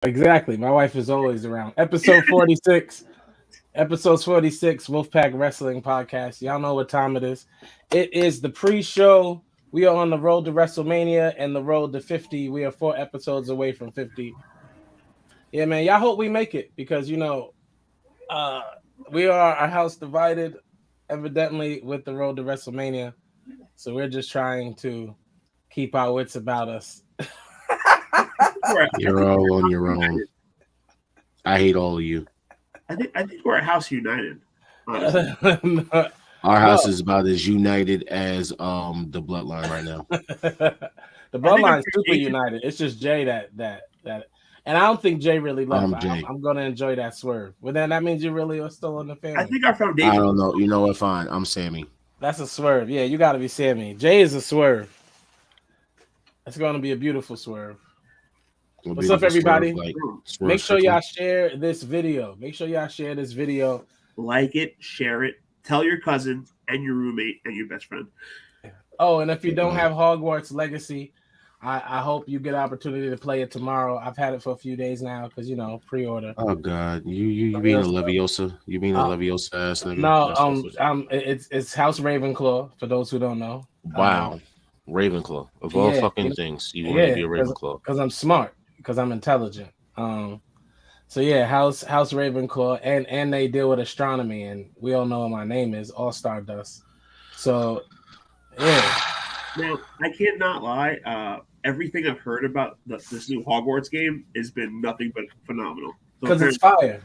Exactly. My wife is always around. Episode 46. Episode 46, Wolfpack Wrestling Podcast. Y'all know what time it is. It is the pre-show. We are on the road to WrestleMania and the road to 50. We are 4 episodes away from 50. Yeah, man. Y'all hope we make it because, uh, we are a house divided, evidently, with the road to WrestleMania. So we're just trying to keep our wits about us. You're all on your own. I hate all of you. I think we're a house united. Honestly. Our house is about as united as the bloodline right now. The bloodline's super united. It's just Jay that, and I don't think Jay really left. I'm gonna enjoy that swerve. Well, then that means you really are still in the family. I think our foundation. I don't know. You know what? Fine. I'm Sammy. That's a swerve. Yeah, you got to be Sammy. Jay is a swerve. It's gonna be a beautiful swerve. What's up, everybody? Make sure y'all share this video. Like it, share it, tell your cousin and your roommate and your best friend. Oh, and if you don't have Hogwarts Legacy, I hope you get an opportunity to play it tomorrow. I've had it for a few days now because pre-order. Oh God, you being a Leviosa? You being a Leviosa ass nigga? No, it's House Ravenclaw for those who don't know. Wow, Ravenclaw of all fucking things, you want to be a Ravenclaw because I'm smart. Because I'm intelligent. So yeah, House Ravenclaw, and they deal with astronomy, and we all know what my name is, All Stardust. So yeah. Now I can't not lie. Everything I've heard about this new Hogwarts game has been nothing but phenomenal. Because it's fire.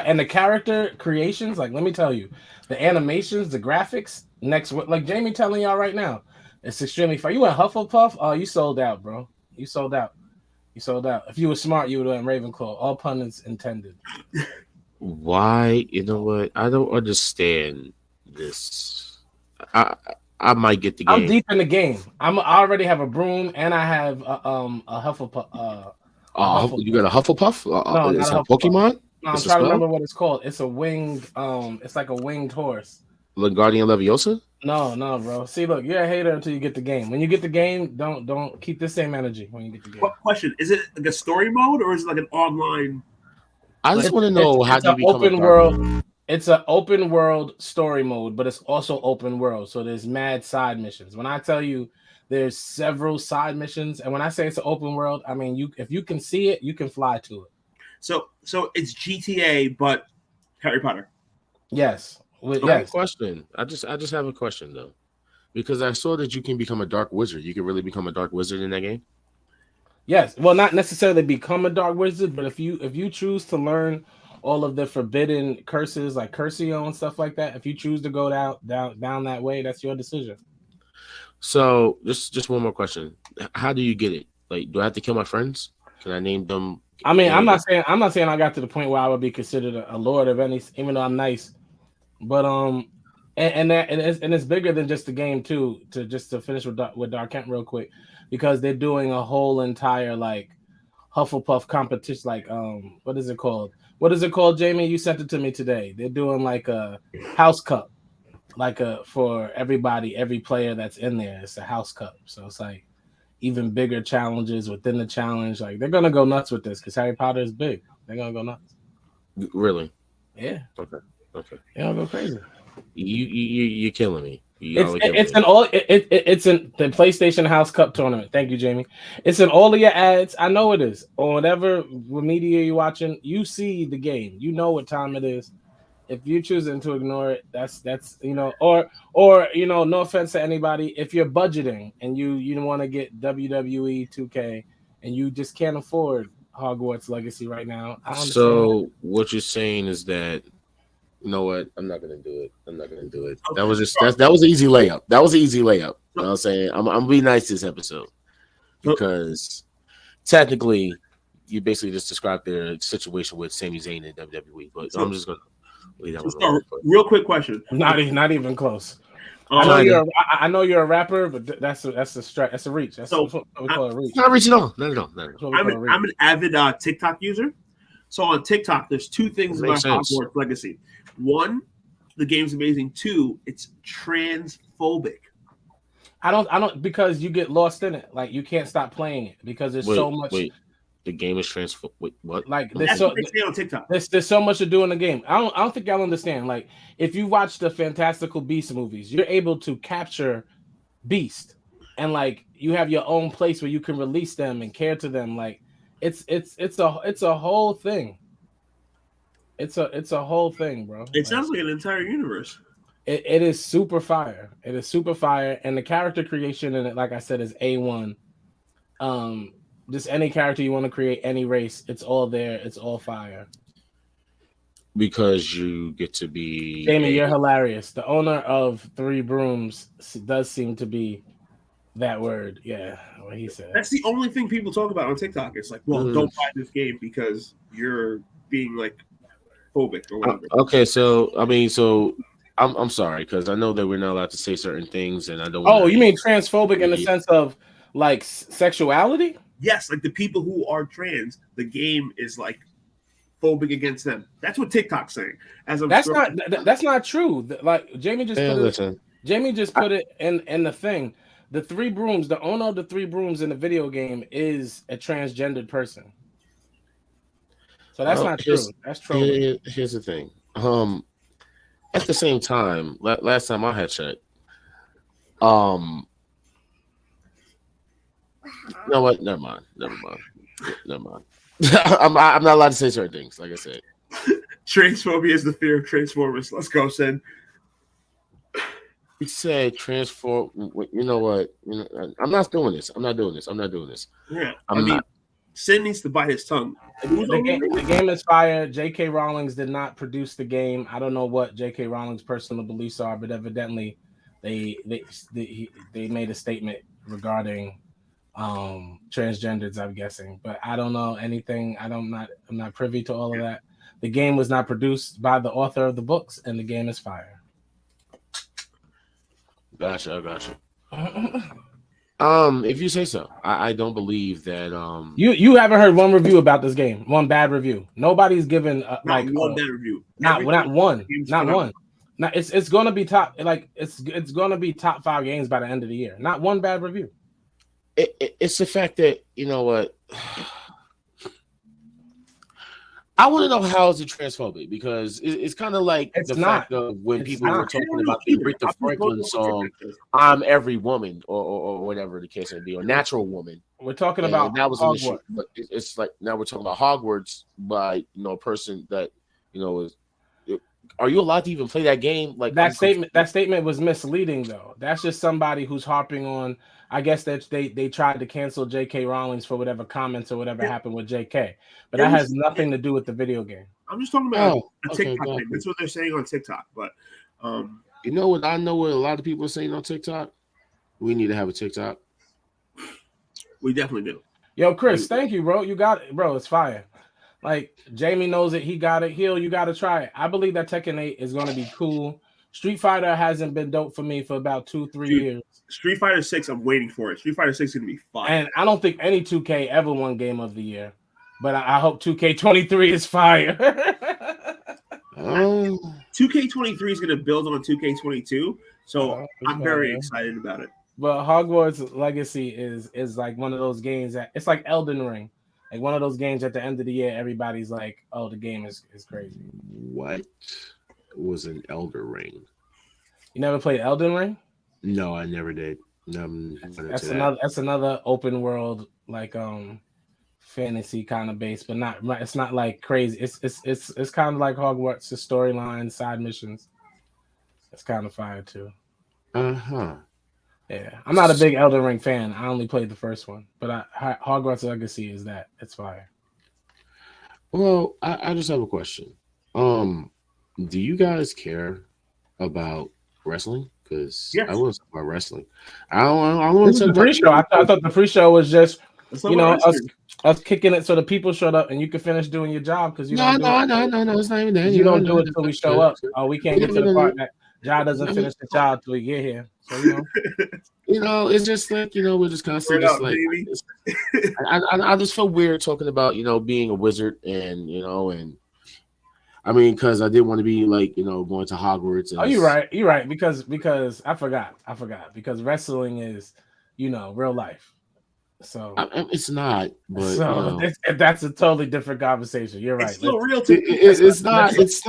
And the character creations, like let me tell you, the animations, the graphics, like Jamie telling y'all right now, it's extremely fire. You went Hufflepuff? Oh, you sold out, bro. You sold out. If you were smart, you would have went Ravenclaw. All puns intended. Why? You know what? I don't understand this. I might get the game. I'm deep in the game. I already have a broom and I have a Hufflepuff. You got a Hufflepuff? No, it's a a Pokemon? No, I'm trying to remember what it's called. It's a winged. It's like a winged horse. Wingardium Leviosa? No, bro. See, look, you're a hater until you get the game. When you get the game, don't keep the same energy when you get the game. What question? Is it like a story mode or is it like an online? I just want to know how do you become open world. It's an open world story mode, but it's also open world. So there's mad side missions. When I tell you there's several side missions, and when I say it's an open world, I mean if you can see it, you can fly to it. So it's GTA, but Harry Potter. Yes. I have a question. I just have a question though, because I saw that you can become a dark wizard. You can really become a dark wizard in that game. Yes, well, not necessarily become a dark wizard, but if you choose to learn all of the forbidden curses like Curcio and stuff like that, if you choose to go down that way, that's your decision. So just one more question: how do you get it? Like, do I have to kill my friends? Can I name them? I mean, I'm not saying I got to the point where I would be considered a lord of any, even though I'm nice. But it's bigger than just the game too. To finish with Dark Kent real quick, because they're doing a whole entire like Hufflepuff competition. Like what is it called? What is it called, Jamie? You sent it to me today. They're doing like a house cup, for everybody, every player that's in there. It's a house cup, so it's like even bigger challenges within the challenge. Like they're gonna go nuts with this because Harry Potter is big. They're gonna go nuts. Really? Yeah. Okay. They're gonna go crazy. You're killing me. It's the PlayStation House Cup tournament. Thank you, Jamie. It's in all of your ads. I know it is. Or whatever media you're watching, you see the game. You know what time it is. If you're choosing to ignore it, that's or no offense to anybody, if you're budgeting and you want to get WWE 2K and you just can't afford Hogwarts Legacy right now, I understand. So what you're saying is that, you know what? I'm not gonna do it. Okay. That was an easy layup. You know what I'm saying? I'm gonna be nice this episode because technically you basically just described their situation with Sami Zayn in WWE. But I'm just gonna leave that one. Real quick question. Not even close. I know you're a rapper, but that's a stretch. That's a reach. That's what we call a reach. Not reaching on. Not at all. I'm an avid TikTok user. So on TikTok, there's two things about Hogwarts Legacy. One, the game's amazing. Two, it's transphobic. I don't because you get lost in it. Like you can't stop playing it because there's so much. The game is transformed. Wait, what? Like That's what they say on TikTok. There's so much to do in the game. I don't think y'all understand. Like if you watch the Fantastical Beasts movies, you're able to capture Beast, and like you have your own place where you can release them and care to them. Like it's a whole thing. It's a whole thing, bro. It sounds like an entire universe. It is super fire. It is super fire, and the character creation in it, like I said, is A1. Just any character you want to create, any race, it's all there. It's all fire. Because you get to be Jamie, you're hilarious. The owner of 3 Brooms does seem to be that word. Yeah, what he said. That's the only thing people talk about on TikTok. It's like, well, don't buy this game because you're being like phobic or whatever. Okay, so I mean, I'm sorry because I know that we're not allowed to say certain things, and I don't. Oh, you mean transphobic in the sense of like sexuality? Yes, like the people who are trans, the game is like phobic against them. That's what TikTok's saying. That's not true. Like Jamie just put it in the thing. The 3 Brooms, the owner of the 3 Brooms in the video game is a transgendered person. So that's not true. That's true. Here's the thing. At the same time, last time I had checked, you know what? Never mind. I'm not allowed to say certain things. Like I said, transphobia is the fear of Transformers. Let's go, Sen. He said transform. You know what? I'm not doing this. Yeah, I mean, Sin needs to bite his tongue. The game is fire. J.K. Rowling did not produce the game. I don't know what J.K. Rowling's personal beliefs are, but evidently they made a statement regarding transgenders, I'm guessing, but I don't know anything. I'm not privy to all of that. The game was not produced by the author of the books, and the game is fire. Gotcha. If you say so. I don't believe that. You haven't heard one review about this game, one bad review. Nobody's given one bad review. Not one. Now it's gonna be top. Like it's gonna be top 5 games by the end of the year. Not one bad review. It's the fact that you know what. I want to know how is it transphobic because it's kind of like fact of when people were talking about the Aretha Franklin song "I'm Every Woman" or whatever the case may be, or "Natural Woman." We're talking about that was an issue, but it's like now we're talking about Hogwarts by a person that is. Are you allowed to even play that game? Like that statement. That statement was misleading, though. That's just somebody who's harping on. I guess that they tried to cancel J.K. Rowling's for whatever comments or whatever happened with J.K. But that has nothing to do with the video game. I'm just talking about a TikTok thing. That's what they're saying on TikTok. But you know what? I know what a lot of people are saying on TikTok. We need to have a TikTok. We definitely do. Yo, Chris, thank you, bro. You got it, bro. It's fire. Like Jamie knows it. He got it. You got to try it. I believe that Tekken 8 is going to be cool. Street Fighter hasn't been dope for me for about 2-3 years. Street Fighter 6, I'm waiting for it. Street Fighter 6 is going to be fun. And I don't think any 2K ever won Game of the Year. But I hope 2K23 is fire. 2K23 is going to build on 2K22. So I'm very excited about it. But Hogwarts Legacy is like one of those games that it's like Elden Ring. Like one of those games at the end of the year, everybody's like, oh, the game is crazy. What was an Elden Ring? You never played Elden Ring? No, I never did. That's another open world like fantasy kind of base, but it's not like crazy. It's kind of like Hogwarts, the storyline, side missions. It's kind of fire too. Yeah, I'm not a big Elden Ring fan. I only played the first one, but Hogwarts Legacy is that. It's fire. Well, I just have a question. Do you guys care about wrestling? Because I want to talk about wrestling. I want to talk about pre-show. I thought the pre-show was just us kicking it so the people showed up and you could finish doing your job because no, it's not even that. You don't do it until we show up. Oh, we can't get to the part that Ja doesn't finish the job until we get here. So it's just like we're just constantly just like I just feel weird talking about being a wizard and and I mean because I didn't want to be like going to Hogwarts. And you're right because I forgot because wrestling is real life. So it's not, but so that's a totally different conversation. You're right. It's still real. It's not. Let's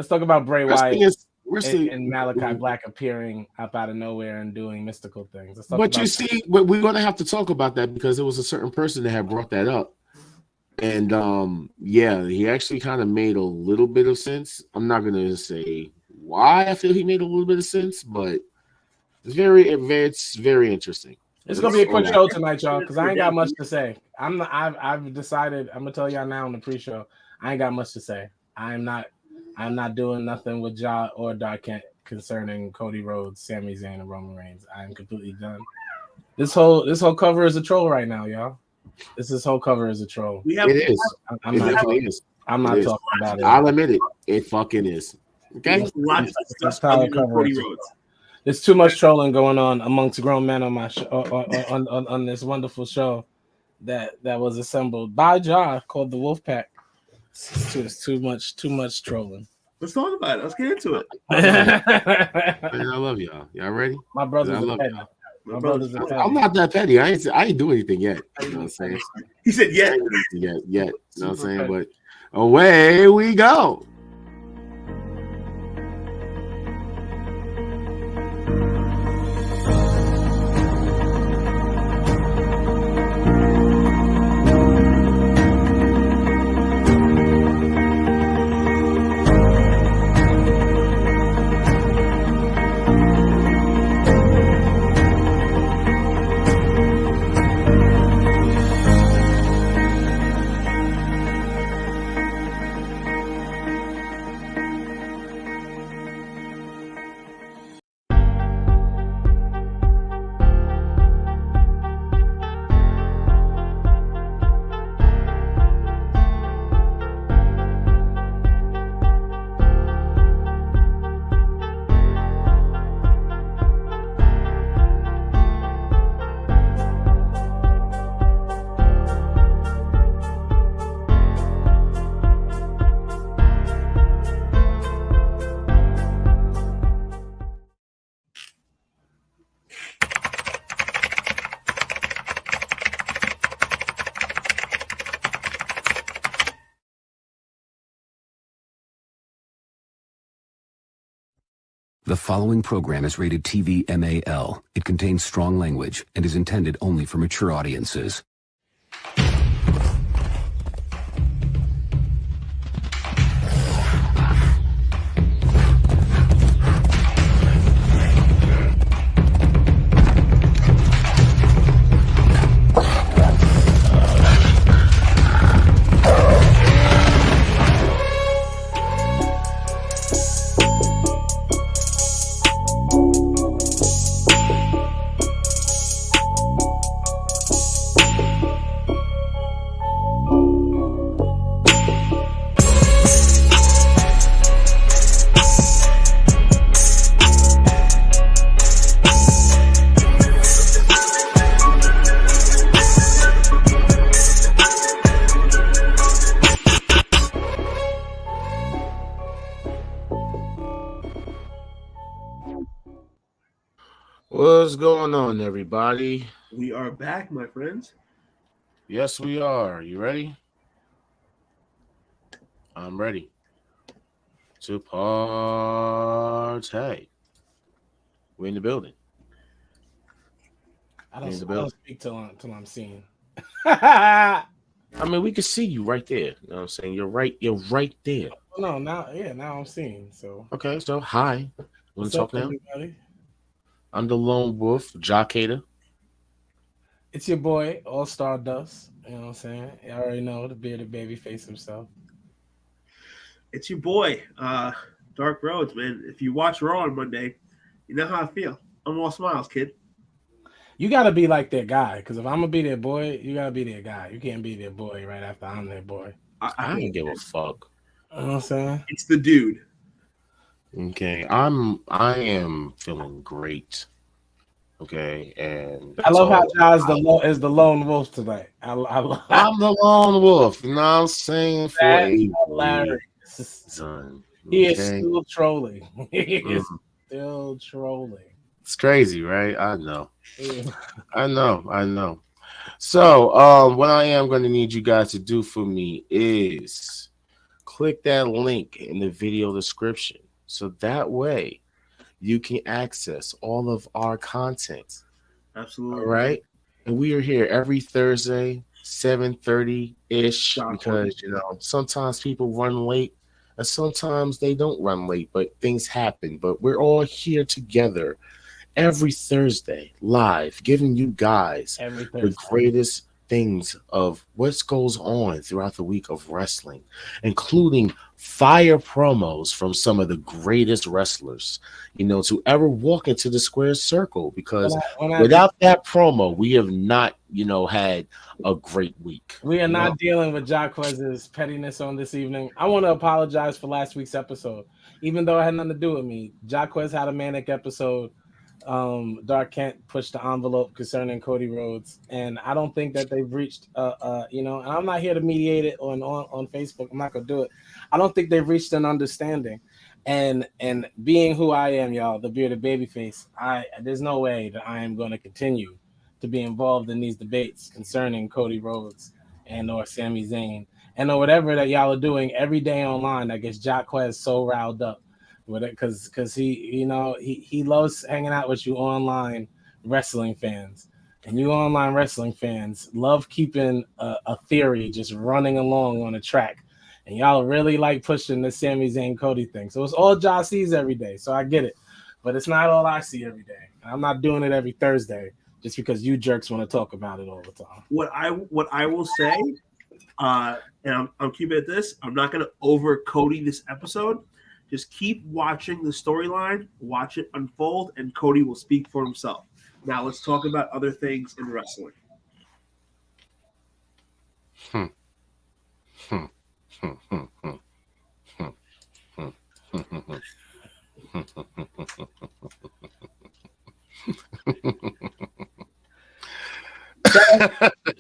talk about Bray Wyatt and and Malachi Black appearing up out of nowhere and doing mystical things. But you see, we're going to have to talk about that because there was a certain person that had brought that up. And yeah, he actually kind of made a little bit of sense. I'm not going to say why I feel he made a little bit of sense, but it's very interesting. It's gonna be a quick show tonight, y'all, because I ain't got much to say. I've decided. I'm gonna tell y'all now in the pre-show. I ain't got much to say. I'm not doing nothing with Ja or Dark Kent concerning Cody Rhodes, Sami Zayn, and Roman Reigns. I'm completely done. This whole cover is a troll right now, y'all. This whole cover is a troll. It is. I'm not talking about it. I'll admit it. It fucking is. Okay. That's how it covers. There's too much trolling going on amongst grown men on my show, on this wonderful show that was assembled by Ja called the Wolfpack. It's too much trolling. Let's talk about it. Let's get into it. I love y'all. Y'all ready? My brothers are petty. I'm not that petty. I ain't doing anything yet. You know what I'm saying? He said yet. Yet. You know what I'm saying? But away we go. The following program is rated TV MAL. It contains strong language and is intended only for mature audiences. What's going on, everybody? We are back, my friends. Yes, we are. You ready? I'm ready to party. We're in the building. I don't speak till I'm seen. I mean, we can see you right there. You know what I'm saying? You're right there. No, now I'm seen. So okay, so hi. Want to talk now? Everybody? I'm the lone wolf, Jockhater. It's your boy, All Star Dust. You know what I'm saying? You already know the bearded baby face himself. It's your boy, Dark Rhodes, man. If you watch Raw on Monday, you know how I feel. I'm all smiles, kid. You gotta be like their guy, because if I'm gonna be their boy, you gotta be their guy. You can't be their boy right after I'm their boy. I don't give a fuck. You know what I'm saying? It's the dude. Okay, I am feeling great. Okay, and I love how Ja is the lone wolf tonight. I'm the lone wolf. You know what I'm saying? Hilarious. Son. He is still trolling. He is still trolling. It's crazy, right? I know. I know. So, what I am going to need you guys to do for me is click that link in the video description. So that way you can access all of our content. Absolutely. All right. And we are here every Thursday, 7:30-ish, because sometimes people run late and sometimes they don't run late, but things happen. But we're all here together every Thursday live, giving you guys the greatest things of what goes on throughout the week of wrestling, including fire promos from some of the greatest wrestlers, to ever walk into the square circle, because without that promo, we have not, had a great week. We are not dealing with Jaquez's pettiness on this evening. I want to apologize for last week's episode, even though it had nothing to do with me. Jaquez had a manic episode. Dark Kent pushed the envelope concerning Cody Rhodes, and I don't think that they've reached and I'm not here to mediate it on Facebook. I'm not gonna do it. I don't think they've reached an understanding, and being who I am, y'all, the bearded babyface, there's no way that I am going to continue to be involved in these debates concerning Cody Rhodes or Sami Zayn or whatever that y'all are doing every day online that gets Jaquez so riled up with it, because he loves hanging out with you online wrestling fans, and you online wrestling fans love keeping a theory just running along on a track, and y'all really like pushing the Sami Zayn Cody thing. So it's all Josh sees every day, so I get it, but it's not all I see every day. I'm not doing it every Thursday just because you jerks want to talk about it all the time. What I will say, and I'm keeping it this, I'm not going to over Cody this episode. Just keep watching the storyline, watch it unfold, and Cody will speak for himself. Now let's talk about other things in wrestling. Shout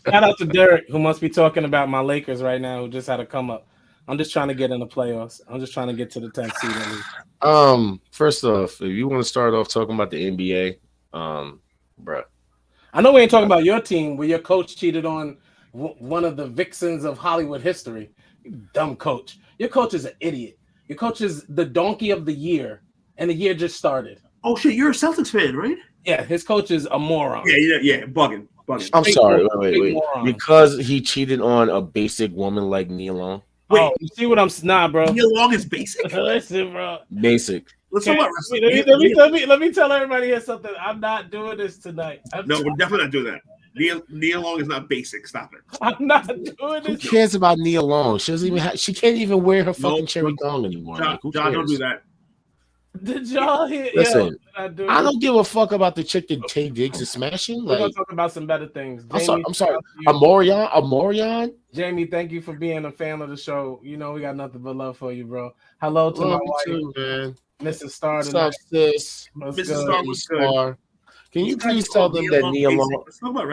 out to Derek, who must be talking about my Lakers right now, who just had a come up. I'm just trying to get in the playoffs. I'm just trying to get to the 10th seed at least. First off, if you want to start off talking about the NBA, bruh. I know we ain't talking about your team where your coach cheated on one of the vixens of Hollywood history. You dumb coach. Your coach is an idiot. Your coach is the donkey of the year, and the year just started. Oh shit, you're a Celtics fan, right? Yeah, his coach is a moron. Yeah, bugging. I'm sorry, wait. Because he cheated on a basic woman like Nia Long. Wait, you see what I'm bro? Nia Long is basic. Listen, bro. Basic. Let's talk about wrestling. Let me tell everybody here something. I'm not doing this tonight. No, we're definitely not doing that. Nia Long is not basic. Stop it. I'm not doing this. Who cares about Nia Long? She doesn't even. She can't even wear her fucking cherry thong anymore. John, don't do that. Did y'all hear? Listen, I don't give a fuck about the chick that Tay Diggs is smashing. We're gonna talk about some better things. Jamie, I'm sorry. Amorion. Jamie, thank you for being a fan of the show. We got nothing but love for you, bro. Hello to my wife, too, man. Mrs. Star. What's up, sis? Mrs. Star was good. Can you please tell them that Nia Long?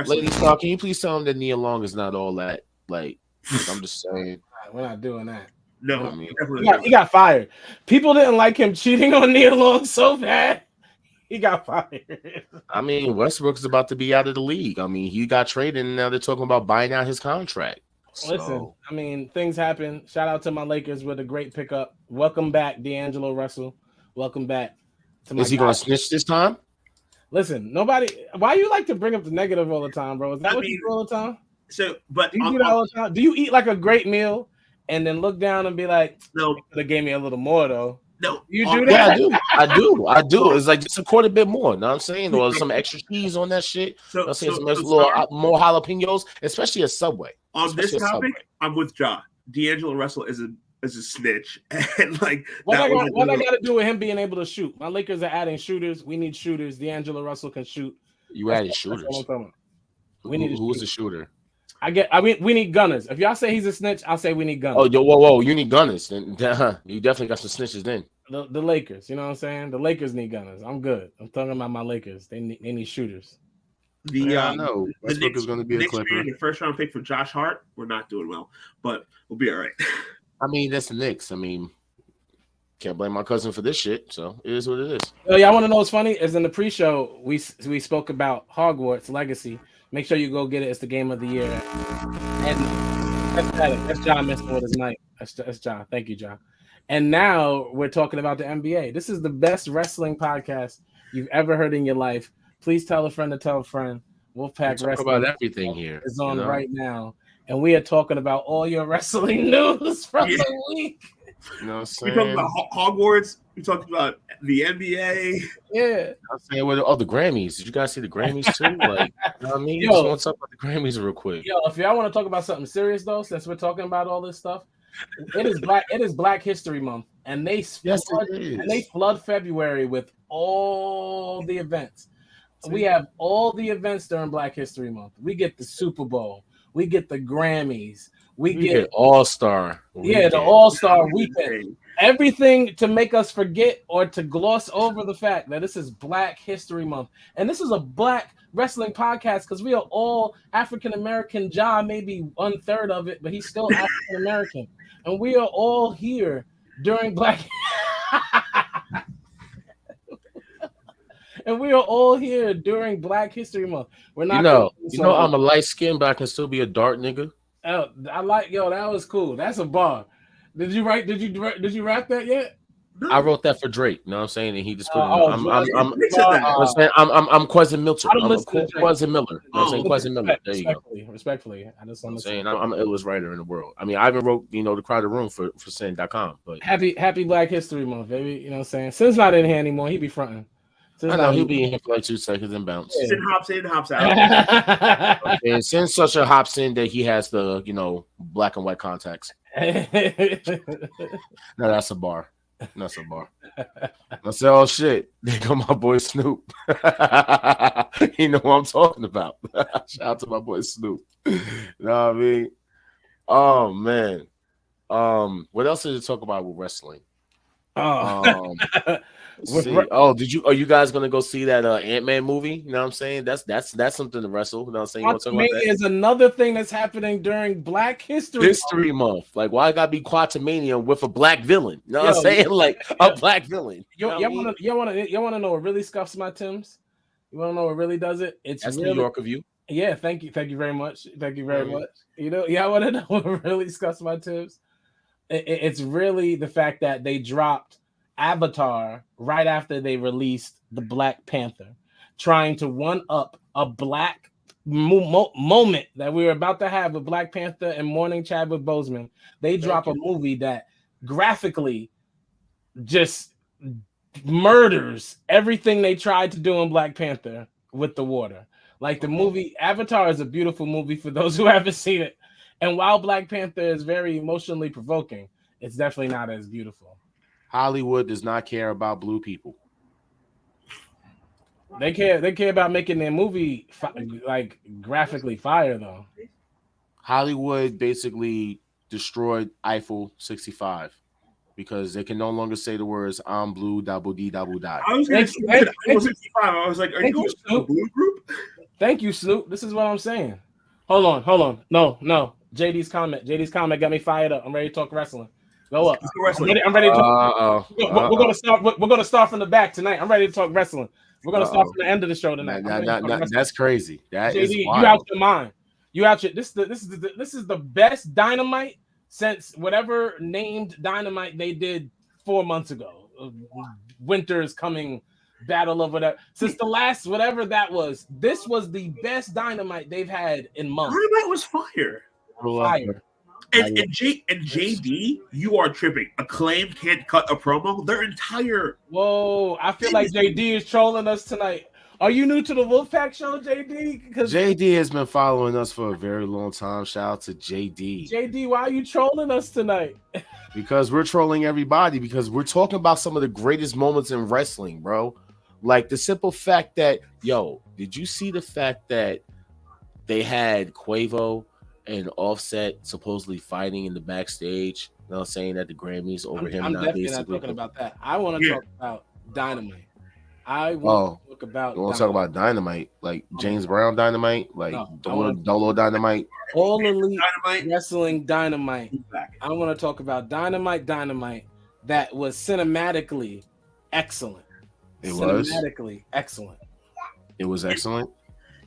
Lady Star, can you please tell them that Nia Long is not all that? Like, I'm just saying. We're not doing that. No, I mean, he got fired. People didn't like him cheating on Nia Long so bad. He got fired. I mean, Westbrook's about to be out of the league. I mean, he got traded, and now they're talking about buying out his contract. Listen, I mean, things happen. Shout out to my Lakers with a great pickup. Welcome back, D'Angelo Russell. Welcome back. Is he going to snitch this time? Listen, nobody. Why you like to bring up the negative all the time, bro? Is that what you do all the time? So, but do you do that all the time? Do you eat like a great meal and then look down and be like, "No, they gave me a little more though"? No, you do that? Yeah, I do. It's like just a quarter bit more. Know what I'm saying? Or some extra cheese on that shit. I'm saying some little more jalapenos, especially a Subway. On this topic, I'm with Ja. D'Angelo Russell is a snitch, and like what I got to do with him being able to shoot? My Lakers are adding shooters. We need shooters. D'Angelo Russell can shoot. You added shooters. We need who's the shooter? We need gunners. If y'all say he's a snitch, I'll say we need gunners. Oh, whoa! You need gunners. Then you definitely got some snitches. Then the Lakers, you know what I'm saying? The Lakers need gunners. I'm good. I'm talking about my Lakers. They need shooters. I know. Westbrook is going to be a Clipper. The first round pick for Josh Hart. We're not doing well, but we'll be all right. I mean, that's the Knicks. I mean, Can't blame my cousin for this shit. So it is what it is. Oh, y'all want to know what's funny? Is in the pre-show we spoke about Hogwarts Legacy. Make sure you go get it. It's the game of the year. And that's John messing with his mic. That's John. Thank you, John. And now we're talking about the NBA. This is the best wrestling podcast you've ever heard in your life. Please tell a friend to tell a friend. Wolfpack Talk Wrestling about everything here is on right now. And we are talking about all your wrestling news from the week. You know what I'm We saying? talked about Hogwarts. We talked about the NBA. Yeah. I'm saying, the Grammys. Did you guys see the Grammys too? Like, you know what I mean? Yo. Just want to talk about the Grammys real quick. Yo, if y'all want to talk about something serious though, since we're talking about all this stuff, it is Black History Month, and they flood February with all the events. We have all the events during Black History Month. We get the Super Bowl, we get the Grammys, we get All-Star. The All-Star weekend. Everything to make us forget or to gloss over the fact that this is Black History Month. And this is a Black wrestling podcast because we are all African American. Ja may be 1/3 of it, but he's still African American. And we are all here during Black And we are all here during Black History Month. We're not I'm a light skin, but I can still be a dark nigga. Oh, that was cool. That's a bar. Did you rap that yet? I wrote that for Drake. You know what I'm saying? And he just put it. I'm Quentin Milton. I'm Quentin Miller. You know what I'm saying? Quentin Miller. There you go. Respectfully. I just want to say I'm the illest writer in the world. I mean, I even wrote, the crowded room for Sin.com. But happy Black History Month, baby. You know what I'm saying? Sin's not in here anymore. He be fronting. I know he'll be in here for like 2 seconds and bounce. Sin hops in, hops out. And Sin's such a hops in that he has the, black and white contacts. No, that's a bar. That's a bar. I said, oh shit, there go my boy Snoop. You know what I'm talking about. Shout out to my boy Snoop. You know what I mean? Oh man. What else did you talk about with wrestling? Are you guys gonna go see that Ant-Man movie? You know what I'm saying? That's something to wrestle. You know what I'm saying? You want to talk about that? Is another thing that's happening during Black History Month. Like, why I gotta be Quantumania with a black villain? You know what I'm saying? Like a black villain. Y'all want to know what really scuffs my Timbs? You want to know what really does it? That's New York of you. Yeah, thank you very much. Thank you very much. I want to know what really scuffs my Timbs. It's really the fact that they dropped Avatar right after they released the Black Panther, trying to one up a black moment that we were about to have with Black Panther and Mourning Chadwick Boseman. They drop a movie that graphically just murders everything they tried to do in Black Panther with the water. Like the movie Avatar is a beautiful movie for those who haven't seen it. And while Black Panther is very emotionally provoking, it's definitely not as beautiful. Hollywood does not care about blue people. They care about making their movie like graphically fire though. Hollywood basically destroyed Eiffel 65 because they can no longer say the words "I'm blue, double D, double die." I was going to say Eiffel 65. I was like, "Are you going to the blue group?" Thank you, Snoop. This is what I'm saying. Hold on. No. JD's comment got me fired up. I'm ready to talk wrestling. Go up. I'm ready to. We're gonna start from the back tonight. I'm ready to talk wrestling. We're gonna start from the end of the show tonight. That's crazy. That JD, is wild. you out your mind. You out your. This is the best Dynamite since whatever named Dynamite they did 4 months ago. Winter's coming. Battle of whatever. Since the last whatever that was, this was the best Dynamite they've had in months. Dynamite was fire. And JD, you are tripping. Acclaim can't cut a promo. Their entire. Whoa! I feel like JD is trolling us tonight. Are you new to the Wolfpack show, JD? Because JD has been following us for a very long time. Shout out to JD. JD, why are you trolling us tonight? Because we're trolling everybody. Because we're talking about some of the greatest moments in wrestling, bro. Like the simple fact that, did you see the fact that they had Quavo and Offset supposedly fighting in the backstage? You know what I'm saying, at the Grammys over him. I'm definitely not talking about that. I want to talk about Dynamite. I want to talk about. You want to talk about Dynamite, like James Brown Dynamite, like Dolo Dynamite, All Elite Wrestling Dynamite. I want to talk about Dynamite. that was cinematically excellent. It was. Cinematically excellent. It was excellent.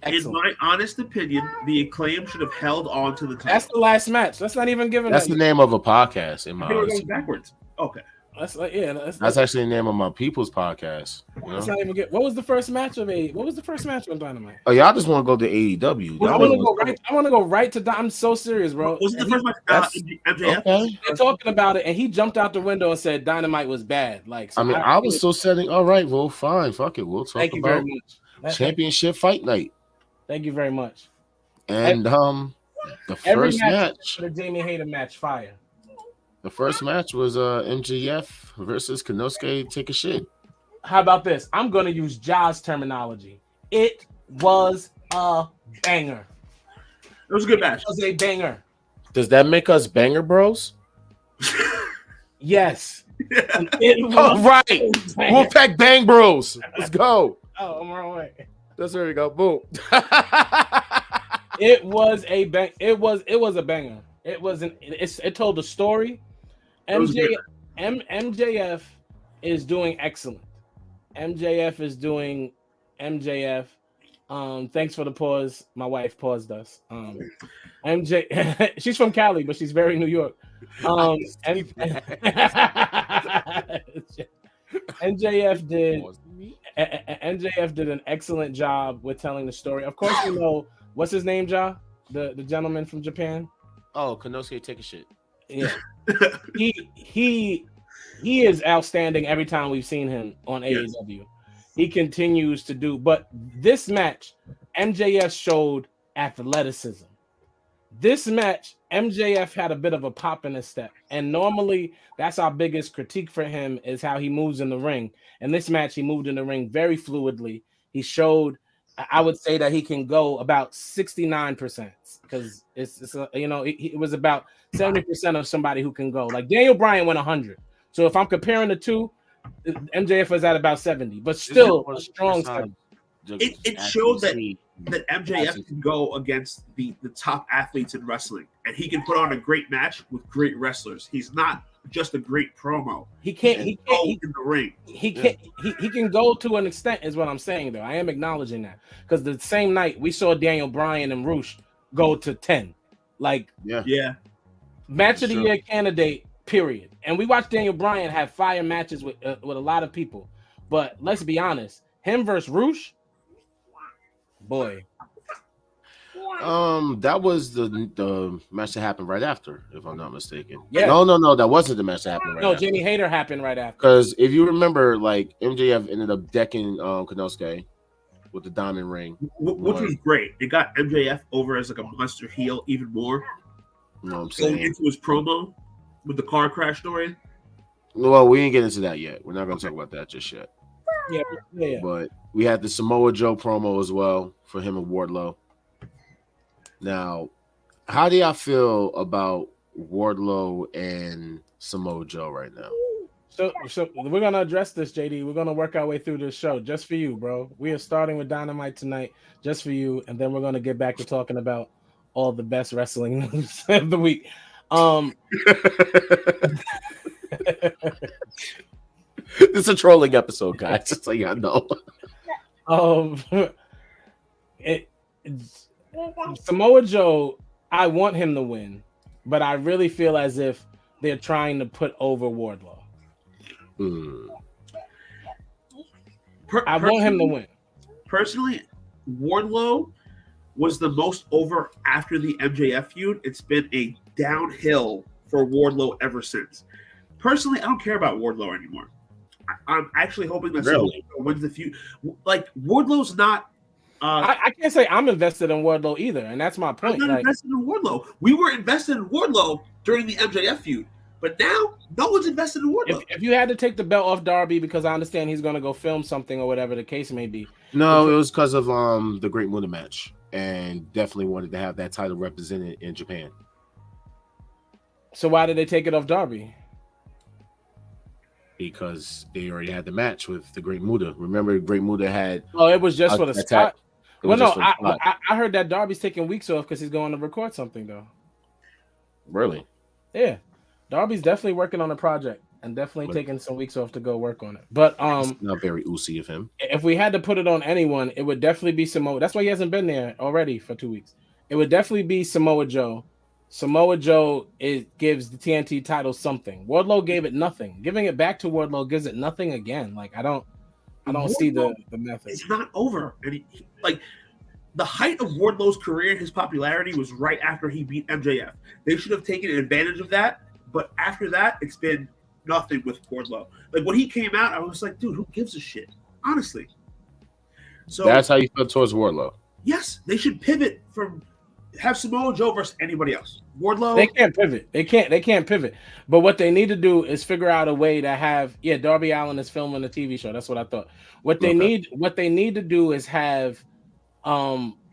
In my honest opinion, the Acclaim should have held on to the title. That's the last match. That's not even giving. That's the name of a podcast. In my They were honest going backwards. Okay. That's like that's actually the name of my people's podcast. You know? That's not even good. What was the first match of a? What was the first match on Dynamite? Oh, y'all just want to go to AEW. I want to go right to. I'm so serious, bro. Was it the first match? MJF? Okay. They're talking about it, and he jumped out the window and said Dynamite was bad. Like, so I mean, I was still setting. All right, well, fine, fuck it. We'll talk Thank you very about much. championship fight night. Thank you very much. And the Every first match, the Jamie Hayter match, fire. the first match was MJF versus Konosuke Take a Shit. How about this? I'm going to use Jaws terminology. It was a banger. It was a good match. It was a banger. Does that make us banger bros? Yes. Oh, right. Wolfpack Bang Bros. Let's go. Oh, I'm wrong way. That's where we go. Boom. It was a bang. It was a banger. It told the story. MJF is doing excellent. MJF is doing MJF. Thanks for the pause. My wife paused us. MJ, she's from Cali, but she's very New York. MJF did an excellent job with telling the story. Of course, you know what's his name, Ja? The gentleman from Japan. Oh, Konosuke Take a Shit. Yeah, he is outstanding every time we've seen him on AEW. He continues to do, but this match, MJF showed athleticism. This match, MJF had a bit of a pop in his step, and normally that's our biggest critique for him is how he moves in the ring. And this match, he moved in the ring very fluidly. He showed, I would say that he can go about 69% because it was about 70% of somebody who can go. Like Daniel Bryan went 100. So if I'm comparing the two, MJF was at about 70, but still a strong time. It showed that MJF can go against the top athletes in wrestling, and he can put on a great match with great wrestlers. He's not just a great promo. He can't in the ring. He can go to an extent, is what I'm saying. Though I am acknowledging that because the same night we saw Daniel Bryan and Roosh go to 10, like match of the year candidate. Period. And we watched Daniel Bryan have fire matches with a lot of people, but let's be honest, him versus Roosh. Boy, that was the match that happened right after, if I'm not mistaken. Yeah. No, that wasn't the match that happened right after. Jamie Hayter happened right after. Because if you remember, like MJF ended up decking Konosuke with the diamond ring, which was great. It got MJF over as like a monster heel even more. You know what I'm saying? Going into his promo with the car crash story. Well, we ain't get into that yet. We're not going to talk about that just yet. Yeah. But we had the Samoa Joe promo as well for him and Wardlow. Now, how do y'all feel about Wardlow and Samoa Joe right now? So we're gonna address this, JD. We're gonna work our way through this show just for you, bro. We are starting with Dynamite tonight, just for you, and then we're gonna get back to talking about all the best wrestling news of the week. It's a trolling episode, guys, just so y'all know. Samoa Joe, I want him to win, but I really feel as if they're trying to put over Wardlow. I want him to win. Personally, Wardlow was the most over after the MJF feud. It's been a downhill for Wardlow ever since. Personally, I don't care about Wardlow anymore. I'm actually hoping that Samoa Joe wins the feud. Like, Wardlow's not. I can't say I'm invested in Wardlow either, and that's my point. I'm not invested in Wardlow. We were invested in Wardlow during the MJF feud, but now no one's invested in Wardlow. If you had to take the belt off Darby, because I understand he's going to go film something or whatever the case may be. No, it was because of the Great Muta match, and definitely wanted to have that title represented in Japan. So why did they take it off Darby? Because they already had the match with the Great Muta. Remember, Great Muta had. Oh, it was just for the spot. Well, no, I heard that Darby's taking weeks off because he's going to record something, though. Really? Yeah, Darby's definitely working on a project. and definitely taking some weeks off to go work on it. But It's not very oozy of him. if we had to put it on anyone, it would definitely be Samoa. That's why he hasn't been there already for 2 weeks. It would definitely be Samoa Joe. Samoa Joe gives the TNT title something. Wardlow gave it nothing. Giving it back to Wardlow gives it nothing again. Like I don't see the method. It's not over. And like the height of Wardlow's career, his popularity was right after he beat MJF. They should have taken advantage of that. But after that, it's been nothing with Wardlow. Like when he came out, I was like, dude, who gives a shit? Honestly. So That's how you feel towards Wardlow. yes, they should pivot from have Samoa Joe versus anybody else. Wardlow. They can't pivot. They can't pivot. But what they need to do is figure out a way to have Darby Allin is filming a TV show. That's what I thought. What they need to do is have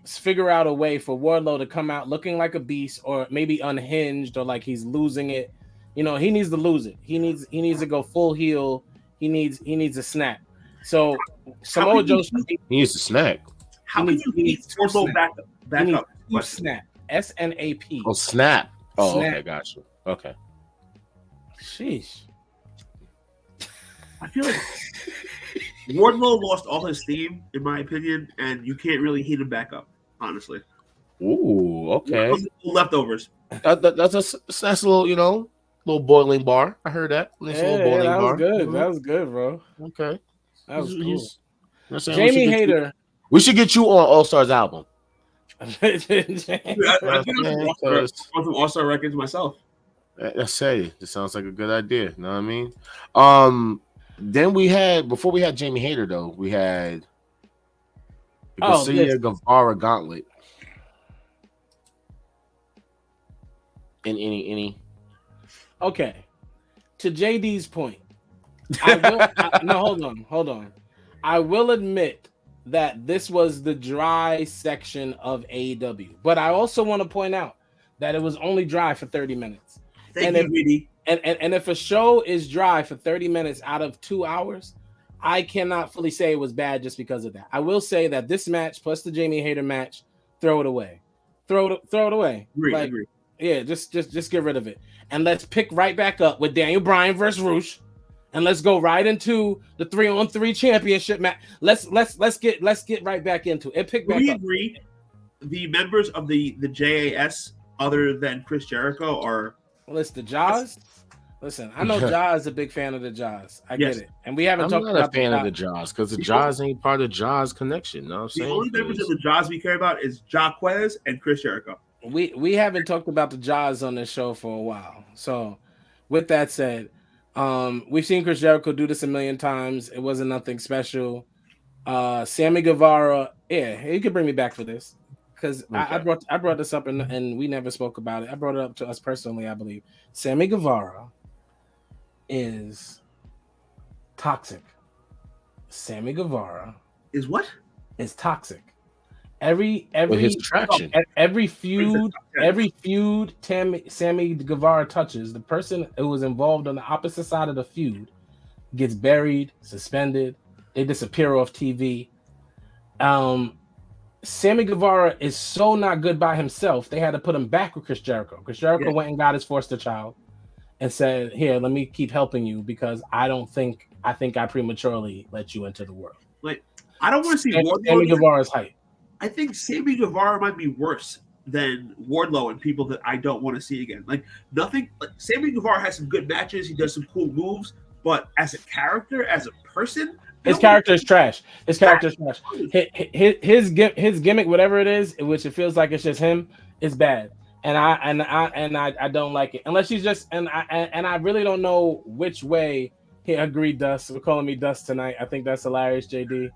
figure out a way for Wardlow to come out looking like a beast or maybe unhinged or like he's losing it. You know, he needs to lose it. He needs to go full heel. He needs a snap. So Samoa Joe he needs to snack. How can you beat Wardlow back up? Snap. SNAP. Oh, snap. Oh, Snap. okay, gotcha. Okay. Sheesh. I feel like Wardlow lost all his steam, in my opinion, and you can't really heat him back up, honestly. Ooh, okay. Leftovers. That's a nice little, little boiling bar. I heard that. Nice little boiling that bar. was good. Mhm. That was good, bro. Okay. That was cool. He's- Jamie Hayter. We should get you on All Stars album. Dude, I've been on some All-Star records myself. Let's say it sounds like a good idea. You know what I mean? Then before we had Jamie Hayter though, we had the Garcia Guevara Gauntlet. Any. Okay. To JD's point, hold on. I will admit that this was the dry section of AEW, but I also want to point out that it was only dry for 30 minutes. Thank you, Reedy. And if a show is dry for 30 minutes out of 2 hours, I cannot fully say it was bad just because of that. I will say that this match plus the Jamie Hayter match, throw it away. Throw it away. Agree. Yeah, just get rid of it. And let's pick right back up with Daniel Bryan versus Roosh. And let's go right into the 3-on-3 championship match. Let's get right back into it. Pick back up. We agree. The members of the JAS, other than Chris Jericho, are the Jaws. Listen, I know Jaws is a big fan of the Jaws. I get it, and we haven't I'm talked not about a fan of the Jaws because the Jaws ain't part of the Jaws connection. You know what I'm saying? The only members of the Jaws we care about is Jaquez and Chris Jericho. We haven't talked about the Jaws on this show for a while. So, with that said. We've seen Chris Jericho do this a million times. It wasn't nothing special. Sammy Guevara, you could bring me back for this because I brought this up and we never spoke about it. I brought it up to us personally, I believe. Sammy Guevara is toxic. Sammy Guevara is what? Is toxic. Every his attraction. Every feud Sammy Guevara touches, the person who was involved on the opposite side of the feud gets buried, suspended, they disappear off TV. Sammy Guevara is so not good by himself, they had to put him back with Chris Jericho. Chris Jericho went and got his foster child and said, "Here, let me keep helping you because I think I prematurely let you into the world." Like, I don't want to see Sammy Guevara's hype. I think Sammy Guevara might be worse than Wardlow and people that I don't want to see again. Like Sammy Guevara has some good matches. He does some cool moves, but as a character, as a person, his character is trash. His gimmick, whatever it is, which it feels like it's just him, is bad. And I don't like it unless he's just and I really don't know which way he agreed. Dust, we're calling me Dust tonight. I think that's hilarious, JD.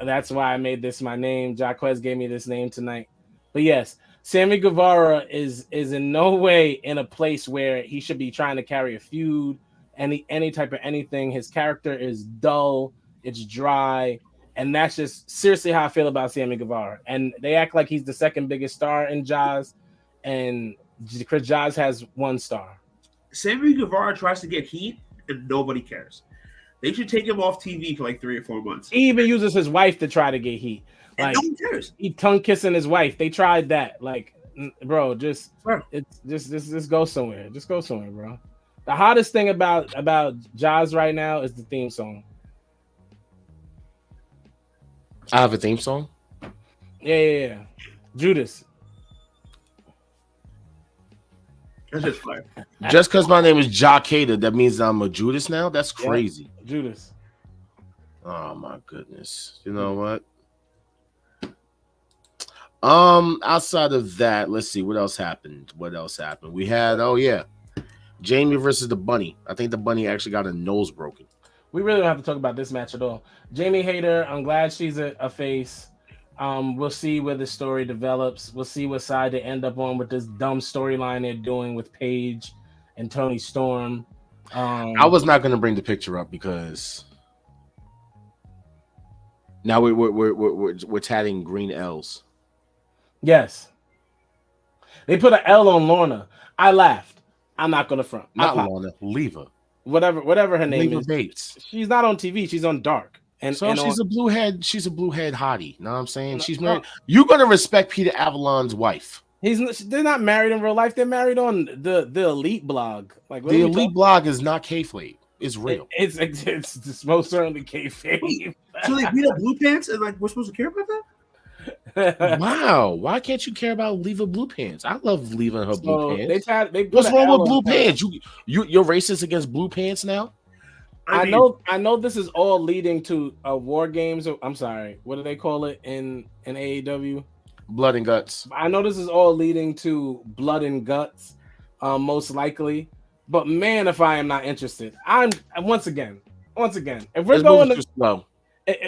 That's why I made this my name. Jaquez gave me this name tonight. But yes, Sammy Guevara is in no way in a place where he should be trying to carry a feud, any type of anything. His character is dull, it's dry, and that's just seriously how I feel about Sammy Guevara. And they act like he's the second biggest star in Jaws, and Chris Jaws has 1 star. Sammy Guevara tries to get heat, and nobody cares. They should take him off TV for like 3 or 4 months. He even uses his wife to try to get heat. And no one cares. He tongue kissing his wife. They tried that. Like, bro, just go somewhere. Just go somewhere, bro. The hottest thing about Jaws right now is the theme song. I have a theme song. Yeah. Judas. That's just fire. Just because my name is Jacada, that means I'm a Judas now? That's crazy. Yep. Judas. Oh my goodness. You know what? Outside of that, let's see what else happened. We had Jamie versus the Bunny. I think the Bunny actually got a nose broken. We really don't have to talk about this match at all. Jamie Hayter, I'm glad she's a face. We'll see where the story develops. We'll see what side they end up on with this dumb storyline they're doing with Paige and Tony Storm. I was not going to bring the picture up because now we're tatting green L's. Yes, they put an L on Lorna. I laughed. I'm not going to front. Not Lorna, Leva. Whatever her name Leva is. Bates. She's not on TV. She's on Dark. And she's a blue head. She's a blue head hottie. Know what I'm saying? She's married. You're gonna respect Peter Avalon's wife. They're not married in real life. They're married on the Elite blog. Like the Elite blog is not kayfabe. It's real. It's most certainly kayfabe. So they beat up Blue Pants, and like we're supposed to care about that? Wow. Why can't you care about Leva Blue Pants? I love Leva and her blue pants. What's wrong with blue pants? You're racist against blue pants now? I know this is all leading to War Games. I'm sorry, what do they call it in AEW? Blood and Guts. I know this is all leading to Blood and Guts, most likely. But man, if I am not interested, I'm once again. If we're going too slow,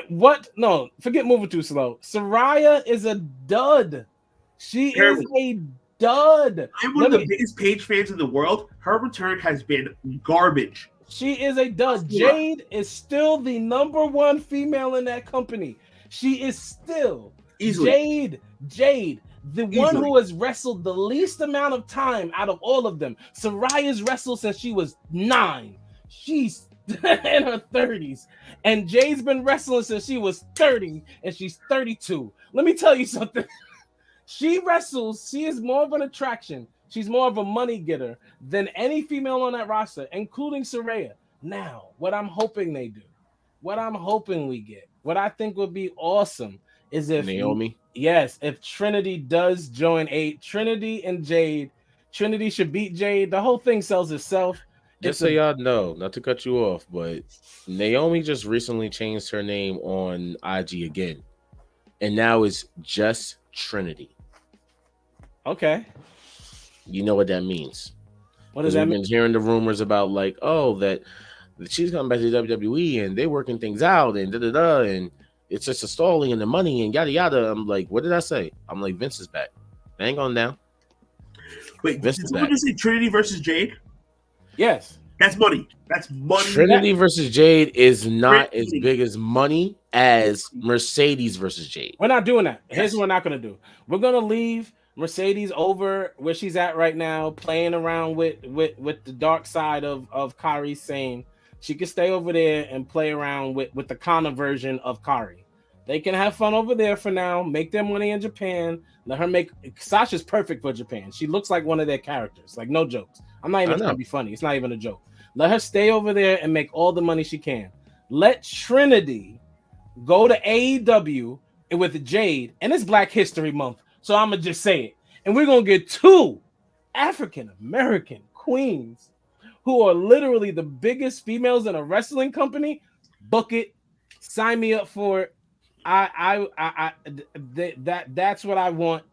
what? No, forget moving too slow. Saraya is a dud. She is a dud. I'm one of the biggest Paige fans in the world. Her return has been garbage. She is a dud. Jade is still the number one female in that company. She is still Jade, the one who has wrestled the least amount of time out of all of them. Saraya's wrestled since she was 9. She's in her 30s. And Jade's been wrestling since she was 30 and she's 32. Let me tell you something. She wrestles. She is more of an attraction. She's more of a money getter than any female on that roster, including Saraya. Now, what I'm hoping they do, what I'm hoping we get, what I think would be awesome is if Naomi. If Trinity does join Trinity and Jade, Trinity should beat Jade. The whole thing sells itself. Just so y'all know, not to cut you off, but Naomi just recently changed her name on IG again. And now it's just Trinity. Okay. You know what that means. What does that mean? We've been hearing the rumors about like, that she's coming back to WWE and they're working things out and and it's just a stalling and the money and yada yada. I'm like, what did I say? I'm like, Vince is back. Hang on now. Wait, did someone just say Trinity versus Jade? Yes. That's money. That's money. Trinity versus Jade is not as big as money as Mercedes versus Jade. We're not doing that. Here's what we're not going to do. We're going to leave Mercedes over where she's at right now, playing around with the dark side of Kairi Sane. She can stay over there and play around with the Kana version of Kairi. They can have fun over there for now, make their money in Japan. Let her make Sasha's perfect for Japan. She looks like one of their characters, like no jokes. I'm not even trying to be funny. It's not even a joke. Let her stay over there and make all the money she can. Let Trinity go to AEW with Jade, and it's Black History Month. So I'm going to just say it. And we're going to get 2 African-American queens who are literally the biggest females in a wrestling company. Book it. Sign me up for it. That's what I want.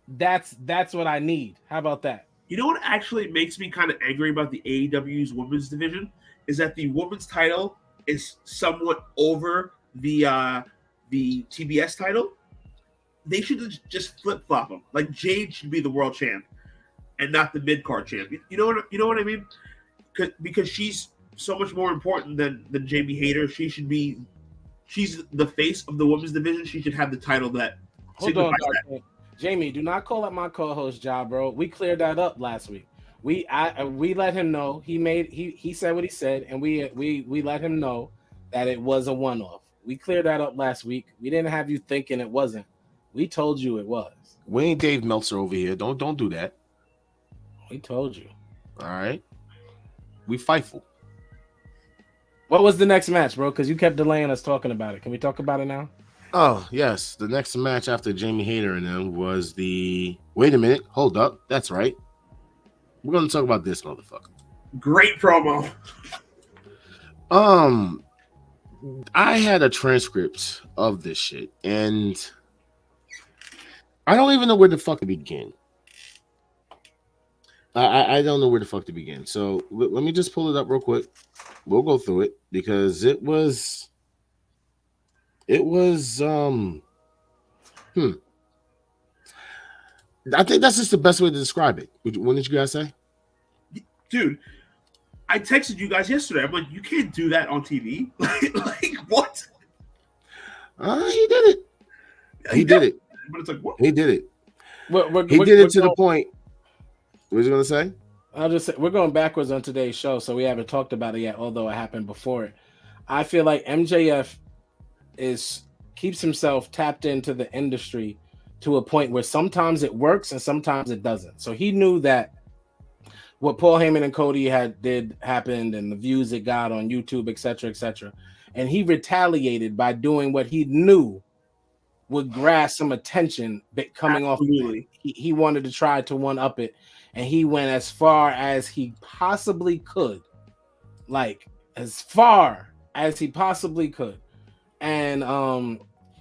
That's what I need. How about that? You know what actually makes me kind of angry about the AEW's women's division is that the women's title is somewhat over the TBS title. They should just flip flop them. Like Jade should be the world champ and not the mid card champ. You know what I mean? Because she's so much more important than Jamie Hayter. She's the face of the women's division. She should have the title that. Hold on, Jamie. Do not call up my co-host job, bro. We cleared that up last week. We let him know. He said what he said, and we let him know that it was a one-off. We cleared that up last week. We didn't have you thinking it wasn't. We told you it was. We ain't Dave Meltzer over here. Don't do that. We told you. All right. We fightful. What was the next match, bro? Because you kept delaying us talking about it. Can we talk about it now? Oh, yes. The next match after Jamie Hayter and them was the... Wait a minute. Hold up. That's right. We're going to talk about this motherfucker. Great promo. I had a transcript of this shit, and I don't even know where the fuck to begin. I don't know where the fuck to begin. So let me just pull it up real quick. We'll go through it because it was I think that's just the best way to describe it. What did you guys say? Dude, I texted you guys yesterday. I'm like, you can't do that on TV. like what? He did it. He did it. But it's like, what? He did it. He did it to the point. What was you gonna say? I'll just say we're going backwards on today's show, so we haven't talked about it yet, although it happened before it. I feel like MJF keeps himself tapped into the industry to a point where sometimes it works and sometimes it doesn't. So he knew that what Paul Heyman and Cody happened and the views it got on YouTube, etc., and he retaliated by doing what he knew would grasp some attention coming Absolutely. off. He wanted to try to one up it. And he went as far as he possibly could, like as far as he possibly could, and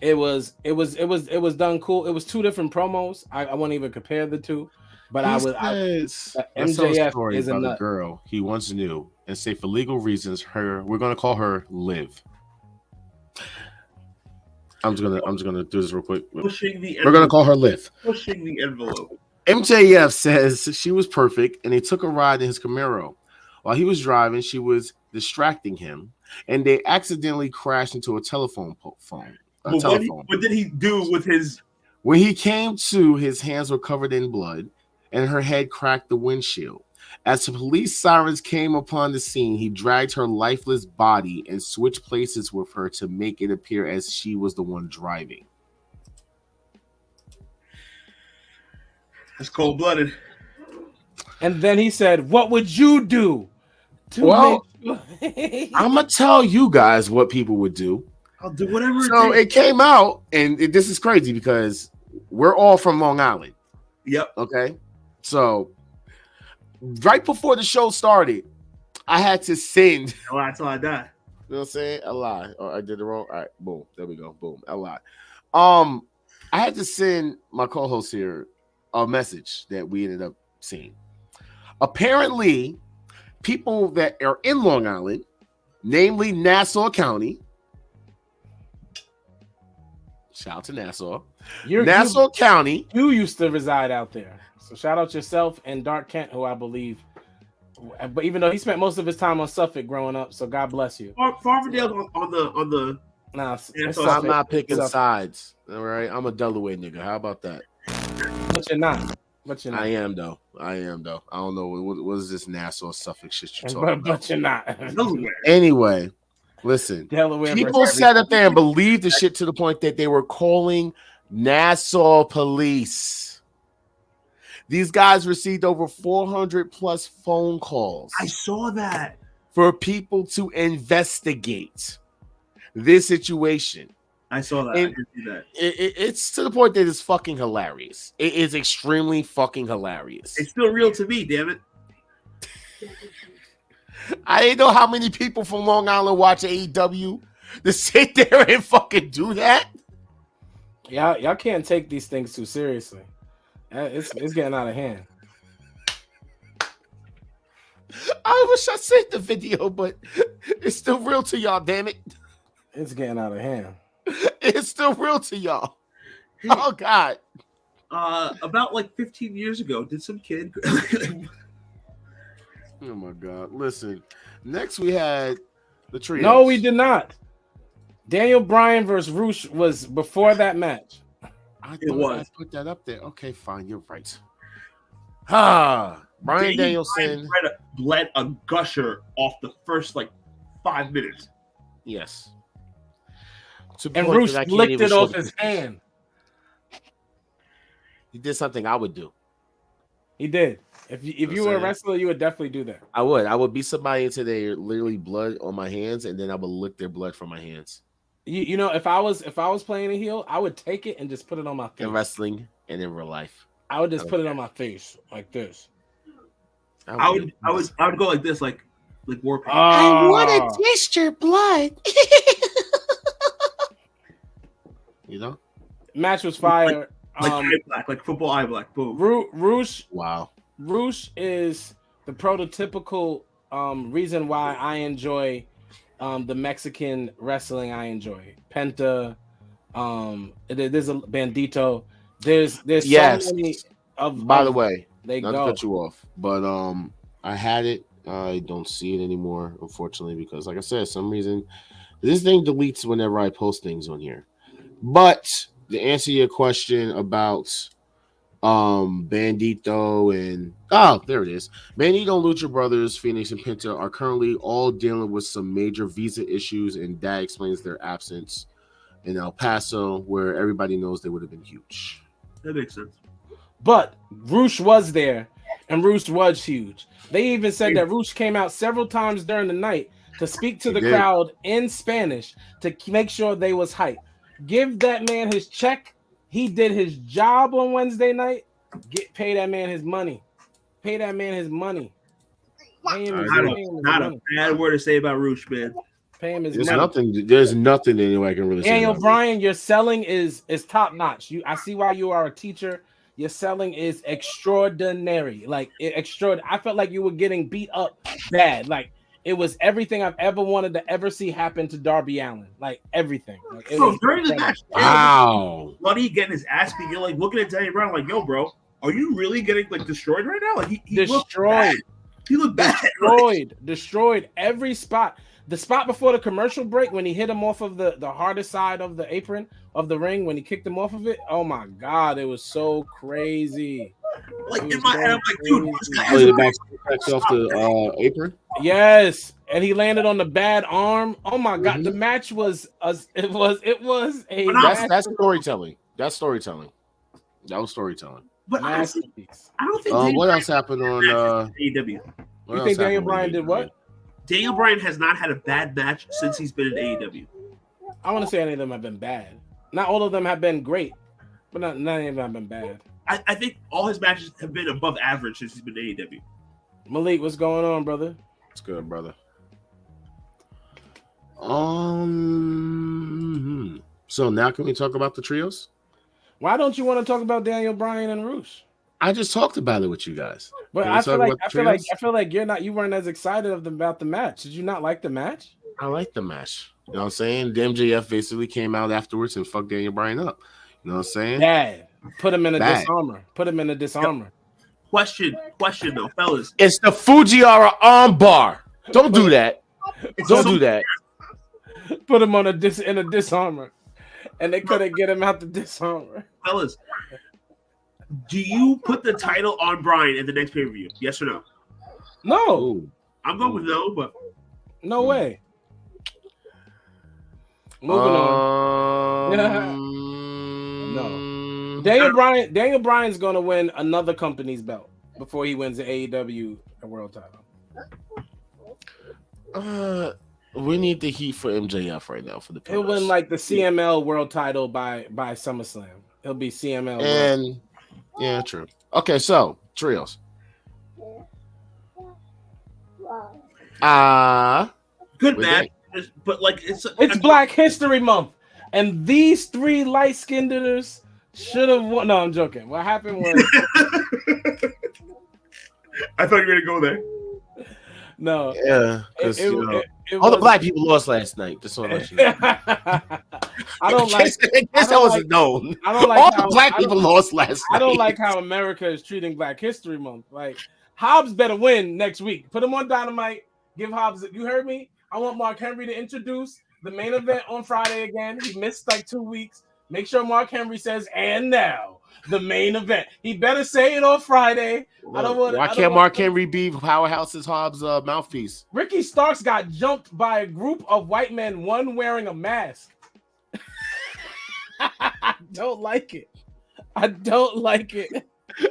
it was done cool. It was two different promos. I won't even compare the two, but MJF is a nut. Girl he once knew, and say for legal reasons, we're gonna call her Liv. I'm just gonna do this real quick. We're gonna call her Liv. Pushing the envelope. MJF says she was perfect and they took a ride in his Camaro. While he was driving, she was distracting him and they accidentally crashed into a telephone pole. What did he do with his... When he came to, his hands were covered in blood and her head cracked the windshield. As the police sirens came upon the scene, he dragged her lifeless body and switched places with her to make it appear as she was the one driving. That's cold-blooded. And then he said, "What would you do?" I'm gonna tell you guys what people would do. I'll do whatever. So it came out, and this is crazy because we're all from Long Island. Yep. Okay. So right before the show started, I had to send. Oh, that's all I got. You know what I'm saying? A lie. Oh, I did it wrong. All right. Boom. There we go. Boom. A lie. I had to send my co-host here a message that we ended up seeing. Apparently, people that are in Long Island, namely Nassau County, shout out to Nassau, Nassau County. You used to reside out there, so shout out yourself and Dark Kent, who I believe, but even though he spent most of his time on Suffolk growing up, so God bless you. Farmingdale on the. Nah, I'm not picking sides. All right, I'm a Delaware nigga. How about that? But you're not. I am though. I don't know what is this Nassau Suffolk shit you're talking about. But you're not. Anyway, listen. Delaware. People sat up there and believed the shit to the point that they were calling Nassau police. These guys received over 400 plus phone calls. I saw that. For people to investigate this situation. I saw that. I did see that. It's to the point that it's fucking hilarious. It is extremely fucking hilarious. It's still real to me, damn it. I didn't know how many people from Long Island watch AEW to sit there and fucking do that. Y'all can't take these things too seriously. It's getting out of hand. I wish I sent the video, but it's still real to y'all, damn it. It's getting out of hand. It's still real to y'all. Oh God. About like 15 years ago, did some kid Oh my God. Listen. Next we had the trios. No, we did not. Daniel Bryan versus Roosh was before that match. I put that up there. Okay, fine. You're right. Bryan Danielson bled a gusher off the first like 5 minutes. Yes. And Roosh licked it off his hand. He did something I would do. He did. If you were a wrestler, you would definitely do that. I would beat somebody until they literally blood on my hands, and then I would lick their blood from my hands. You know, if I was playing a heel, I would take it and just put it on my face. In wrestling and in real life, I would just put it on my face like this. I would go like this, like Warpack. I want to taste your blood. You know, match was fire. Like eye black, like football eye black. Boom. Roosh. Wow. Roosh is the prototypical reason why I enjoy the Mexican wrestling. I enjoy Penta. There's a Bandito. There's yes. so many of. By the way, they not go. to cut you off, but I had it. I don't see it anymore, unfortunately, because like I said, some reason this thing deletes whenever I post things on here. But to answer your question about Bandito and there it is. Bandito, Lucha Brothers, Phoenix, and Penta are currently all dealing with some major visa issues, and that explains their absence in El Paso, where everybody knows they would have been huge. That makes sense. But Roosh was there, and Roosh was huge. They even said that Roosh came out several times during the night to speak to the crowd in Spanish to make sure they was hyped. Give that man his check. He did his job on Wednesday night. Pay that man his money. Pay that man his money. Not a bad word to say about Roosh, man. Pay him his money. There's nothing anybody can really say. Daniel Bryan, your selling is top notch. I see why you are a teacher. Your selling is extraordinary. Like extraordinary. I felt like you were getting beat up bad. Like it was everything I've ever wanted to ever see happen to Darby Allin. Like everything. Like, so during the match, wow, Bloody getting his ass beat. You're like looking at Daniel Bryan, like, yo, bro, are you really getting like destroyed right now? Like he destroyed. He looked bad. Destroyed every spot. The spot before the commercial break when he hit him off of the hardest side of the apron of the ring when he kicked him off of it. Oh my God, it was so crazy. Like in my head, I'm like, dude, this guy has off the apron. Yes, and he landed on the bad arm. Oh my God, the match was it was a that's storytelling. That's storytelling. That was storytelling. But I don't think what else happened on AEW. You think Daniel Bryan did what? Daniel Bryan has not had a bad match since he's been in AEW. I want to say any of them have been bad. Not all of them have been great, but not any of them have been bad. I think all his matches have been above average since he's been in AEW. Malik, what's going on, brother? It's good, brother. So now can we talk about the trios? Why don't you want to talk about Daniel Bryan and Roosh? I just talked about it with you guys. But I feel like you weren't as excited about the match. Did you not like the match? I like the match. You know what I'm saying? The MJF basically came out afterwards and fucked Daniel Bryan up. You know what I'm saying? Bad. Put him in a disarmor. Put him in a disarmor. Question though, fellas. It's the Fujiwara arm bar. Don't do that. Don't do that. Put him in a disarmor. And they couldn't get him out the disarmor. Fellas, do you put the title on Bryan at the next pay-per-view? Yes or no? No. Ooh. I'm going with no, but no way. Moving on. No. Daniel Bryan's going to win another company's belt before he wins the AEW world title. We need the heat for MJF right now for the pillars. He'll win like the CML world title by SummerSlam. He'll be CML. And yeah, true. Okay, so trios. Good match, but like it's Black History Month, and these three light-skinned dudes should have won. No, I'm joking. What happened was I thought you were gonna go there. No, yeah, because all the black people lost last night. That's all I should know. I don't like. I guess that wasn't known. I don't like all the black people lost last night. I don't like how America is treating Black History Month. Like Hobbs better win next week. Put him on Dynamite. Give Hobbs. You heard me. I want Mark Henry to introduce the main event on Friday again. He missed like 2 weeks. Make sure Mark Henry says, "And now the main event." He better say it on Friday. Well, why can't Mark Henry be Powerhouse's Hobbs' mouthpiece? Ricky Starks got jumped by a group of white men, one wearing a mask. I don't like it.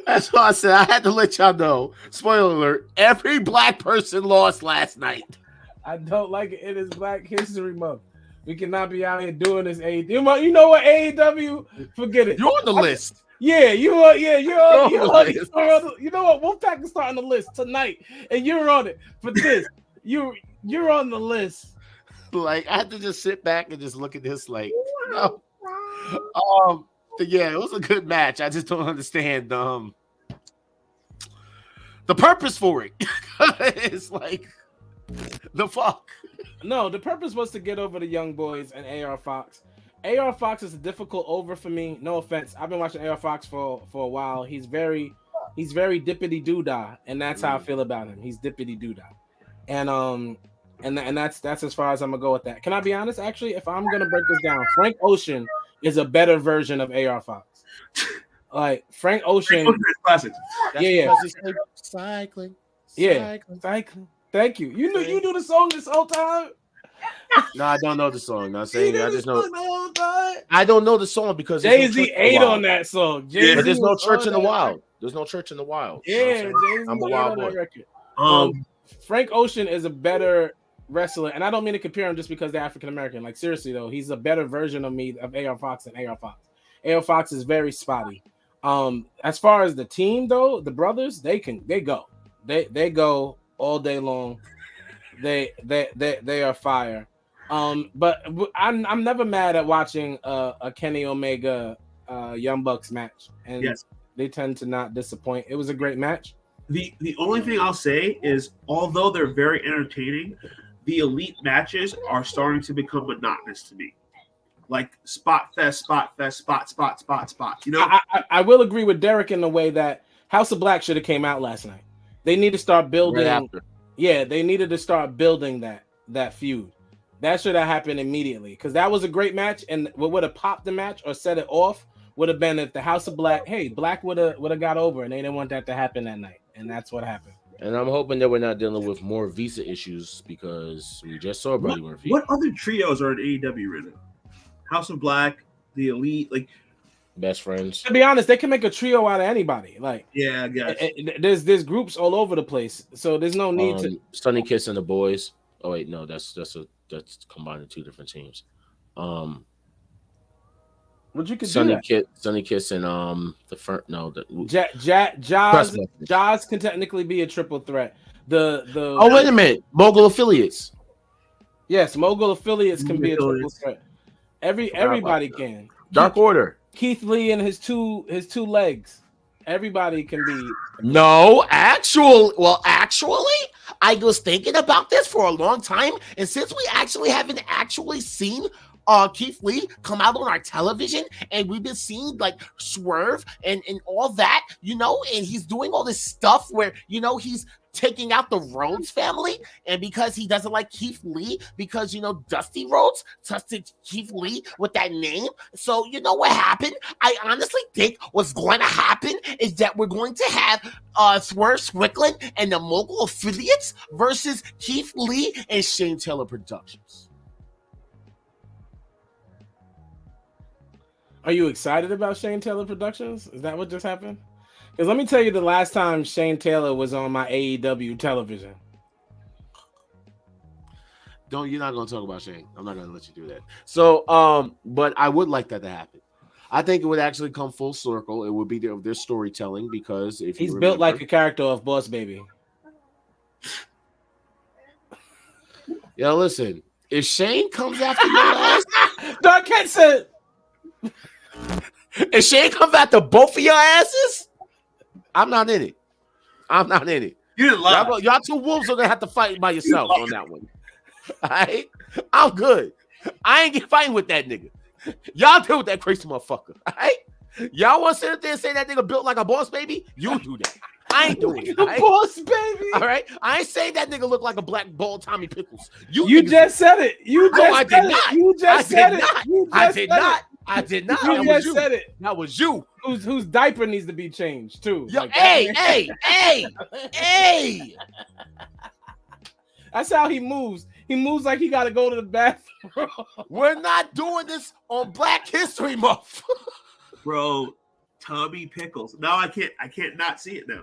That's why I said I had to let y'all know. Spoiler alert: every black person lost last night. I don't like it. It is Black History Month. We cannot be out here doing this. You know what? AEW, forget it. You're on the list. Yeah, you are. Yeah, you're on the list. You know what? Wolfpack is starting the list tonight, and you're on it for this. You're on the list. Like I had to just sit back and just look at this. Like, no. Yeah, it was a good match. I just don't understand the purpose for it. It's like the fuck. No, the purpose was to get over the Young Boys and AR Fox. AR Fox is a difficult over for me. No offense. I've been watching AR Fox for a while. He's very dippity doo-dah, and that's how I feel about him. He's dippity doo-dah. And that's as far as I'm gonna go with that. Can I be honest? Actually, if I'm gonna break this down, Frank Ocean is a better version of AR Fox. Like Frank Ocean, classic. Yeah. Cycling. Yeah, cycling. Thank you. You knew the song this whole time. No, I don't know the song. Not saying I just know. The whole time? I don't know the song because Jay-Z ate on that song. Yeah, but there's no church in the wild. There's no church in the wild. Yeah, Jay-Z I'm a ate wild on boy. that record. Frank Ocean is a better wrestler, and I don't mean to compare him just because they're African American. Like seriously though, he's a better version of me of AR Fox than AR Fox. AR Fox is very spotty. As far as the team though, the brothers, they go go all day long. They are fire. But I'm never mad at watching a Kenny Omega Young Bucks match, and they tend to not disappoint. It was a great match. The only thing I'll say is, although they're very entertaining, the elite matches are starting to become monotonous to me. Like spot fest. You know, I will agree with Derek in the way that House of Black should have came out last night. They need to start building. Right after. Yeah, they needed to start building that feud. That should have happened immediately because that was a great match, and what would have popped the match or set it off would have been if the House of Black, Black would have got over, and they didn't want that to happen that night, and that's what happened. And I'm hoping that we're not dealing with more visa issues because we just saw Buddy Murphy. What other trios are in AEW right now? House of Black, the Elite, like Best Friends. To be honest, they can make a trio out of anybody. Like, yeah, I guess. There's groups all over the place, so there's no need to. Sunny Kiss and the Boys. Oh wait, no, that's combining two different teams. What you could Sunny Kiss and the front. No, Jaws can technically be a triple threat. Oh wait a minute, Mogul Affiliates. Yes, Mogul Affiliates can be a triple threat. Everybody can. Dark Order. Keith Lee and his two legs. Everybody can be. No, actually, I was thinking about this for a long time, and since we actually haven't actually seen Keith Lee come out on our television, and we've been seeing like Swerve and all that, you know, and he's doing all this stuff where, you know, he's taking out the Rhodes family, and because he doesn't like Keith Lee, because, you know, Dusty Rhodes trusted Keith Lee with that name. So you know what happened? I honestly think what's going to happen is that we're going to have Swerve Strickland and the Mogul Affiliates versus Keith Lee and Shane Taylor Productions. Are you excited about Shane Taylor Productions? Is that what just happened? Because let me tell you the last time Shane Taylor was on my AEW television. You're not going to talk about Shane. I'm not going to let you do that. So, but I would like that to happen. I think it would actually come full circle. It would be their storytelling because if he's built like a character of Boss Baby. Yeah, listen. If Shane comes after your ass, Dark Cat said. If Shane comes after both of your asses, I'm not in it. You didn't lie. Y'all two wolves are gonna have to fight by yourself on that one. All right, I'm good. I ain't fighting with that nigga. Y'all deal with that crazy motherfucker. All right, y'all want to sit there and say that nigga built like a boss baby? You do that. I ain't doing it. Right? Boss baby. All right, I ain't saying that nigga look like a black bald Tommy Pickles. You just said it. I did not. You just said it. I did not. You just said it. That was you. Whose diaper needs to be changed too. Yo, like, hey. That's how he moves. He moves like he got to go to the bathroom. We're not doing this on Black History Month. Bro, Tommy Pickles. Now I can't not see it now.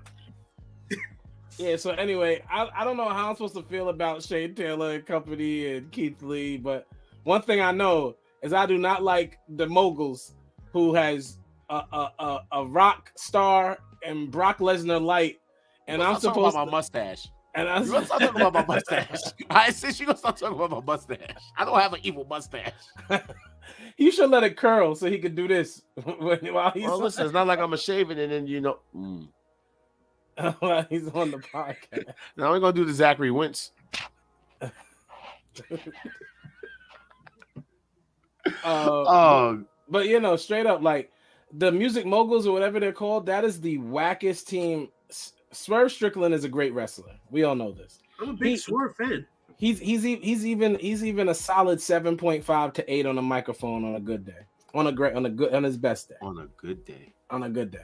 Yeah, so anyway, I don't know how I'm supposed to feel about Shane Taylor and company and Keith Lee, but one thing I know is I do not like the moguls who has a rock star and Brock Lesnar light, and I'm supposed about my mustache. And I'm You gonna start talking about my mustache? I said you gonna start talking about my mustache. I don't have an evil mustache. You should let it curl so he could do this while he's. Well, listen, it's not like I'm a shaving and then While he's on the podcast. Now we're gonna do the Zachary Wentz. But you know, straight up, like the Music Moguls or whatever they're called, that is the wackest team. Swerve Strickland is a great wrestler. We all know this. I'm a big Swerve fan. He's even a solid 7.5 to 8 on a microphone on a good day. On his best day. On a good day.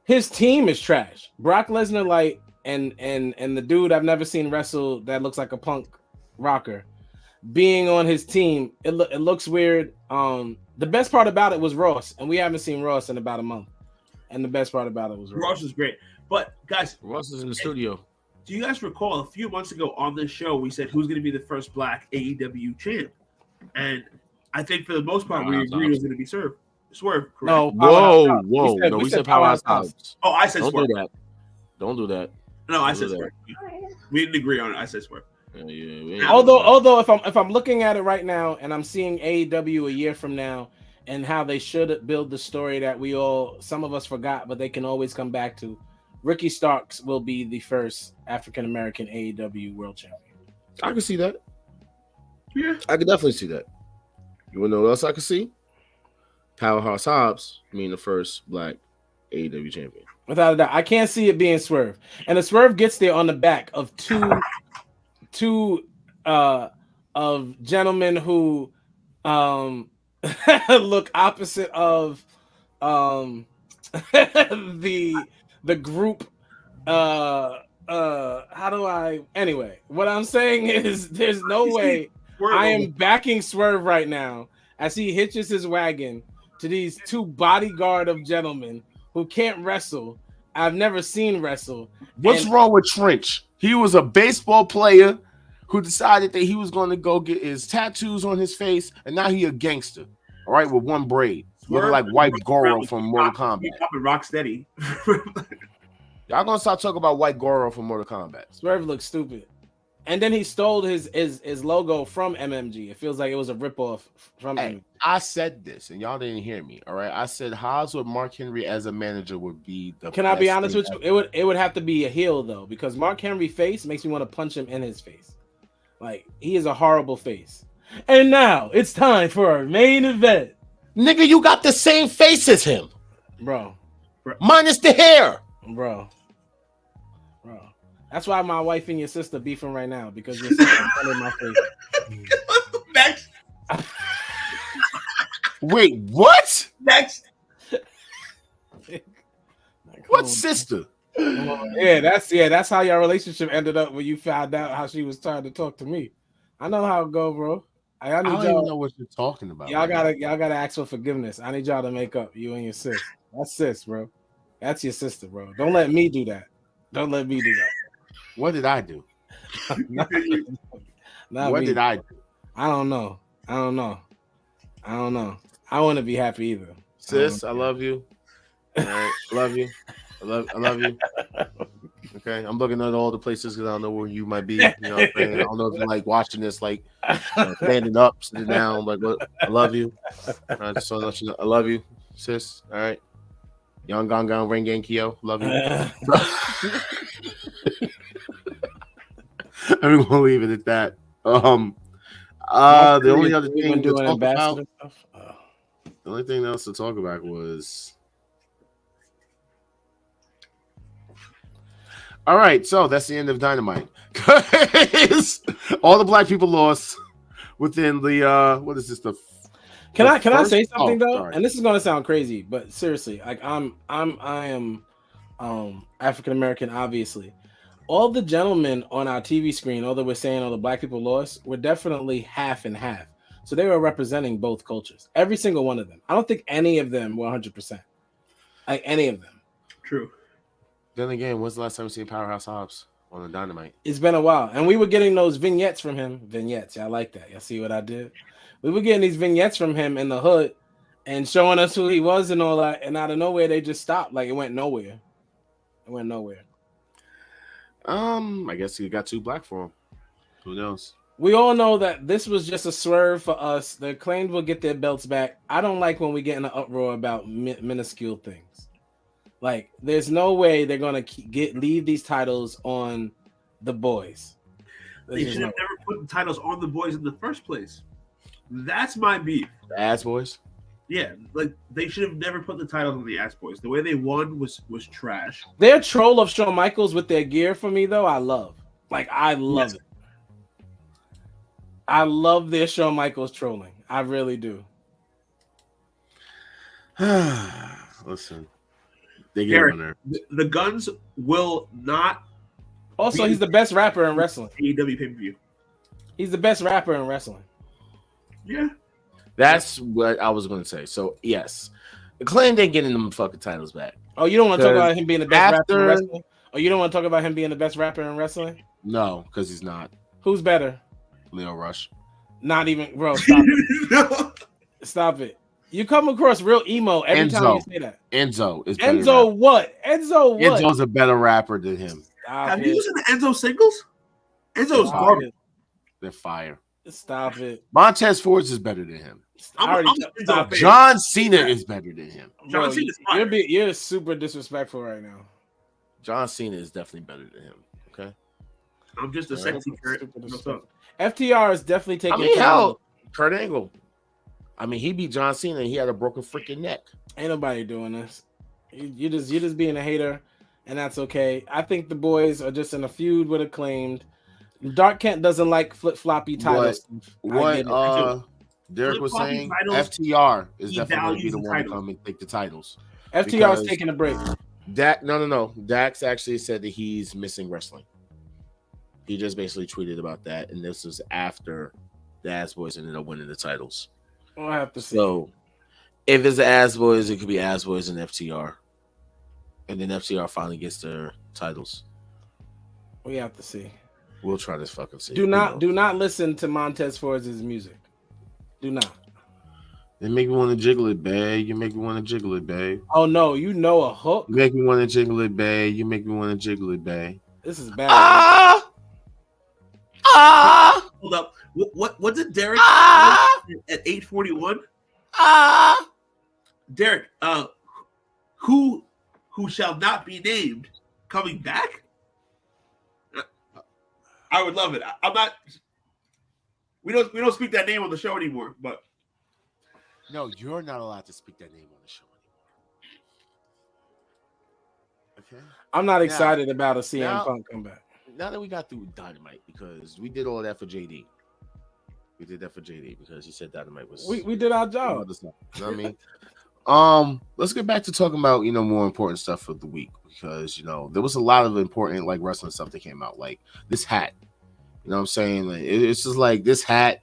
His team is trash. Brock Lesnar light and the dude I've never seen wrestle that looks like a punk rocker being on his team, it looks weird. The best part about it was Ross, and we haven't seen Ross in about a month. And the best part about it was Ross is great. But guys, Ross is in the studio. Do you guys recall a few months ago on this show we said who's going to be the first black AEW champ? And I think for the most part we agreed it was going to be Swerve. Correct? No, whoa. We said Powerhouse Hobbs. Oh, I said Swerve. Don't do that. No, I said Swerve. We didn't agree on it. I said Swerve. Although if I'm looking at it right now and I'm seeing AEW a year from now and how they should build the story that some of us forgot, but they can always come back to, Ricky Starks will be the first African American AEW world champion. I can see that. Yeah, I can definitely see that. You want to know what else I can see? Powerhouse Hobbs being the first black AEW champion. Without a doubt, I can't see it being Swerve, and the Swerve gets there on the back of two of gentlemen who look opposite of the group. Anyway, what I'm saying is there's no way I am backing Swerve right now as he hitches his wagon to these two bodyguard of gentlemen who can't wrestle. I've never seen wrestle. What's wrong with Trench? He was a baseball player who decided that he was going to go get his tattoos on his face, and now he a gangster. All right, with one braid, looking like White Goro from Mortal Kombat. Rock steady. Y'all gonna stop talking about White Goro from Mortal Kombat. Swerve looks stupid. And then he stole his logo from MMG. It feels like it was a ripoff from him. I said this, and y'all didn't hear me. All right, I said Haas with Mark Henry as a manager would be the. Can I be honest with you? It would have to be a heel though, because Mark Henry face makes me want to punch him in his face. Like he is a horrible face. And now it's time for our main event. Nigga, you got the same face as him, bro. Minus the hair, bro. That's why my wife and your sister beefing right now, because your sister's in my face. Next. Wait, what? Next. What sister? Yeah, that's how your relationship ended up when you found out how she was trying to talk to me. I know how it go, bro. I don't even know what you're talking about. Y'all gotta ask for forgiveness. I need y'all to make up, you and your sis. That's sis, bro. That's your sister, bro. Don't let me do that. Don't let me do that. What did I do? What did I do? I don't know. I wouldn't be happy either. Sis, I love you. All right. I love you. I love you. Okay. I'm looking at all the places because I don't know where you might be. You know what I'm saying? I don't know if you're like watching this, like standing up, sitting down. Like, look, I love you. I just want to let you know I love you, sis. All right. Young Gong Ring Gang Kyo. Love you. I'm gonna leave it at that. The only other thing to talk about, the only thing else to talk about was, all right. So that's the end of Dynamite. All the black people lost within the what is this? Can I say something though? Sorry. And this is gonna sound crazy, but seriously, like I am African American, obviously. All the gentlemen on our TV screen, although we're saying all the black people lost, were definitely half and half. So they were representing both cultures. Every single one of them. I don't think any of them were 100%. like any of them. True. Then again, when's the last time we seen Powerhouse Hobbs on the Dynamite? It's been a while, and we were getting those vignettes from him. Vignettes, I like that. Y'all see what I did? We were getting these vignettes from him in the hood, and showing us who he was and all that. And out of nowhere, they just stopped. Like it went nowhere. It went nowhere. I guess he got too black for him. Who knows? We all know that this was just a swerve for us. The Acclaimed will get their belts back. I don't like when we get in an uproar about minuscule things. Like, there's no way they're gonna leave these titles on the boys. They should have never put the titles on the boys in the first place. That's my beef. The Ass Boys. Yeah, like they should have never put the titles on the Ass Boys. The way they won was trash. Their troll of Shawn Michaels with their gear for me though, I love. Like I love it. I love their Shawn Michaels trolling. I really do. Listen, they get on there. The Guns will not. Also, he's the best rapper in wrestling. AEW pay-per-view. He's the best rapper in wrestling. Yeah. That's what I was going to say. So, yes. The Acclaimed ain't getting them fucking titles back. Oh, you don't want to talk about him being the best rapper in wrestling? Oh, you don't want to talk about him being the best rapper in wrestling? No, because he's not. Who's better? Leo Rush. Not even, bro. Stop it. No. Stop it. You come across real emo every time you say that. Enzo is better. Enzo what? Enzo what? Enzo's a better rapper than him. Have you listened to Enzo singles? Enzo's garbage. They're fire. Stop it. Montez Ford's is better than him. Stop it. John Cena is better than him. John Cena's fire. You're super disrespectful right now. John Cena is definitely better than him. Okay. I'm just a sexy Kurt. FTR is definitely taking. I mean, hell, Kurt Angle. I mean, he beat John Cena and he had a broken freaking neck. Ain't nobody doing this. You're just being a hater, and that's okay. I think the boys are just in a feud with Acclaimed. Dark Kent doesn't like flip-floppy titles. What Derek was saying, FTR is definitely going to be the one to come and take the titles. FTR is taking a break. No. Dax actually said that he's missing wrestling. He just basically tweeted about that, and this was after the Ass Boys ended up winning the titles. We'll have to see. So, if it's the Ass Boys, it could be Ass Boys and FTR, and then FTR finally gets their titles. We have to see. We'll try this fucking see. Do not listen to Montez Ford's music. Do not. They make me want to jiggle it, babe. You make me want to jiggle it, babe. Oh no, you know a hook. You make me want to jiggle it, babe. You make me want to jiggle it, babe. This is bad. Hold up. What did Derek at 8:41? Derek, who shall not be named coming back? I would love it. I'm not. We don't speak that name on the show anymore. But no, you're not allowed to speak that name on the show anymore. Okay. I'm not excited about a CM Punk comeback. Now that we got through Dynamite, because we did all of that for JD. We did that for JD because he said Dynamite was. We did our job. You know what I mean? Let's get back to talking about more important stuff for the week, because there was a lot of important wrestling stuff that came out, like this hat. You know what I'm saying? Like, it's just like this hat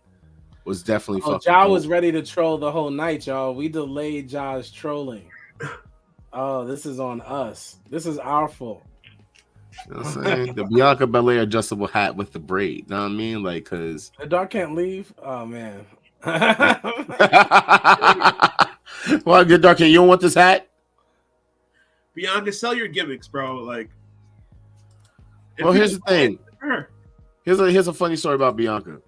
was definitely fucking. Ja was ready to troll the whole night, y'all. We delayed Ja's trolling. Oh, this is on us. This is our fault. You know what I'm saying? The Bianca Belair adjustable hat with the braid. You know what I mean? Like, because the Dark can't leave. Oh man. Well, good Dark, you don't want this hat? Bianca, sell your gimmicks, bro. Like, well, here's the thing. Here's a funny story about Bianca.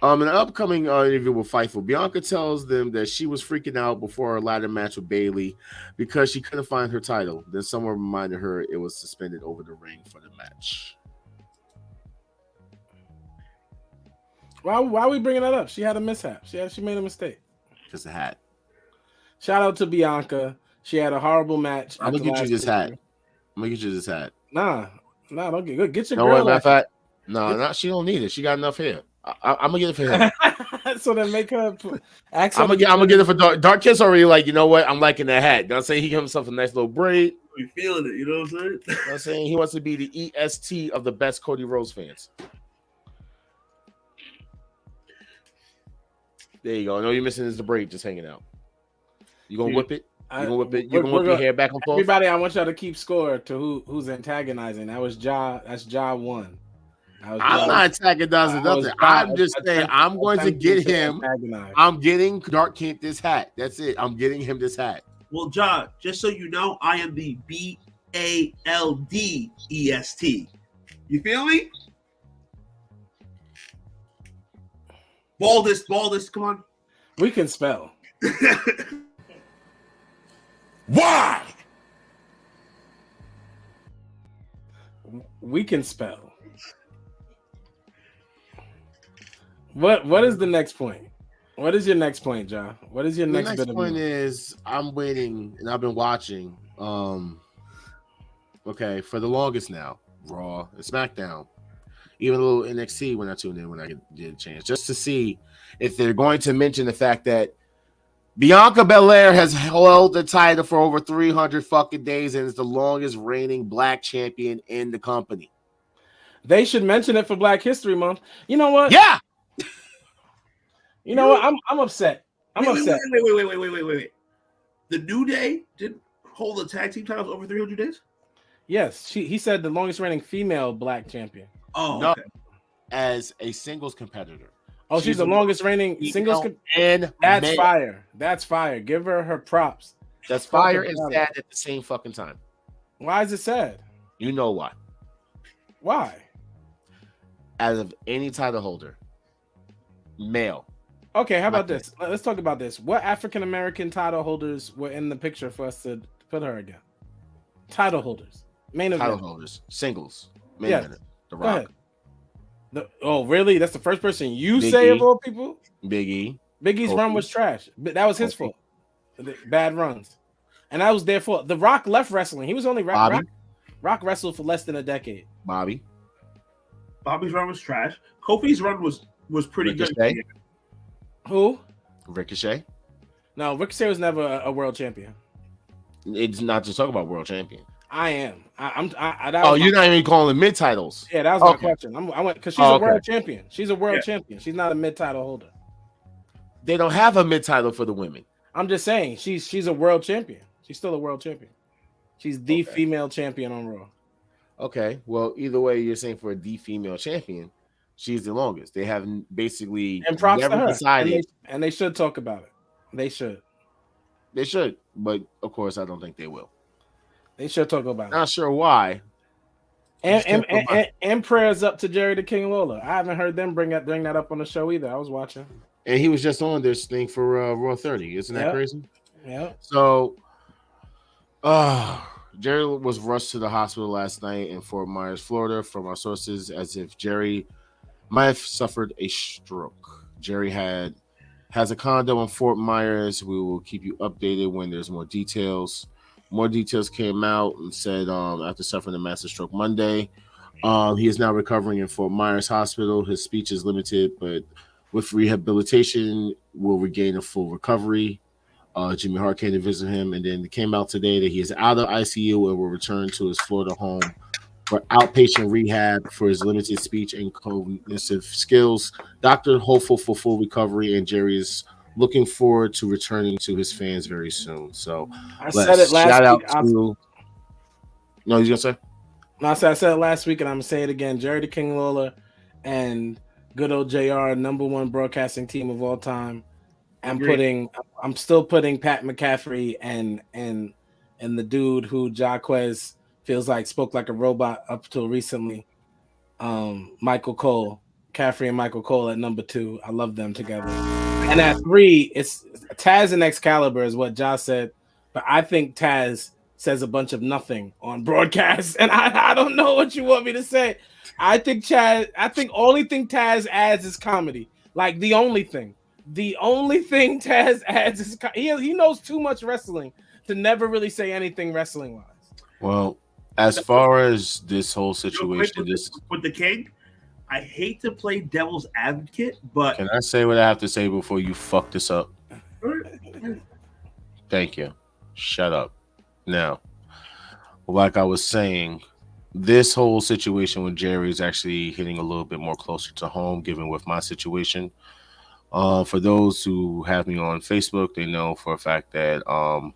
In an upcoming interview with Fightful, Bianca tells them that she was freaking out before her ladder match with Bayley because she couldn't find her title. Then someone reminded her it was suspended over the ring for the match. Why are we bringing that up? She had a mishap. She made a mistake. Just a hat. Shout out to Bianca. She had a horrible match. I'm gonna get you this hat. I'm gonna get you this hat. Nah, don't get your no, girl. Matter of fact, no, she don't need it. She got enough hair. I'm gonna get it for him. So then make her. I'm gonna get it for Dark. Dark Kid's already like, you know what? I'm liking that hat. You know what I'm saying? He gave himself a nice little braid. You feeling it? You know what I'm saying? You know what I'm saying? He wants to be the EST of the best Cody Rhodes fans. There you go. No, you're missing is the braid just hanging out. You gonna whip it? You gonna whip your hair back and forth? Everybody, I want y'all to keep score to who's antagonizing. That was Ja. That's Ja 1. I'm not antagonizing nothing. I'm just saying I'm going to get him. I'm getting Dark Kent this hat. That's it. I'm getting him this hat. Well, Ja, just so you know, I am the BALDEST. You feel me? Baldest, come on. We can spell. Why? We can spell. What is the next point? What is your next point, John? What is your next bit of point? Is I'm waiting and I've been watching. Okay, for the longest now, Raw and SmackDown, even a little NXT when I tuned in when I get a chance, just to see if they're going to mention the fact that Bianca Belair has held the title for over 300 fucking days and is the longest reigning black champion in the company. They should mention it for Black History Month. You know what? Yeah. You know what? I'm upset. Upset. Wait. The New Day didn't hold the tag team titles over 300 days? Yes. He said the longest reigning female black champion. Oh, no, okay. As a singles competitor. Oh, she's the longest reigning singles and that's male. fire. That's fire. Give her props. That's fire and sad at the same fucking time. Why is it sad? You know why? Why? Out of any title holder, male. Okay, how about this? Let's talk about this. What African American title holders were in the picture for us to put her again? Title holders. Main event. Title holders. Singles. Main event. The Rock. Go ahead. Oh, really? That's the first person you say of all people? Big E. Big E's run was trash. But that was his fault. Bad runs. And that was their fault. The Rock left wrestling. He was only Rock wrestled for less than a decade. Bobby's run was trash. Kofi's run was pretty Ricochet. good. Who? Ricochet. No, Ricochet was never a world champion. It's not to talk about world champion. I am. You're not even calling mid titles. Yeah, that was my question. I went because she's a world champion. She's a world champion. She's not a mid title holder. They don't have a mid title for the women. I'm just saying she's a world champion. She's still a world champion. She's the female champion on Raw. Okay, well, either way, you're saying for the female champion, she's the longest. They haven't basically and props never to her. decided, and they should talk about it. They should, but of course, I don't think they will. They should talk about it. Not sure why. And prayers up to Jerry the King Lawler. I haven't heard them bring that up on the show either. I was watching, and he was just on this thing for Raw 30. Isn't that crazy? Yeah. So, Jerry was rushed to the hospital last night in Fort Myers, Florida, from our sources, as if Jerry might have suffered a stroke. Jerry has a condo in Fort Myers. We will keep you updated when there's more details. More details came out and said after suffering a massive stroke Monday, he is now recovering in Fort Myers Hospital. His speech is limited, but with rehabilitation, will regain a full recovery. Jimmy Hart came to visit him, and then it came out today that he is out of ICU and will return to his Florida home for outpatient rehab for his limited speech and cognitive skills. Doctor hopeful for full recovery, and Jerry is looking forward to returning to his fans very soon. So I said it last week. No, he's gonna say. No, I said it last week, and I'm gonna say it again. Jerry the King Lawler and good old JR, number one broadcasting team of all time. I'm still putting Pat McCaffrey and the dude who Jaquez feels like spoke like a robot up till recently. Michael Cole, Caffrey and Michael Cole at number 2. I love them together. And at 3, it's Taz and Excalibur is what Josh said, but I think Taz says a bunch of nothing on broadcast, and I don't know what you want me to say. I think only thing Taz adds is comedy. Like the only thing Taz adds is he knows too much wrestling to never really say anything wrestling wise. Well, as far as this whole situation, with the King, I hate to play devil's advocate, but can I say what I have to say before you fuck this up? Thank you. Shut up. Now, like I was saying, this whole situation with Jerry is actually hitting a little bit more closer to home, given with my situation. For those who have me on Facebook, they know for a fact that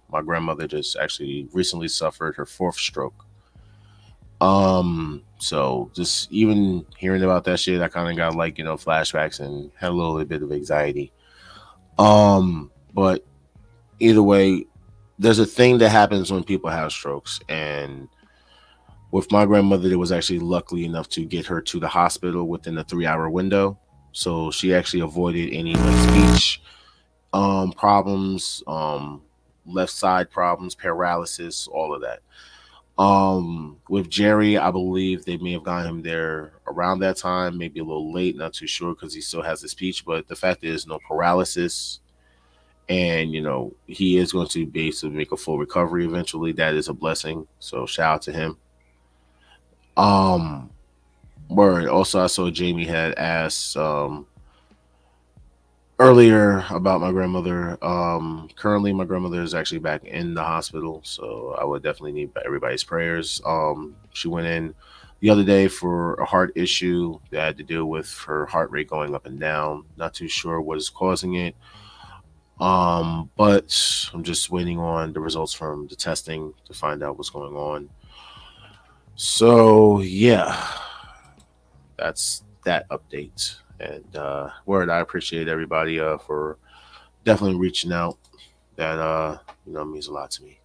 my grandmother just actually recently suffered her 4th stroke. So just even hearing about that shit, I kind of got like, flashbacks and had a little bit of anxiety. But either way, there's a thing that happens when people have strokes, and with my grandmother, it was actually lucky enough to get her to the hospital within a 3-hour window. So she actually avoided any like speech problems, left side problems, paralysis, all of that. With Jerry, I believe they may have gotten him there around that time, maybe a little late, not too sure because he still has the speech, but the fact is no paralysis. And he is going to be able to make a full recovery eventually. That is a blessing. So shout out to him. Word. Also, I saw Jamie had asked earlier about my grandmother. Currently, my grandmother is actually back in the hospital, so I would definitely need everybody's prayers. She went in the other day for a heart issue that had to deal with her heart rate going up and down. Not too sure what is causing it. But I'm just waiting on the results from the testing to find out what's going on. So yeah, that's that update. And word, I appreciate everybody for definitely reaching out. That means a lot to me.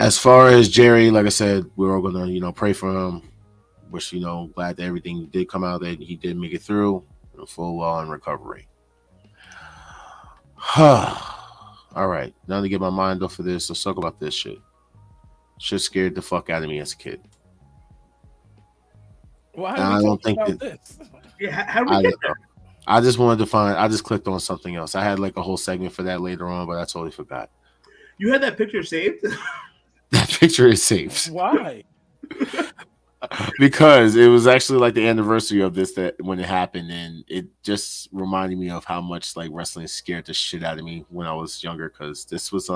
As far as Jerry, like I said, we're all gonna pray for him. Wish glad that everything did come out, that he did make it through in full on recovery. All right, now to get my mind off of this, let's talk about this shit. Shit scared the fuck out of me as a kid. Why are we talking about this? Yeah, how do we get there? I just wanted to find. I just clicked on something else. I had like a whole segment for that later on, but I totally forgot. You had that picture saved? That picture is saved. Why? Because it was actually like the anniversary of this, that when it happened, and it just reminded me of how much like wrestling scared the shit out of me when I was younger. Because this was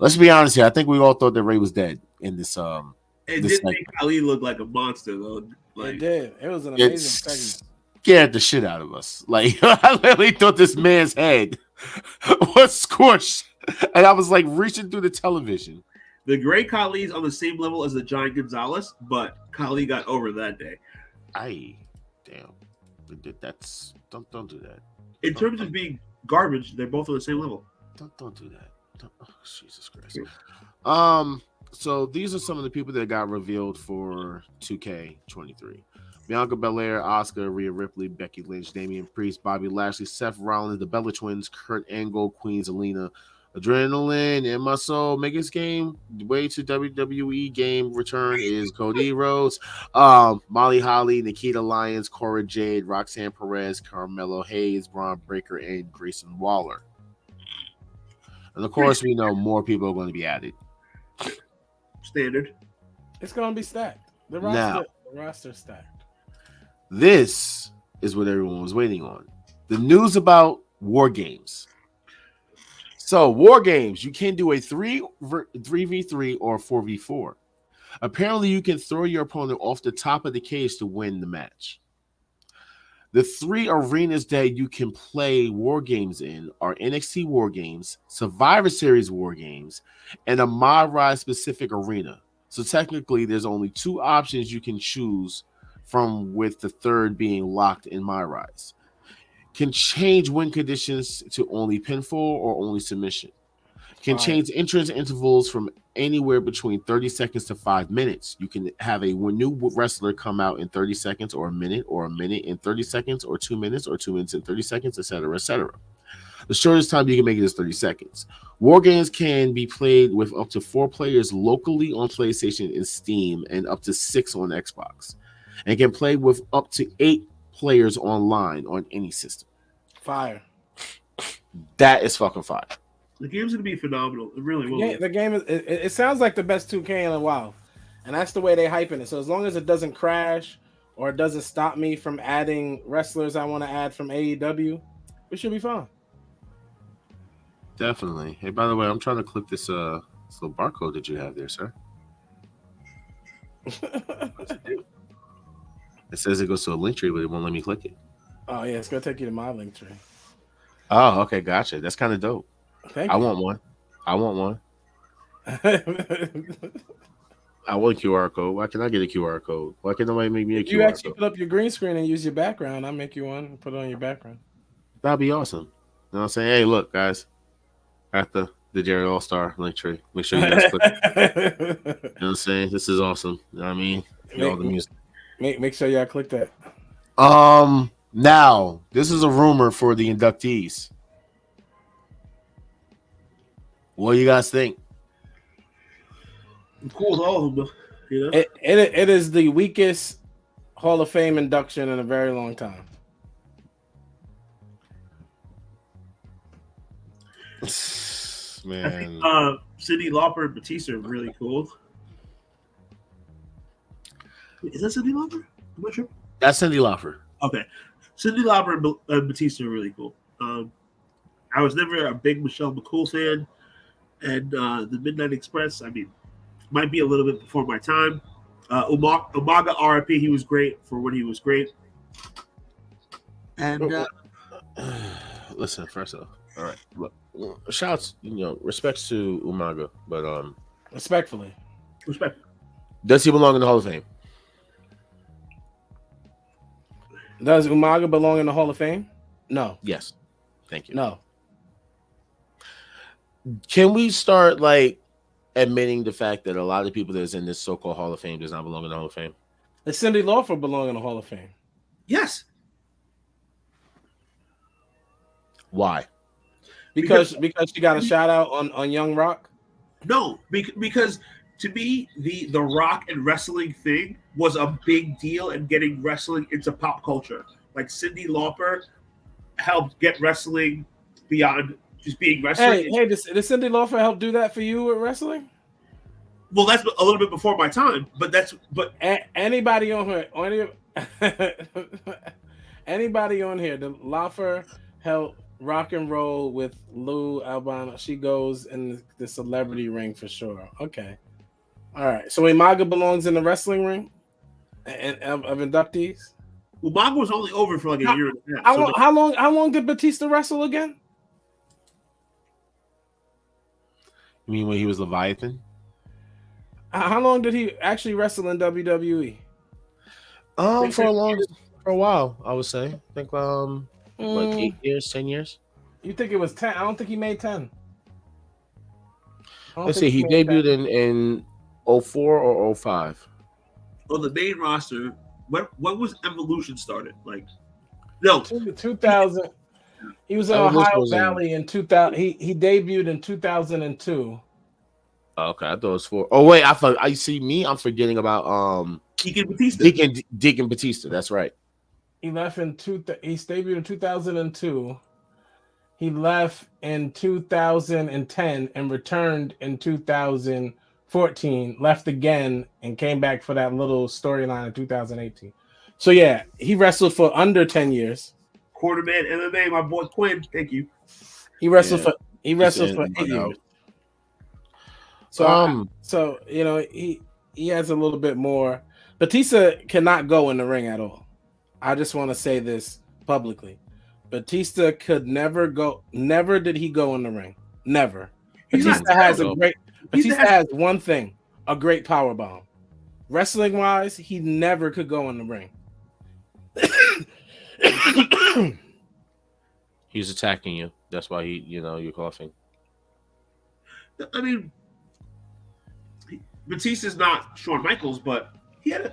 let's be honest here. I think we all thought that Ray was dead in this It this did make Ali look like a monster though. Like, it did. It was an amazing segment. Scared the shit out of us. Like I literally thought this man's head was scorched, and I was like reaching through the television. The Great Khali's on the same level as the Giant Gonzalez, but Khali got over that day. Damn. That's don't do that. In terms of being garbage, they're both on the same level. Don't do that. Jesus Christ. So these are some of the people that got revealed for 2K23. Bianca Belair, Asuka, Rhea Ripley, Becky Lynch, Damian Priest, Bobby Lashley, Seth Rollins, the Bella Twins, Kurt Angle, Queen Zelina, Adrenaline in my soul. Megan's game way to WWE game return is Cody Rhodes, Molly Holly, Nikita Lyons, Cora Jade, Roxanne Perez, Carmelo Hayes, Braun Breaker, and Grayson Waller. And of course, we know more people are going to be added. Standard. It's going to be stacked. The roster's stacked. This is what everyone was waiting on. The news about War Games. So, War Games, you can do a 3v3 or 4v4. Apparently, you can throw your opponent off the top of the cage to win the match. The 3 arenas that you can play War Games in are NXT War Games, Survivor Series War Games, and a Mod Rise specific arena. So technically, there's only 2 options you can choose from, with the third being locked in Mod Rise. Can change win conditions to only pinfall or only submission. Can change entrance intervals from anywhere between 30 seconds to 5 minutes. You can have a new wrestler come out in 30 seconds or a minute in 30 seconds or 2 minutes or 2 minutes and 30 seconds, etc., etc. The shortest time you can make it is 30 seconds. War Games can be played with up to 4 players locally on PlayStation and Steam and up to 6 on Xbox. And can play with up to 8 players online on any system. Fire. That is fucking fire. The game's going to be phenomenal. It really will. Yeah, the game is. It sounds like the best 2K in a while, and that's the way they hyping it. So as long as it doesn't crash or it doesn't stop me from adding wrestlers I want to add from AEW, we should be fine. Definitely. Hey, by the way, I'm trying to click this little barcode that you have there, sir. It says it goes to a link tree, but it won't let me click it. Oh yeah, it's gonna take you to my link tree. Oh, okay, gotcha. That's kind of dope. Thank I you. want one. I want one. I want a QR code. Why can I get a QR code? Why can nobody make me a If you QR actually code? put up your green screen and use your background, I'll make you one and put it on your background. That'd be awesome. You know what I'm saying? Hey, look, guys. At the Jerry All Star link tree. Make sure you guys click. You know what I'm saying? This is awesome. You know what I mean? All the music. Make sure y'all click that. Now, this is a rumor for the inductees. What do you guys think? I'm cool with all of them, you know. It is the weakest Hall of Fame induction in a very long time. Man, Cyndi Lauper and Batista are really cool. Is that Cyndi Lauper? I'm not sure. that's Cyndi Lauper. Okay, Cyndi Lauper and Batista are really cool. I was never a big Michelle McCool fan, and the Midnight Express, I mean, might be a little bit before my time. Umaga RIP, he was great for when he was great. And Listen, first off, all right, look, shouts, respects to Umaga, but Respectfully. respect. does he belong in the Hall of Fame? Does Umaga belong in the Hall of Fame? No. Yes. Thank you. No. Can we start admitting the fact that a lot of people that's in this so-called Hall of Fame does not belong in the Hall of Fame? Does Cyndi Lauper belong in the Hall of Fame? Yes. Why? Because she got a shout out on Young Rock? No, because to me, the Rock and wrestling thing was a big deal in getting wrestling into pop culture. Like Cyndi Lauper helped get wrestling beyond just being wrestling. Hey, does Cyndi Lauper help do that for you with wrestling? Well, that's a little bit before my time, but Anybody on here, anybody on here, the Lauper helped rock and roll with Lou Albano. She goes in the celebrity ring for sure. Okay. All right. So Umaga belongs in the wrestling ring of inductees? Umaga was only over for like a year and a half. How long did Batista wrestle again? You mean when he was Leviathan? How long did he actually wrestle in WWE? For a while, I would say. I think 8 years, 10 years. You think it was 10? I don't think he made 10. Let's see. He debuted in 04 or 05. On the main roster, when was Evolution started? Like, no, 2000. He was in Ohio Valley in 2000. He debuted in 2002. Okay, I thought it was 4. Oh wait, I see me. I'm forgetting about Deacon Batista. Deacon Batista. That's right. He left he debuted in 2002. He left in 2010 and returned in 2014. Left again and came back for that little storyline in 2018. So yeah, he wrestled for under 10 years. Quarterman MMA, my boy Quinn. Thank you. He wrestled for 8 years. So he has a little bit more. Batista cannot go in the ring at all. I just want to say this publicly. Batista could never go. Never did he go in the ring. Never. Batista has one thing: a great power bomb. Wrestling wise, he never could go in the ring. He's attacking you. That's why you're coughing. I mean, Batista's not Shawn Michaels, but he had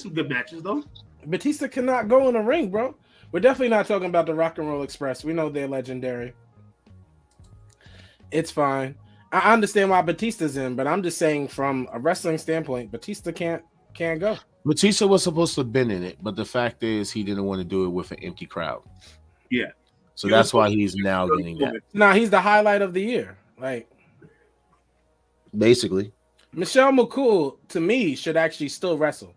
some good matches though. Batista cannot go in the ring, bro. We're definitely not talking about the Rock and Roll Express. We know they're legendary. It's fine. I understand why Batista's in, but I'm just saying from a wrestling standpoint, Batista can't go. Batista was supposed to have been in it, but the fact is he didn't want to do it with an empty crowd. Yeah. So that's why he's now getting that. Nah, he's the highlight of the year. Like, basically. Michelle McCool, to me, should actually still wrestle.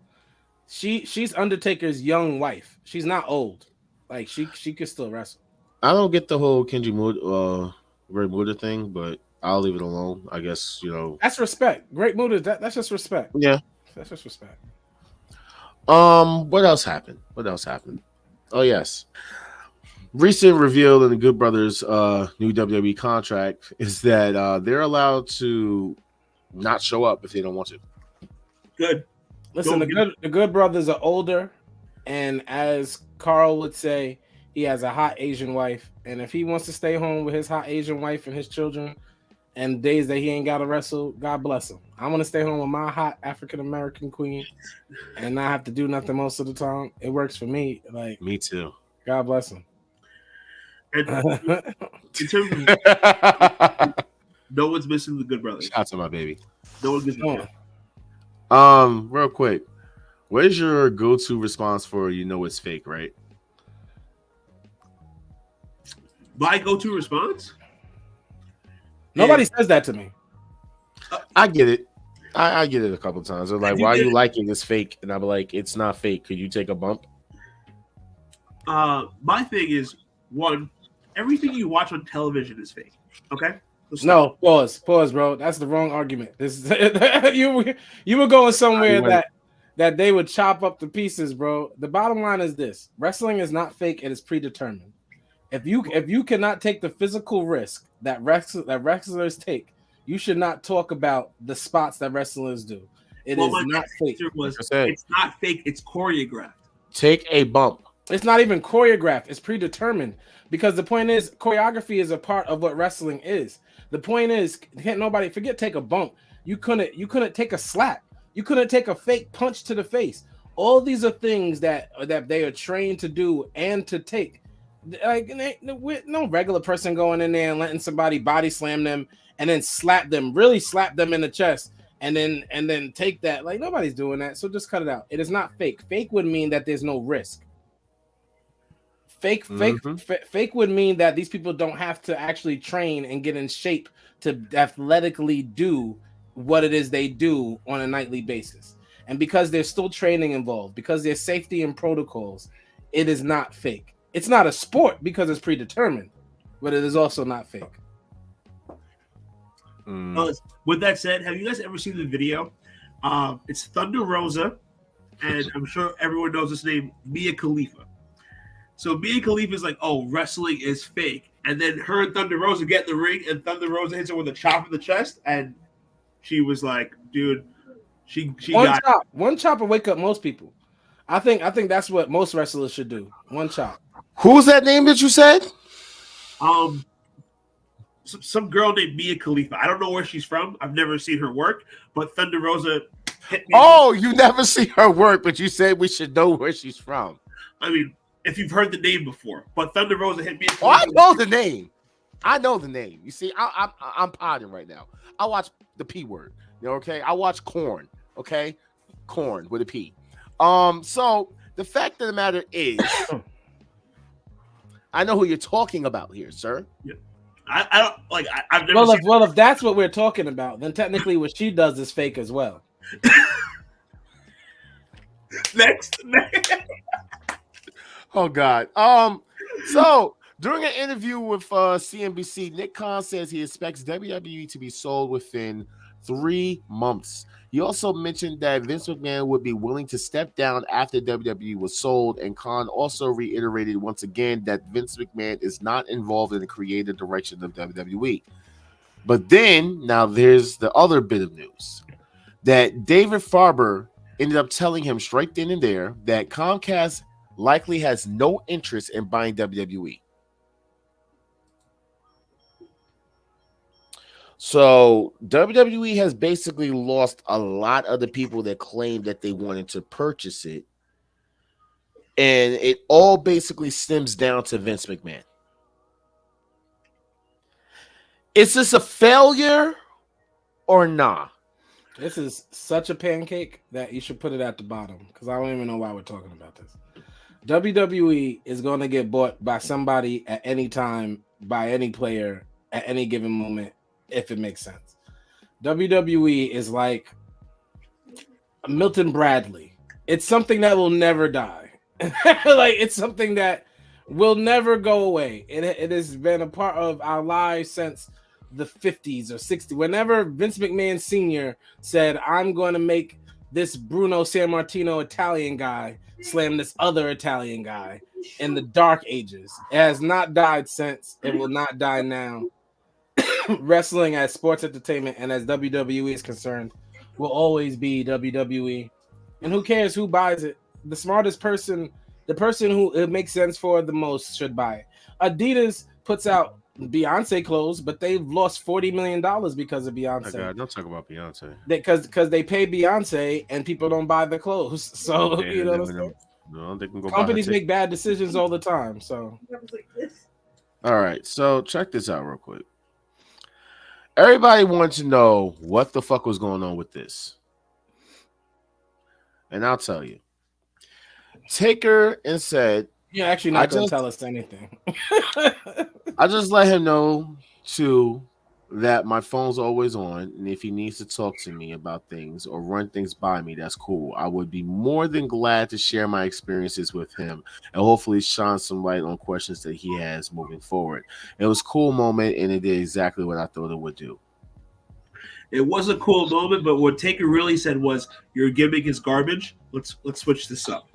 She's Undertaker's young wife. She's not old. Like, she could still wrestle. I don't get the whole Kenji Great Muda thing, but I'll leave it alone. I guess, That's respect. Great Muda, that's just respect. Yeah. That's just respect. What else happened? Oh yes. Recent reveal in the Good Brothers new WWE contract is that they're allowed to not show up if they don't want to. Good. Listen, the Good Brothers are older, and as Carl would say, he has a hot Asian wife, and if he wants to stay home with his hot Asian wife and his children, and days that he ain't got to wrestle, God bless him. I want to stay home with my hot African American queen, and not have to do nothing most of the time. It works for me. Like me too. God bless him. And in terms of no one's missing the Good Brothers. Shout out to my baby. No one gives a shit. Real quick, what is your go-to response for it's fake, right? My go-to response? Nobody says that to me. I get it. I get it a couple times. They're like, why are you liking this fake? And I'll be like, it's not fake. Could you take a bump? My thing is, one, everything you watch on television is fake. Okay? No, pause, bro. That's the wrong argument. This you were going somewhere that they would chop up the pieces, bro. The bottom line is this: wrestling is not fake; it is predetermined. If you cannot take the physical risk that wrestlers take, you should not talk about the spots that wrestlers do. It is not fake. It's not fake. It's choreographed. Take a bump. It's not even choreographed. It's predetermined because the point is choreography is a part of what wrestling is. The point is, can't nobody take a bump. You couldn't take a slap. You couldn't take a fake punch to the face. All these are things that they are trained to do and to take. Like no regular person going in there and letting somebody body slam them and then really slap them in the chest and then take that. Like nobody's doing that. So just cut it out. It is not fake. Fake would mean that there's no risk. Fake would mean that these people don't have to actually train and get in shape to athletically do what it is they do on a nightly basis. And because there's still training involved, because there's safety and protocols, it is not fake. It's not a sport because it's predetermined, but it is also not fake. With that said, have you guys ever seen the video? It's Thunder Rosa, and I'm sure everyone knows this name, Mia Khalifa. So Mia Khalifa is like, oh, wrestling is fake. And then her and Thunder Rosa get in the ring, and Thunder Rosa hits her with a chop in the chest, and she was like, dude, she one chop will wake up most people. I think that's what most wrestlers should do. One chop. Who's that name that you said? Some girl named Mia Khalifa. I don't know where she's from. I've never seen her work, but Thunder Rosa hit me. Oh, you never see her work, but you said we should know where she's from. I mean, if you've heard the name before, but Thunder Rosa hit me. Oh, I know the name. You see, I'm potting right now. I watch the P word. Okay, I watch Corn. Okay, Corn with a P. So the fact of the matter is, I know who you're talking about here, sir. Yeah. I don't like. I've never. Well, if that's what we're talking about, then technically what she does is fake as well. Next. Oh God. So during an interview with CNBC, Nick Khan says he expects WWE to be sold within 3 months. He also mentioned that Vince McMahon would be willing to step down after WWE was sold, and Khan also reiterated once again that Vince McMahon is not involved in the creative direction of WWE. But then, now there's the other bit of news, that David Farber ended up telling him straight then and there that Comcast likely has no interest in buying WWE. So WWE has basically lost a lot of the people that claimed that they wanted to purchase it. And it all basically stems down to Vince McMahon. Is this a failure or nah? This is such a pancake that you should put it at the bottom because I don't even know why we're talking about this. WWE is going to get bought by somebody at any time, by any player at any given moment, if it makes sense. WWE is like Milton Bradley. It's something that will never die. Like it's something that will never go away. It has been a part of our lives since the 50s or 60s. Whenever Vince McMahon Sr. said, I'm going to make this Bruno Sammartino Italian guy slammed this other Italian guy in the dark ages. It has not died since. It will not die now. Wrestling as sports entertainment and as WWE is concerned will always be WWE. And who cares who buys it? The smartest person, the person who it makes sense for the most should buy it. Adidas puts out Beyonce clothes, but they've lost $40 million because of Beyonce. Oh God, don't talk about Beyonce. Because they pay Beyonce and people don't buy the clothes. So you know what I'm saying? No, they can go. Companies make bad decisions all the time. So all right, so check this out real quick. Everybody wanted to know what the fuck was going on with this. And I'll tell you. Taker and said, you're actually not going to tell us anything. I just let him know too that my phone's always on, and if he needs to talk to me about things or run things by me, that's cool. I would be more than glad to share my experiences with him and hopefully shine some light on questions that he has moving forward. It was a cool moment, and it did exactly what I thought it would do. It was a cool moment, but what Taker really said was, "Your gimmick is garbage. Let's switch this up."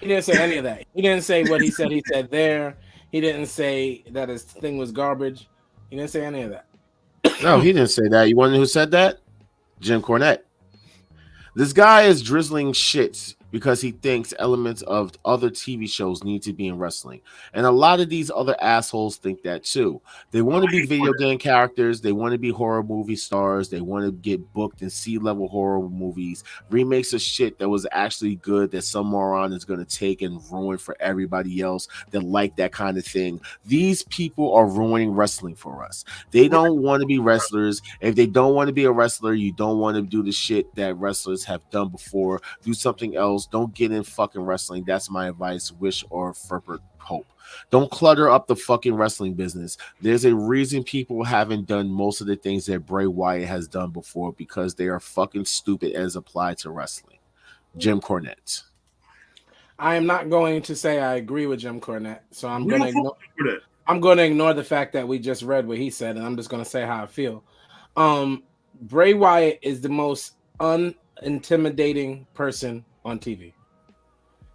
He didn't say any of that. He didn't say what he said. He said there. He didn't say that his thing was garbage. He didn't say any of that. No, he didn't say that. You want to know who said that? Jim Cornette. This guy is drizzling shit because he thinks elements of other TV shows need to be in wrestling. And a lot of these other assholes think that too. They want to be video game characters. They want to be horror movie stars. They want to get booked in C-level horror movies, remakes of shit that was actually good that some moron is going to take and ruin for everybody else that like that kind of thing. These people are ruining wrestling for us. They don't want to be wrestlers. If they don't want to be a wrestler, you don't want to do the shit that wrestlers have done before. Do something else. Don't get in fucking wrestling. That's my advice, wish, or fervent hope. Don't clutter up the fucking wrestling business. There's a reason people haven't done most of the things that Bray Wyatt has done before, because they are fucking stupid as applied to wrestling. Jim Cornette. I am not going to say I agree with Jim Cornette, so I'm going to ignore the fact that we just read what he said, and I'm just going to say how I feel. Bray Wyatt is the most unintimidating person on TV.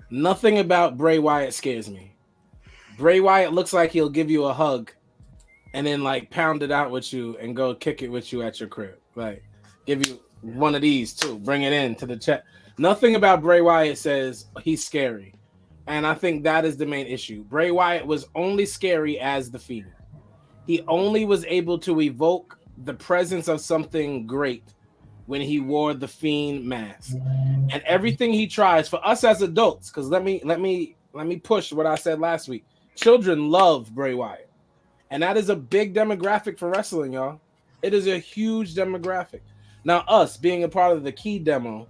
Nothing about Bray Wyatt scares me. Bray Wyatt looks like he'll give you a hug and then like pound it out with you and go kick it with you at your crib. Like give you one of these too. Bring it in to the chat. Nothing about Bray Wyatt says he's scary. And I think that is the main issue. Bray Wyatt was only scary as the Fiend. He only was able to evoke the presence of something great when he wore the Fiend mask. And everything he tries for us as adults, because let me push what I said last week. Children love Bray Wyatt. And that is a big demographic for wrestling, y'all. It is a huge demographic. Now, us being a part of the key demo,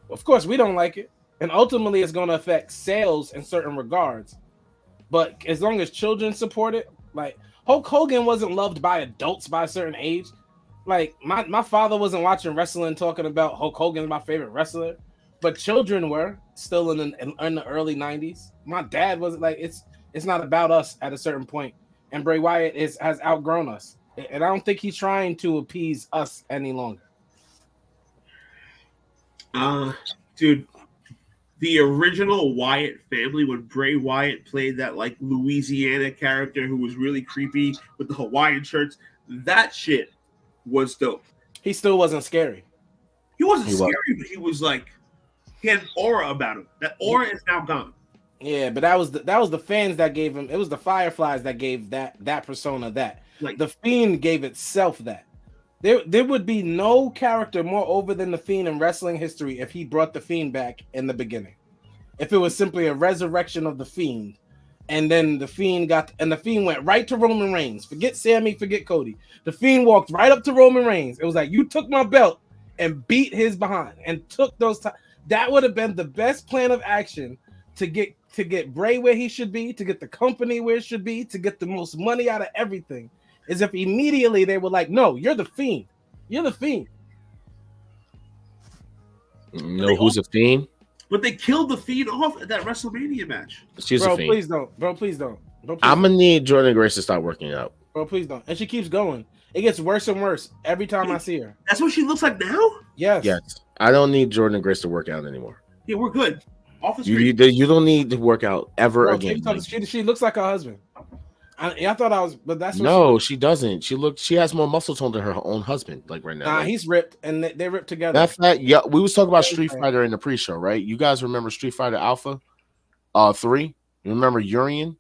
of course, we don't like it. And ultimately, it's going to affect sales in certain regards. But as long as children support it, like Hulk Hogan wasn't loved by adults by a certain age. Like my father wasn't watching wrestling talking about Hulk Hogan's my favorite wrestler, but children were still in the early 90s. My dad wasn't. Like it's not about us at a certain point. And Bray Wyatt has outgrown us. And I don't think he's trying to appease us any longer. Dude, the original Wyatt family, when Bray Wyatt played that like Louisiana character who was really creepy with the Hawaiian shirts, that shit was dope. He still wasn't scary. He wasn't scary, but he was like, he had an aura about him. That aura is now gone. Yeah, but that was the fans that gave him. It was the Fireflies that gave that persona that. Like the Fiend gave itself that. There would be no character more over than the Fiend in wrestling history if he brought the Fiend back in the beginning. If it was simply a resurrection of the Fiend, and then the Fiend went right to Roman Reigns. Forget Sammy, forget Cody. The Fiend walked right up to Roman Reigns. It was like, you took my belt and beat his behind and took those time. That would have been the best plan of action to get Bray where he should be, to get the company where it should be, to get the most money out of everything. Is if immediately they were like, no, you're the Fiend. You're the Fiend. No, who's a Fiend? But they killed the Fiend off at that WrestleMania match. She's a Fiend. Please don't. Bro, please don't. I'm going to need Jordan Grace to stop working out. Bro, please don't. And she keeps going. It gets worse and worse every time I see her. That's what she looks like now? Yes. Yes. I don't need Jordan and Grace to work out anymore. Yeah, we're good. Off the You street. you don't need to work out ever Bro, again. she looks like her husband. I thought I was, but that's what No, she doesn't. She has more muscle tone than her own husband. Like right now, Nah, like, he's ripped, and they ripped together. that's that. Yeah, we was talking about Street Fighter in the pre-show, right? You guys remember Street Fighter Alpha 3? You remember Urian?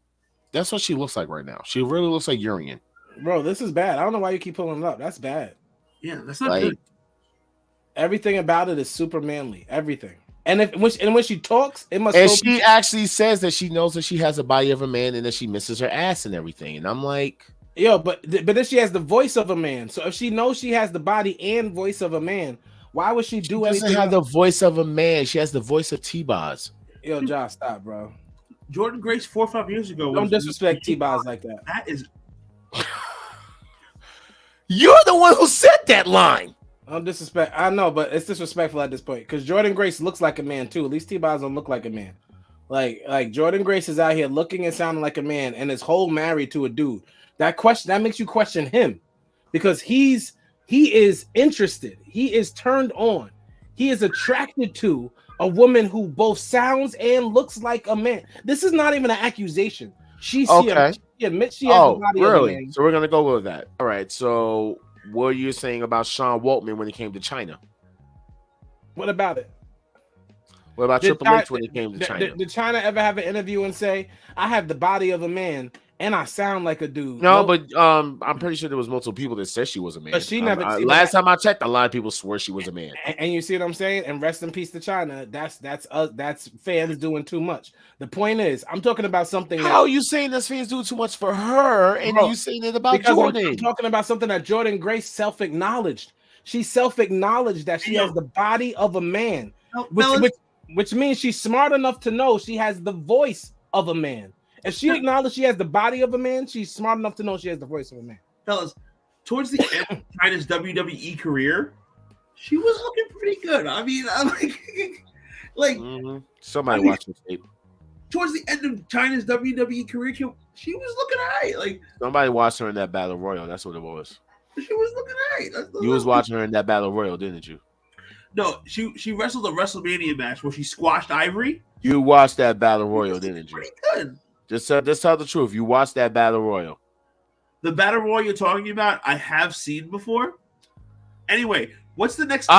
That's what she looks like right now. She really looks like Urian. Bro, this is bad. I don't know why you keep pulling it up. That's bad. Yeah, that's not Like, good. Everything about it is super manly. Everything. And when she talks, it must. and she actually says that she knows that she has the body of a man and that she misses her ass and everything. And I'm like, Yo, but then she has the voice of a man. So if she knows she has the body and voice of a man, why would she do anything? She doesn't have the voice of a man. She has the voice of T-Boz. Yo, Josh, stop, bro. Jordan Grace 4 or 5 years ago. Don't disrespect T-Boz like that. That is. You're the one who said that line. Don't disrespect. I know, but it's disrespectful at this point because Jordan Grace looks like a man too. At least T-Boz don't look like a man. Like Jordan Grace is out here looking and sounding like a man, and is whole married to a dude. That makes you question him because he is interested. He is turned on. He is attracted to a woman who both sounds and looks like a man. This is not even an accusation. She admits she has the body of a man. So we're gonna go with that. All right. So what are you saying about Sean Waltman when he came to China? What about it? What about Triple H when he came to China? Did China ever have an interview and say, "I have the body of a man and I sound like a dude"? No, but I'm pretty sure there was multiple people that said she was a man. But she never. Last time I checked, a lot of people swore she was a man. And you see what I'm saying? And rest in peace to China. That's fans doing too much. The point is, I'm talking about something. How are you saying that's fans doing too much for her, and you saying it about Jordan? I'm talking about something that Jordan Grace self-acknowledged. She self-acknowledged that she has the body of a man, which means she's smart enough to know she has the voice of a man. If she acknowledged she has the body of a man, she's smart enough to know she has the voice of a man. Fellas, towards the end of China's WWE career, she was looking pretty good. I mean, I'm like somebody watching tape. Towards the end of China's WWE career, she was looking all right. Like somebody watched her in that Battle Royal. That's what it was. She was looking all right. You was watching her in that Battle Royal, didn't you? No, she wrestled a WrestleMania match where she squashed Ivory. You watched that Battle Royal, didn't you? Pretty good. Just tell the truth. You watched that Battle Royal. The Battle Royal you're talking about, I have seen before. Anyway, what's the next?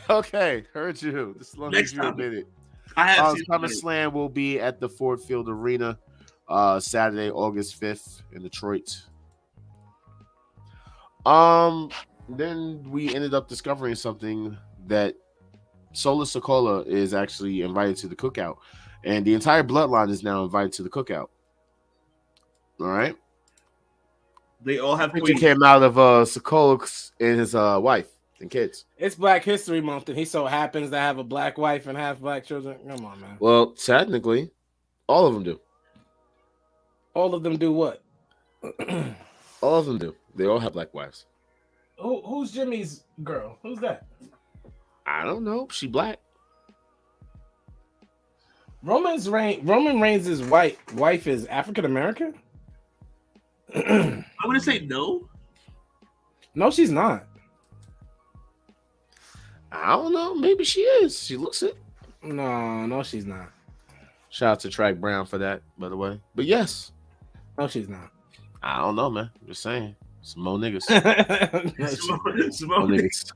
Okay, heard you. This long as you admit it. I have seen SummerSlam will be at the Ford Field Arena, Saturday, August 5th in Detroit. Then we ended up discovering something that Sola Sokola is actually invited to the cookout, and the entire bloodline is now invited to the cookout. All right. They all have picture came out of Sokola and his wife and kids. It's Black History Month, and he so happens to have a black wife and half black children. Come on, man. Well, technically, all of them do. All of them do what? All of them do. They all have black wives. Who's Jimmy's girl? Who's that? I don't know. She black. Roman Reigns' wife is African American? I'm gonna say no. No, she's not. I don't know. Maybe she is. She looks it. No, she's not. Shout out to Track Brown for that, by the way. But yes. No, she's not. I don't know, man. I'm just saying. Some more niggas. Some more niggas.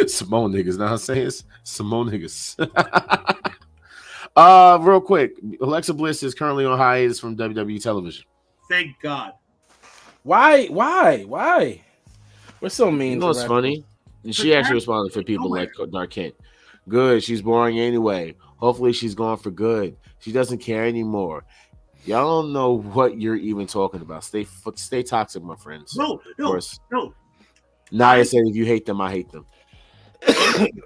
Some more niggas. Know what I'm saying? Some more niggas. Real quick. Alexa Bliss is currently on hiatus from WWE television. Thank God. Why? We're so mean. You know what's funny? And she actually responded for people like Dark Kent. Good. She's boring anyway. Hopefully she's gone for good. She doesn't care anymore. Y'all don't know what you're even talking about. Stay toxic, my friends. No. Nia said, if you hate them, I hate them.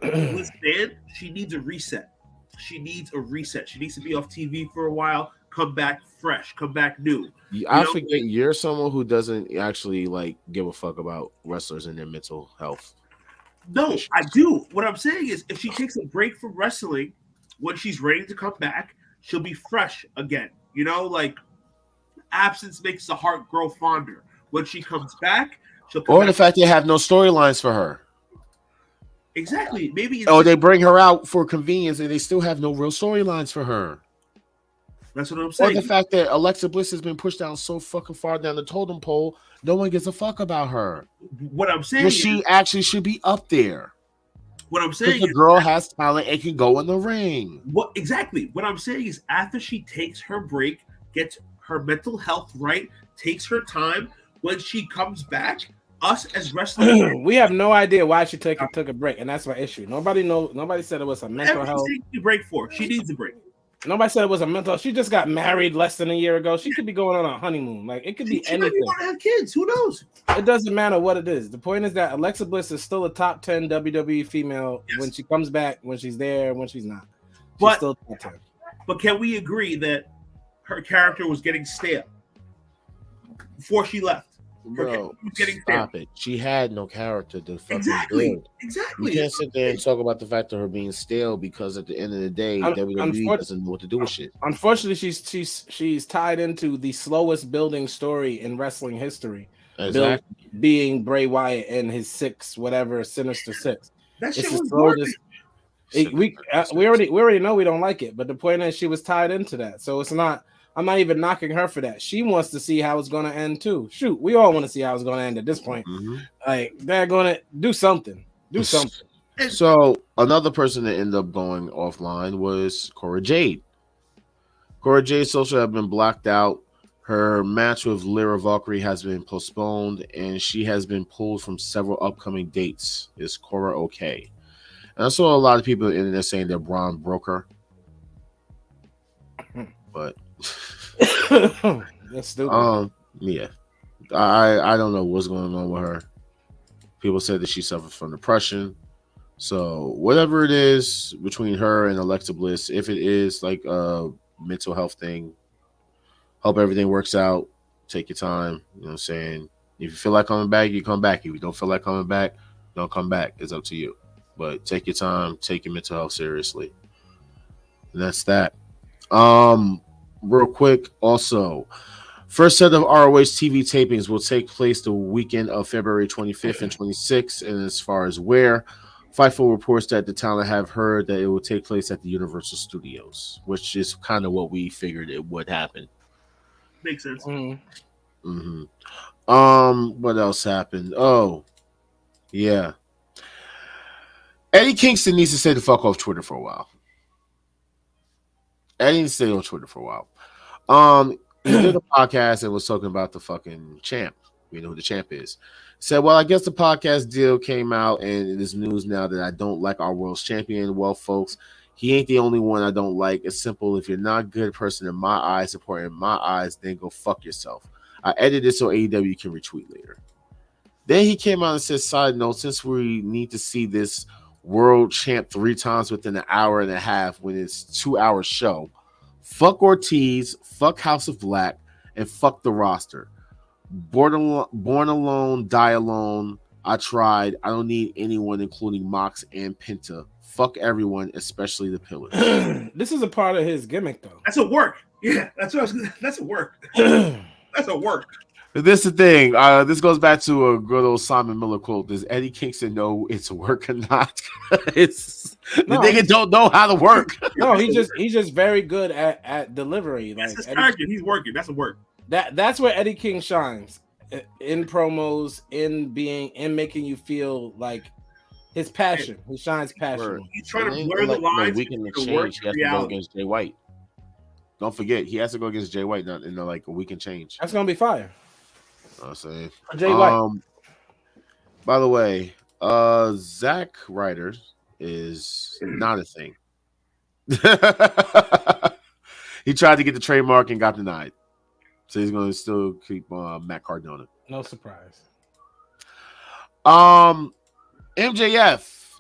Listen, she needs a reset. She needs a reset. She needs to be off TV for a while, come back fresh, come back new. I forget you're someone who doesn't actually give a fuck about wrestlers and their mental health. No, I do. What I'm saying is if she takes a break from wrestling, when she's ready to come back, she'll be fresh again. Absence makes the heart grow fonder. When she comes back, she'll come back. The fact they have no storylines for her. Exactly. Maybe. Oh, they bring her out for convenience, and they still have no real storylines for her. That's what I'm Or saying. the fact that Alexa Bliss has been pushed down so fucking far down the totem pole, no one gives a fuck about her. What I'm saying But is, she actually should be up there. what I'm Because saying the is, girl has talent and can go in the ring. what exactly? What I'm saying is, after she takes her break, gets her mental health right, takes her time, when she comes back, us as wrestlers, We have no idea why she took a break, and that's my issue. Nobody said it was a mental health. She needs a break for. She needs a break. Nobody said it was a mental. She just got married less than a year ago. She could be going on a honeymoon. Like it could be She might anything. want to have kids. Who knows? It doesn't matter what it is. The point is that Alexa Bliss is still a top 10 WWE female when she comes back, when she's there, when she's not. She's still top 10. But can we agree that her character was getting stale before she left? Bro, stop it. She had no character to fucking build. Exactly. You can't sit there and talk about the fact of her being stale because at the end of the day, WWE doesn't know what to do with shit. Unfortunately, she's tied into the slowest building story in wrestling history. Exactly. Being Bray Wyatt and his Sinister Six. That shit it's was slowest. We already know we don't like it, but the point is she was tied into that. So it's not. I'm not even knocking her for that. She wants to see how it's going to end too. Shoot, we all want to see how it's going to end at this point. Mm-hmm. Like they're going to do something. Do something. So another person that ended up going offline was Cora Jade. Cora Jade's social have been blocked out. Her match with Lyra Valkyrie has been postponed, and she has been pulled from several upcoming dates. Is Cora okay? And I saw a lot of people on the internet saying that Braun broke her. But that's stupid. Yeah, I don't know what's going on with her. People said that she suffers from depression. So whatever it is between her and Alexa Bliss, if it is like a mental health thing, hope everything works out. Take your time. You know what I'm saying? If you feel like coming back, you come back. If you don't feel like coming back, don't come back. It's up to you. But take your time. Take your mental health seriously. And that's that. Real quick, also, first set of ROH TV tapings will take place the weekend of February 25th and 26th. And as far as where, Fightful reports that the talent have heard that it will take place at the Universal Studios, which is kind of what we figured it would happen. Makes sense. Mm-hmm. What else happened? Oh, yeah. Eddie Kingston needs to stay the fuck off Twitter for a while. I didn't stay on Twitter for a while. He did a podcast and was talking about the fucking champ. You know who the champ is. Said, well, I guess the podcast deal came out and it is news now that I don't like our world's champion. Well, folks, he ain't the only one I don't like. It's simple. If you're not a good person in my eyes, important in my eyes, then go fuck yourself. I edited it so AEW can retweet later. Then he came out and said, side note, since we need to see this world champ 3 times within an hour and a half when it's 2-hour show, fuck Ortiz, fuck House of Black, and fuck the roster. Born alone, die alone. I tried. I don't need anyone, including Mox and Penta. Fuck everyone, especially the Pillars. This is a part of his gimmick, though. That's a work. Yeah, that's a work. That's a work. This is the thing. This goes back to a good old Simon Miller quote. Does Eddie Kingston know it's a work or not? The nigga don't know how to work. No, he's just very good at delivery. That's like his Eddie, target. He's working. That's a work. That's where Eddie King shines in promos, in making you feel like his passion. He shines passion. He's trying to blur the lines. Weekend exchange. He has to go against Jay White. Don't forget, he has to go against Jay White in like a weekend change. That's gonna be fire. I'm saying. Jay White. By the way, Zack Ryder is not a thing. He tried to get the trademark and got denied. So he's going to still keep Matt Cardona. No surprise. MJF.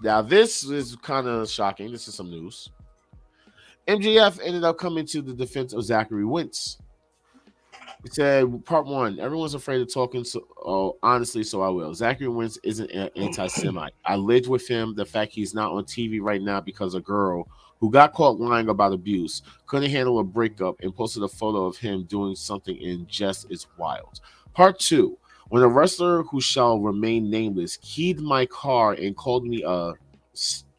Now, this is kind of shocking. This is some news. MJF ended up coming to the defense of Zachary Wentz. He said, part 1, everyone's afraid of talking honestly, so I will. Zachary Wentz isn't an anti-Semite. I lived with him. The fact he's not on TV right now because a girl who got caught lying about abuse, couldn't handle a breakup, and posted a photo of him doing something in jest is wild. Part 2, when a wrestler who shall remain nameless keyed my car and called me a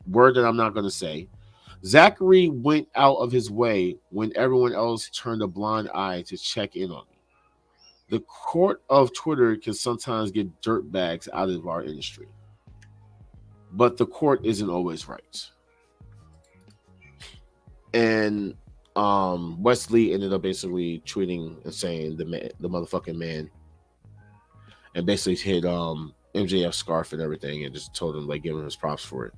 word that I'm not going to say. Zachary went out of his way when everyone else turned a blind eye to check in on me. The court of Twitter can sometimes get dirtbags out of our industry, but the court isn't always right. And Wesley ended up basically tweeting and saying the motherfucking man, and basically hit MJF scarf and everything, and just told him, like, give him his props for it.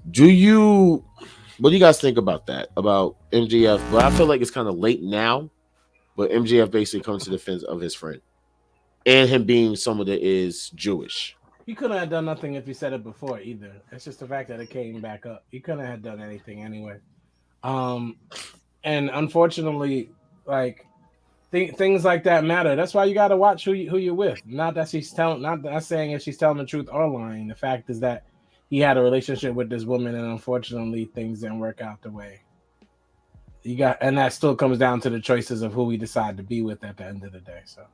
What do you guys think about that? About MJF? But I feel like it's kind of late now. But MJF basically comes to the defense of his friend and him being someone that is Jewish. He couldn't have done nothing if he said it before either. It's just the fact that it came back up. He couldn't have done anything anyway. And unfortunately, like things like that matter. That's why you got to watch who you're with. Not that she's telling. Not saying if she's telling the truth or lying. The fact is that he had a relationship with this woman, and unfortunately, things didn't work out the way. And that still comes down to the choices of who we decide to be with at the end of the day. So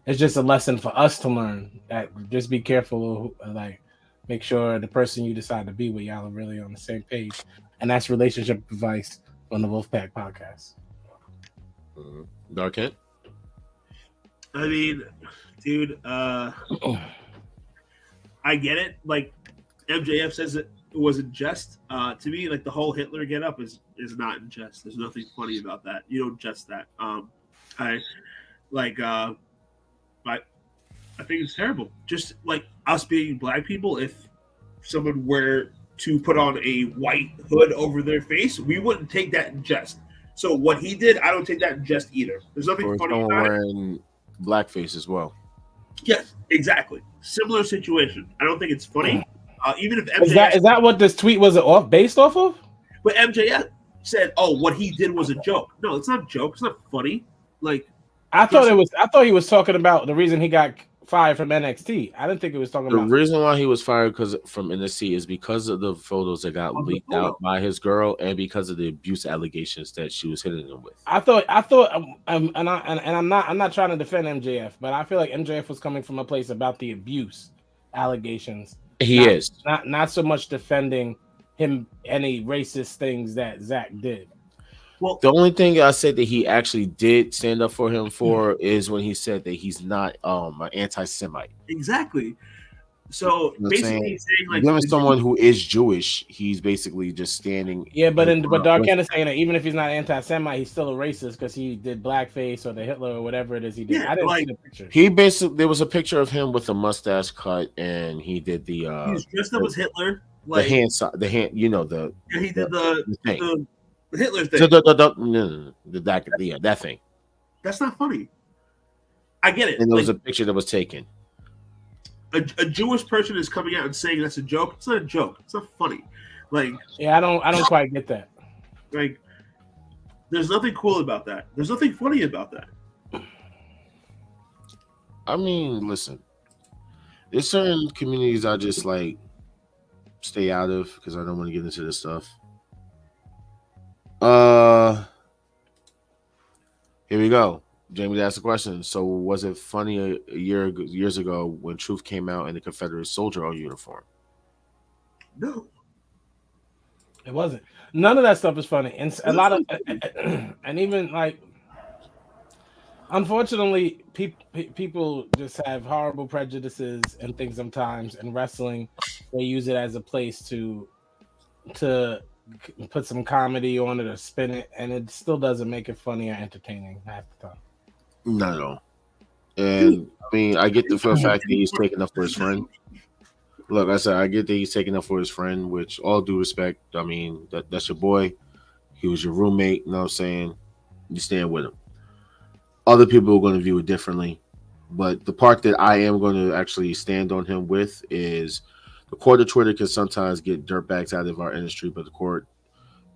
it's just a lesson for us to learn that just be careful, like make sure the person you decide to be with, y'all are really on the same page. And that's relationship advice on the Wolfpack podcast. Dark Kent? I mean, dude, I get it. Like MJF says it wasn't jest. To me, like the whole Hitler get up is not in jest. There's nothing funny about that. You don't jest that. I think it's terrible. Just like us being black people, if someone were to put on a white hood over their face, we wouldn't take that in jest. So what he did, I don't take that in jest either. There's nothing funny about wearing blackface as well. Yes, exactly. Similar situation. I don't think it's funny. Even if MJF is that what this tweet was based off of? But MJF said, "Oh, what he did was a joke." No, it's not a joke. It's not funny. Like I thought he was talking about the reason he got fired from NXT. I didn't think he was talking about the reason why he was fired from NXT is because of the photos that got leaked out by his girl, and because of the abuse allegations that she was hitting him with. I thought, I'm not trying to defend MJF, but I feel like MJF was coming from a place about the abuse allegations. He is not so much defending him any racist things that Zach did. Well, the only thing I said that he actually did stand up for him for is when he said that he's not an anti-Semite. Exactly. So basically, he's saying like given someone who is Jewish, he's basically just standing. Yeah, but Dark Kent is saying that even if he's not anti-Semite, he's still a racist because he did blackface or the Hitler or whatever it is he did. Yeah, I didn't see the picture. He basically there was a picture of him with a mustache cut, and he did the. He was dressed up as Hitler. Like, the hand. You know the. Yeah, he did the Hitler thing. So that thing. That's not funny. I get it. And there was a picture that was taken. A Jewish person is coming out and saying that's a joke. It's not a joke. It's not funny. Like, yeah, I don't quite get that. Like, there's nothing cool about that. There's nothing funny about that. I mean, listen, there's certain communities I just like stay out of because I don't want to get into this stuff. Here we go. Jamie asked a question. So, was it funny years ago when Truth came out in the Confederate soldier uniform? No, it wasn't. None of that stuff is funny, and a lot of, and even like, unfortunately, people just have horrible prejudices and things sometimes. And wrestling, they use it as a place to put some comedy on it or spin it, and it still doesn't make it funny or entertaining half the time. Not at all. And I mean, I get the fact that he's taking up for his friend. Look, I said I get that he's taking up for his friend, which all due respect. I mean, that's your boy. He was your roommate. You know what I'm saying? You stand with him. Other people are going to view it differently. But the part that I am going to actually stand on him with is the court of Twitter can sometimes get dirtbags out of our industry, but the court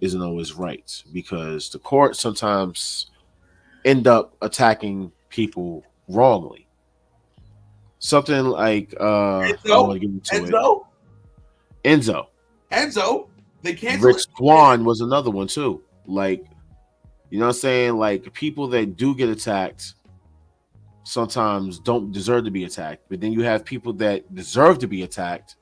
isn't always right because the court sometimes end up attacking people wrongly. Something like Enzo. They can't. Rick Swan was another one too. Like, you know what I'm saying? Like, people that do get attacked sometimes don't deserve to be attacked, but then you have people that deserve to be attacked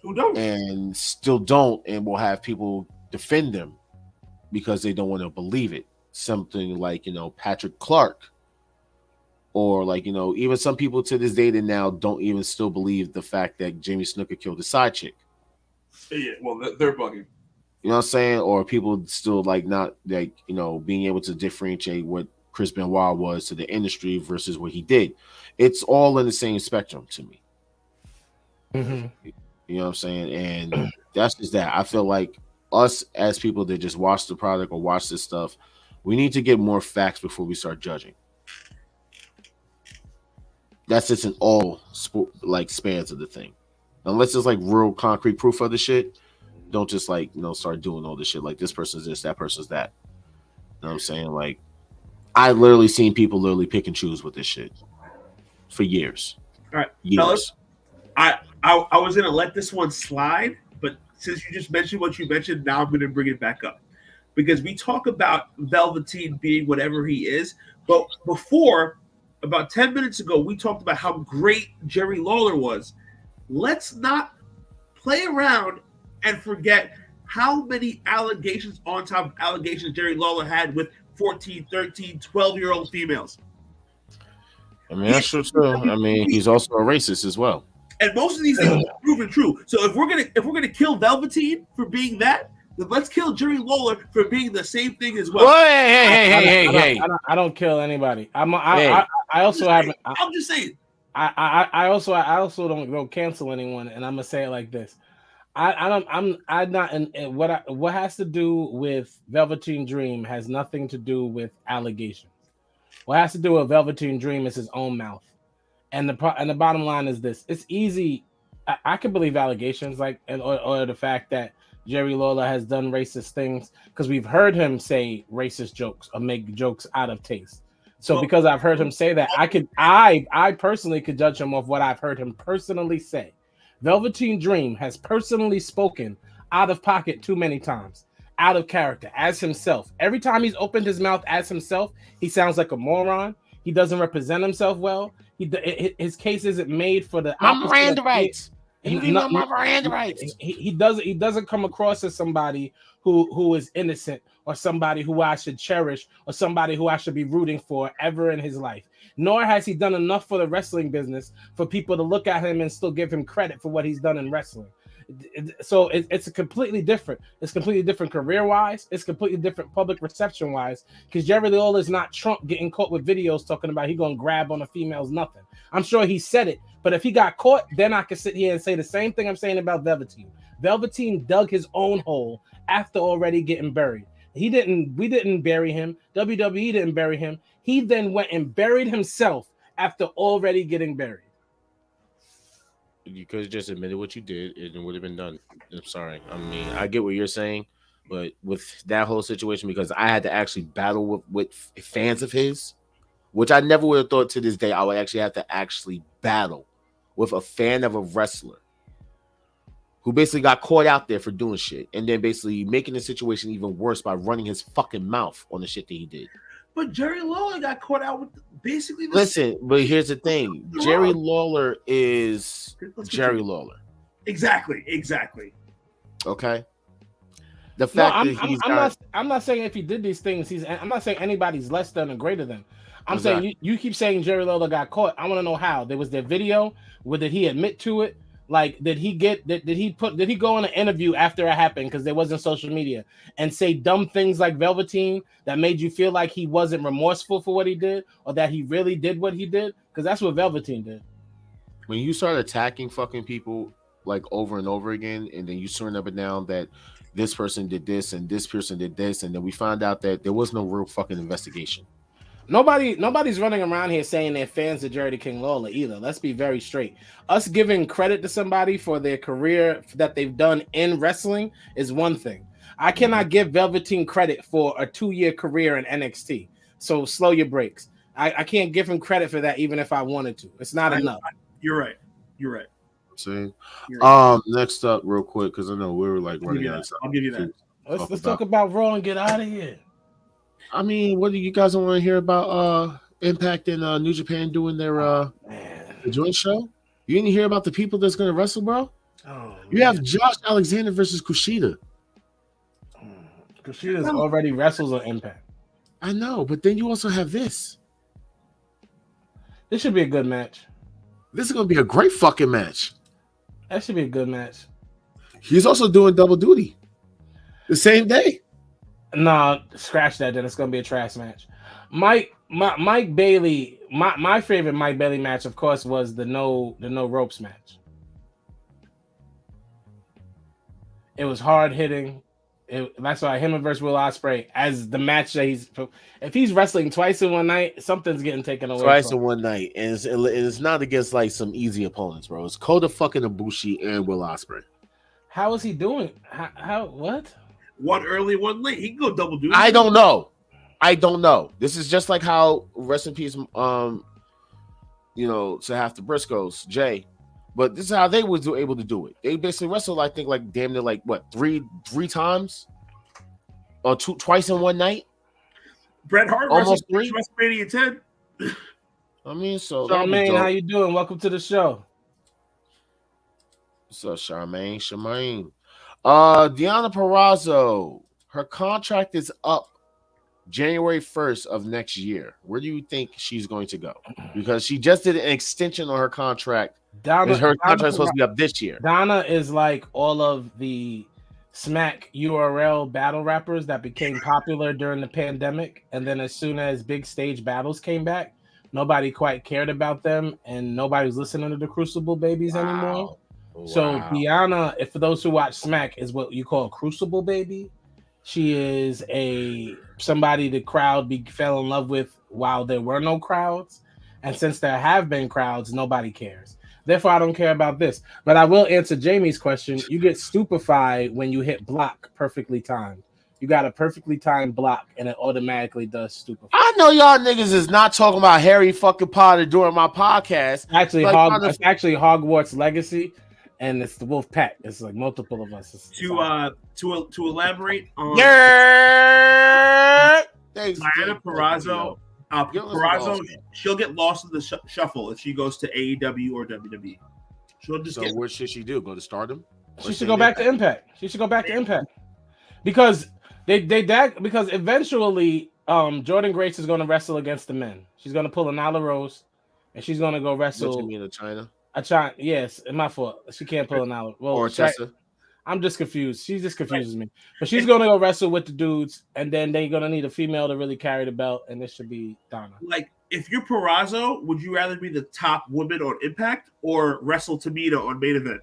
Who don't? and still don't, and will have people defend them because they don't want to believe it. Something like, Patrick Clark, or like, even some people to this day that now don't even still believe the fact that Jamie Snuka killed his side chick. Yeah, well, they're bugging. You know what I'm saying? Or people still like not like, being able to differentiate what Chris Benoit was to the industry versus what he did. It's all in the same spectrum to me. Mm-hmm. You know what I'm saying? And that's just that. I feel like us as people that just watch the product or watch this stuff, we need to get more facts before we start judging. That's just in all spans of the thing. Unless there's like real concrete proof of the shit, don't just start doing all this shit. Like this person's this, that person's that. You know what I'm saying? Like I literally seen people literally pick and choose with this shit for years. All right, years. Fellas, I was gonna let this one slide, but since you just mentioned what you mentioned, now I'm gonna bring it back up because we talk about Velveteen being whatever he is, but before, about 10 minutes ago, we talked about how great Jerry Lawler was. Let's not play around and forget how many allegations on top of allegations Jerry Lawler had with 14, 13, 12-year-old females. I mean, that's true too. I mean, he's also a racist as well. And most of these things are proven true. So if we're gonna kill Velveteen for being that, then let's kill Jerry Lawler for being the same thing as well. Hey. I don't kill anybody. I'm just saying. I also don't cancel anyone, and I'm gonna say it like this. I'm not in what has to do with Velveteen Dream has nothing to do with allegations. What has to do with Velveteen Dream is his own mouth. And the bottom line is this: it's easy. I can believe allegations or the fact that Jerry Lawler has done racist things because we've heard him say racist jokes or make jokes out of taste. So because I've heard him say that, I personally could judge him off what I've heard him personally say. Velveteen Dream has personally spoken out of pocket too many times, out of character, as himself. Every time he's opened his mouth as himself, he sounds like a moron. He doesn't represent himself well. His case isn't made for the Miranda rights. He doesn't come across as somebody who is innocent or somebody who I should cherish or somebody who I should be rooting for ever in his life. Nor has he done enough for the wrestling business for people to look at him and still give him credit for what he's done in wrestling. So it's completely different. It's completely different career-wise. It's completely different public reception-wise. Because Jerry Lawler is not Trump getting caught with videos talking about he gonna grab on a female's nothing. I'm sure he said it, but if he got caught, then I could sit here and say the same thing I'm saying about Velveteen. Velveteen dug his own hole after already getting buried. We didn't bury him. WWE didn't bury him. He then went and buried himself after already getting buried. You could have just admitted what you did, and it would have been done. I'm sorry. I mean, I get what you're saying, but with that whole situation, because I had to actually battle with fans of his, which I never would have thought to this day I would actually have to actually battle with a fan of a wrestler who basically got caught out there for doing shit, and then basically making the situation even worse by running his fucking mouth on the shit that he did. But Jerry Lawler got caught out with basically. Listen, but here's the thing: Jerry Lawler is Jerry Lawler. Exactly. Okay. The fact that I'm not saying if he did these things, I'm not saying anybody's less than or greater than. I'm saying you keep saying Jerry Lawler got caught. I want to know how. There was their video. Did he admit to it? Like, did he go on an interview after it happened because there wasn't social media and say dumb things like Velveteen that made you feel like he wasn't remorseful for what he did or that he really did what he did? Because that's what Velveteen did. When you start attacking fucking people like over and over again, and then you swearing up and down that this person did this and this person did this, and then we found out that there was no real fucking investigation. Nobody's running around here saying they're fans of Jerry the King Lawler either. Let's be very straight. Us giving credit to somebody for their career that they've done in wrestling is one thing. I cannot give Velveteen credit for a 2-year career in NXT. So slow your brakes. I can't give him credit for that even if I wanted to. It's not enough. You're right. See, next up, real quick, because I know we were like running out of time. I'll give you that. Let's talk about Raw and get out of here. I mean, what do you guys want to hear about Impact and New Japan doing their the joint show? You didn't hear about the people that's going to wrestle, bro? Oh, You have Josh Alexander versus Kushida. Kushida's already wrestles on Impact. I know, but then you also have this. This should be a good match. This is going to be a great fucking match. That should be a good match. He's also doing double duty the same day. No, scratch that. Then it's gonna be a trash match. Mike Bailey. My favorite Mike Bailey match, of course, was the no ropes match. It was hard hitting. That's why him versus Will Ospreay as the match that if he's wrestling twice in one night, something's getting taken away. Twice in one night, and it's not against like some easy opponents, bro. It's Kota fucking Ibushi and Will Ospreay. How is he doing? How what? One early, one late. He can go double duty. I don't know. This is just like how rest in peace, to half the Briscoes, Jay. But this is how they was able to do it. They basically wrestled, I think, like damn near like what three times, or twice in one night. Bret Hart almost wrestled WrestleMania 10. I mean, so Charmaine, how you doing? Welcome to the show. What's up, Charmaine? Deonna Purrazzo, her contract is up January 1st of next year. Where do you think she's going to go? Because she just did an extension on her contract. Her contract is supposed to be up this year. Donna is like all of the Smack URL battle rappers that became popular during the pandemic. And then as soon as big stage battles came back, nobody quite cared about them. And nobody was listening to the Crucible Babies anymore. Wow. So Deonna, if for those who watch Smack, is what you call a Crucible Baby. She is somebody the crowd fell in love with while there were no crowds. And since there have been crowds, nobody cares. Therefore, I don't care about this. But I will answer Jamie's question. You get stupefied when you hit block perfectly timed. You got a perfectly timed block, and it automatically does stupefy. I know y'all niggas is not talking about Harry fucking Potter during my podcast. Actually, it's actually Hogwarts Legacy, and it's the Wolfpack. It's like multiple of us. To elaborate on Diana Purrazzo. Purrazzo, she'll get lost in the shuffle if she goes to AEW or WWE. She'll just what should she do? Go to Stardom? She should go back to Impact. Because because eventually Jordan Grace is going to wrestle against the men. She's going to pull a Nyla Rose, and she's going to go wrestle. What you mean, China? Yes, it's my fault. She can't pull a Nyla. Well, or Tessa. I'm just confused. She just confuses me. But she's going to go wrestle with the dudes, and then they're going to need a female to really carry the belt, and this should be Donna. Like, if you're Purrazzo, would you rather be the top woman on Impact or wrestle Tamina on Main Event?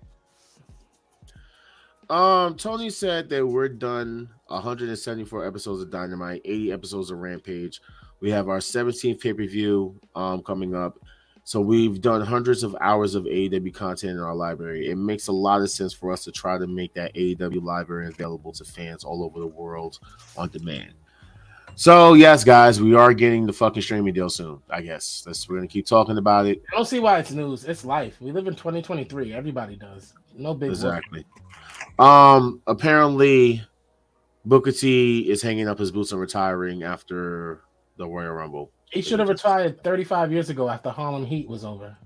Tony said that we're done 174 episodes of Dynamite, 80 episodes of Rampage. We have our 17th pay-per-view coming up. So we've done hundreds of hours of AEW content in our library. It makes a lot of sense for us to try to make that AEW library available to fans all over the world on demand. So yes, guys, we are getting the fucking streaming deal soon. I guess we're gonna keep talking about it. I don't see why it's news. It's life. We live in 2023. Everybody does. No big exactly. Apparently, Booker T is hanging up his boots and retiring after the Royal Rumble. He should have retired 35 years ago after Harlem Heat was over.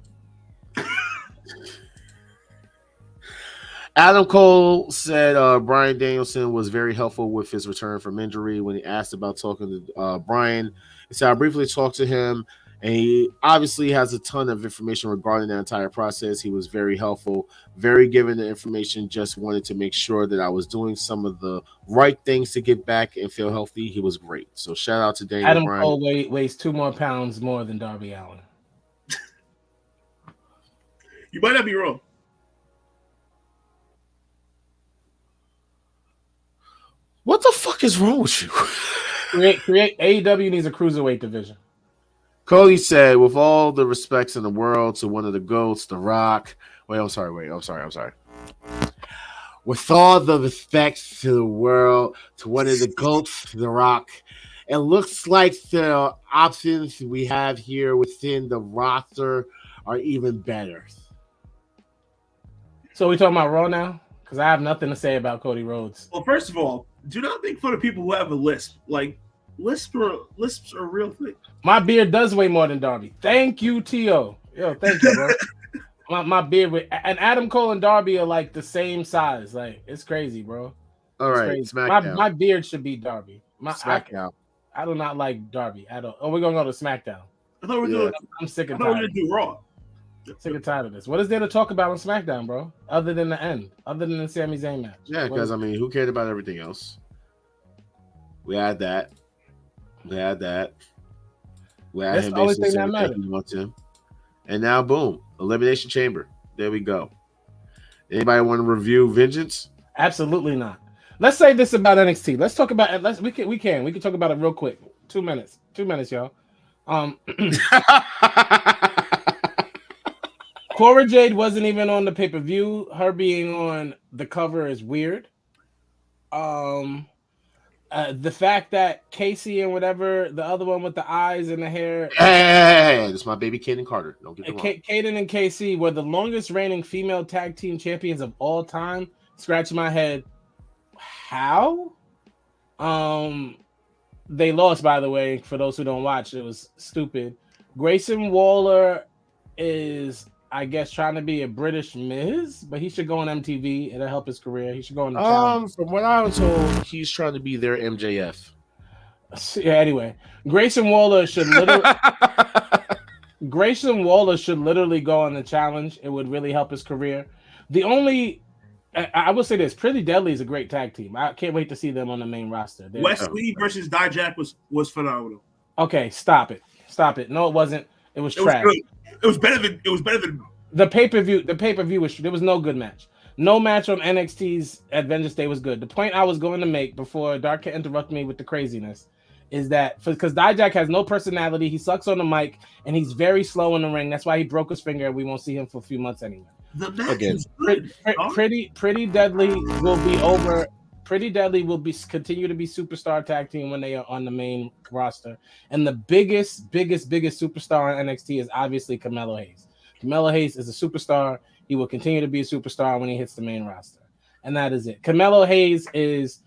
Adam Cole said Bryan Danielson was very helpful with his return from injury. When he asked about talking to Bryan, he said, I briefly talked to him, and he obviously has a ton of information regarding the entire process. He was very helpful, very given the information, just wanted to make sure that I was doing some of the right things to get back and feel healthy. He was great. So shout out to Daniel Adam Bryan. Cole weighs 2 more pounds more than Darby Allin. You might not be wrong. What the fuck is wrong with you? Create AEW needs a cruiserweight division. Cody said, with all the respects in the world to one of the GOATs, The Rock. I'm sorry. With all the respects to the world to one of the GOATs, The Rock, it looks like the options we have here within the roster are even better. So we talking about Raw now? Because I have nothing to say about Cody Rhodes. Well, first of all, do not make fun of people who have a lisp. Like, lisps are a real thing. My beard does weigh more than Darby. Thank you, T.O. Yo, thank you, bro. my beard with and Adam Cole and Darby are like the same size. Like it's crazy, bro. All It's right, crazy. SmackDown. My beard should be Darby. SmackDown. I do not like Darby at all. Oh, we're gonna go to SmackDown. I thought we were doing. I'm sick I and thought we were tired. gonna do Raw. Sick and tired of this. What is there to talk about on SmackDown, bro? Other than the end, other than the Sami Zayn match. Yeah, because I mean, who cared about everything else? We had that. We had That's him the only basically thing that saying matters. he wants him. And now, boom, Elimination Chamber. There we go. Anybody want to review Vengeance? Absolutely not. Let's say this about NXT. Let's talk about it. We can talk about it real quick. 2 minutes. 2 minutes, y'all. Cora Jade wasn't even on the pay-per-view. Her being on the cover is weird. The fact that Casey and whatever the other one with the eyes and the hair, Hey, that's my baby Kaden Carter. Don't get me wrong. Kaden and Casey were the longest reigning female tag team champions of all time. Scratch my head. How? They lost, by the way. For those who don't watch, it was stupid. Grayson Waller is, I guess, trying to be a British Miz, but he should go on MTV. It'll help his career. He should go on the challenge. From what I was told, he's trying to be their MJF. Yeah, anyway, Grayson Waller should literally go on the challenge. It would really help his career. I will say this: Pretty Deadly is a great tag team. I can't wait to see them on the main roster. Wesley versus Dijak was phenomenal. Okay, stop it. No, it wasn't. It was trash. It was better than The pay-per-view was, there was no good match. No match on NXT's at Vengeance Day was good. The point I was going to make before Dark can interrupt me with the craziness is that because Dijak has no personality, he sucks on the mic, and he's very slow in the ring. That's why he broke his finger, and we won't see him for a few months anyway. the match. Was good. Pretty Deadly will be over. Pretty Deadly will continue to be superstar tag team when they are on the main roster. And the biggest superstar on NXT is obviously Carmelo Hayes. Carmelo Hayes is a superstar. He will continue to be a superstar when he hits the main roster. And that is it. Carmelo Hayes is,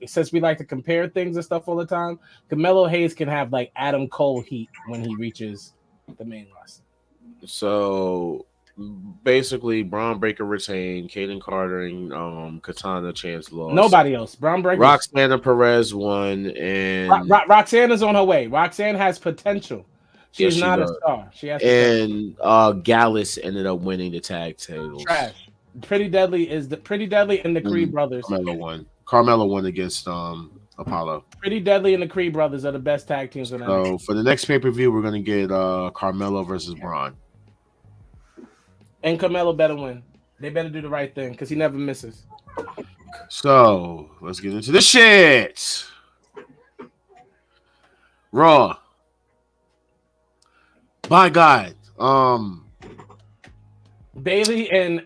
since we like to compare things and stuff all the time, Carmelo Hayes can have like Adam Cole heat when he reaches the main roster. So basically, Braun Breaker retained, Kaden Carter and Katana Chance lost. Nobody else. Braun Breaker. Roxanne Perez won, and Roxanne is on her way. Roxanne has potential. She's not a star. She has and Gallus ended up winning the tag titles. Trash. Pretty Deadly and the Creed brothers. Carmelo won against Apollo. Pretty Deadly and the Creed brothers are the best tag teams in NXT. So for the next pay-per-view, we're gonna get Carmelo versus Braun. And Carmelo better win. They better do the right thing because he never misses. So let's get into the shit. Raw. My God. Bailey and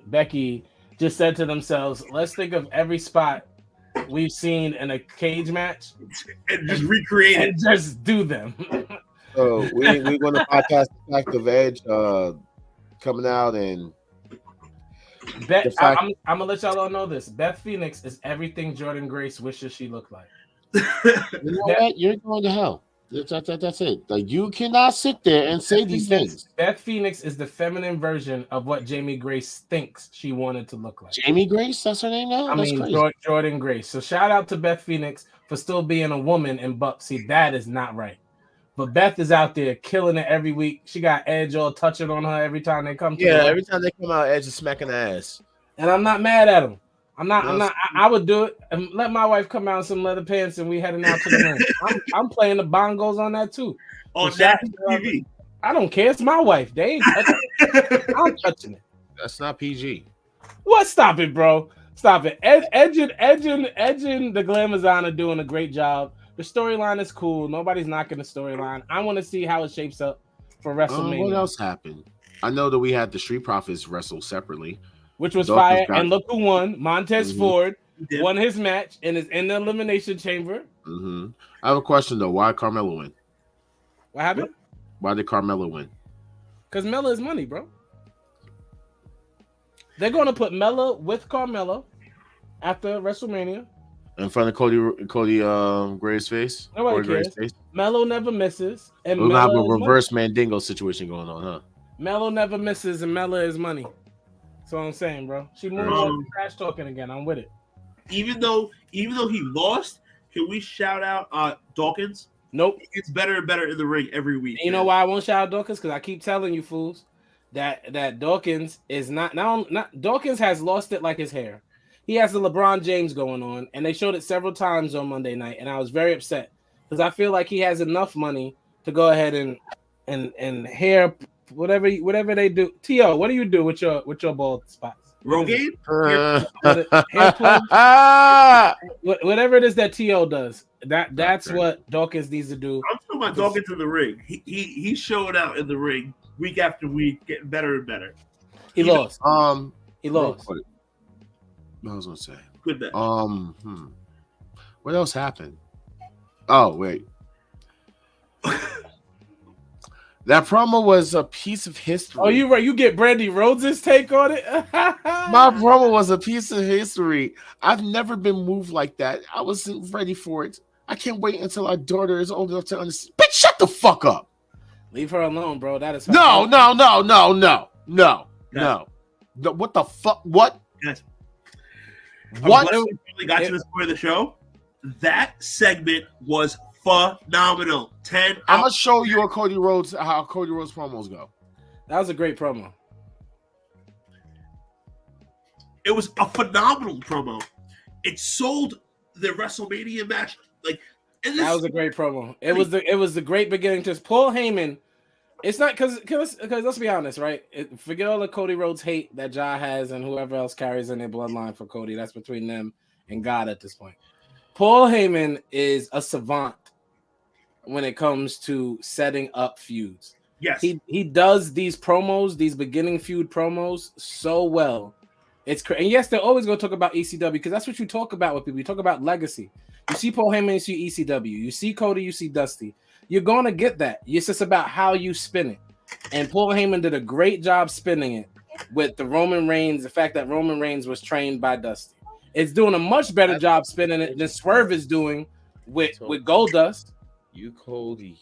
Becky just said to themselves, let's think of every spot we've seen in a cage match and just recreate it. And just do them. So we're going to bypass the fact of Edge coming out and I'm gonna let y'all all know this. Beth Phoenix is everything Jordan Grace wishes she looked like. You know what? You're going to hell. That's it. Like, you cannot sit there and say these things. Beth Phoenix is the feminine version of what Jamie Grace thinks she wanted to look like. Jamie Grace? That's her name now? Jordan Grace. So shout out to Beth Phoenix for still being a woman in Buck. See, that is not right. But Beth is out there killing it every week. She got Edge all touching on her every time they come to her. Every time they come out, Edge is smacking the ass. And I'm not mad at him. I would do it and let my wife come out in some leather pants and we heading out to the ring. I'm playing the bongos on that too. On national TV. I don't care. It's my wife. They ain't touching it. I'm touching it. That's not PG. What? Stop it, bro. Stop it. Edge and the Glamazon are doing a great job. The storyline is cool. Nobody's knocking the storyline. I want to see how it shapes up for WrestleMania. What else happened? I know that we had the Street Profits wrestle separately, which was fire. And look who won. Montez Ford won his match and is in the Elimination Chamber. Mm-hmm. I have a question though. Why Carmelo win? What happened? Why did Carmelo win? Because Mella is money, bro. They're going to put Mella with Carmelo after WrestleMania. In front of Cody Gray's face? Nobody cares. Melo never misses. And we're going to have a reverse Mandingo situation going on, huh? Mello never misses, and Mella is money. That's what I'm saying, bro. She moved trash talking again. I'm with it. Even though he lost, can we shout out Dawkins? Nope. It's better and better in the ring every week. You know why I won't shout out Dawkins? Because I keep telling you fools that Dawkins is not Dawkins has lost it like his hair. He has the LeBron James going on, and they showed it several times on Monday night, and I was very upset because I feel like he has enough money to go ahead and hair whatever they do. T.O., what do you do with your bald spots? Rogaine? Hair plug? Whatever it is that T.O. does. That's what Dawkins needs to do. I'm talking about Dawkins in the ring. He's showing out in the ring week after week, getting better and better. He lost. He lost. What I was gonna say. Good bet. What else happened? Oh wait. That promo was a piece of history. Oh, you right. You get Brandy Rhodes' take on it. My promo was a piece of history. I've never been moved like that. I wasn't ready for it. I can't wait until our daughter is old enough to understand. Bitch, shut the fuck up. Leave her alone, bro. That is No. What the fuck? What? Yes. What? We got to this point of the show. That segment was phenomenal. 10. I'm gonna show you how Cody Rhodes promos go. That was a great promo. It was a phenomenal promo. It sold the WrestleMania match. That was a great promo. It was the great beginning to Paul Heyman. It's not because let's be honest, right? Forget all the Cody Rhodes hate that Ja has and whoever else carries in their bloodline for Cody. That's between them and God at this point. Paul Heyman is a savant when it comes to setting up feuds. Yes. He does these promos, these beginning feud promos so well. It's and yes, they're always going to talk about ECW because that's what you talk about with people. You talk about legacy. You see Paul Heyman, you see ECW. You see Cody, you see Dusty. You're going to get that. It's just about how you spin it. And Paul Heyman did a great job spinning it with the Roman Reigns, the fact that Roman Reigns was trained by Dusty. It's doing a much better job spinning it than Swerve is doing with Goldust. You, Cody,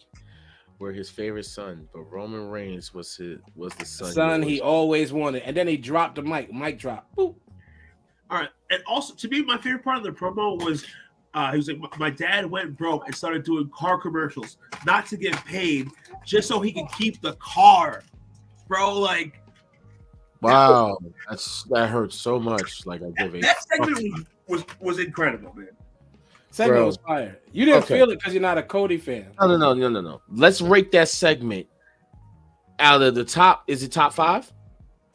were his favorite son, but Roman Reigns was the son he always wanted. And then he dropped the mic drop. Boop. All right. And also, to me, my favorite part of the promo was he was like, my dad went broke and started doing car commercials, not to get paid, just so he could keep the car. Bro, like. Wow. That hurts so much. Like, I give that segment was incredible, man. Segment was fire. You didn't feel it because you're not a Cody fan. No. Let's rate that segment out of the top. Is it top 5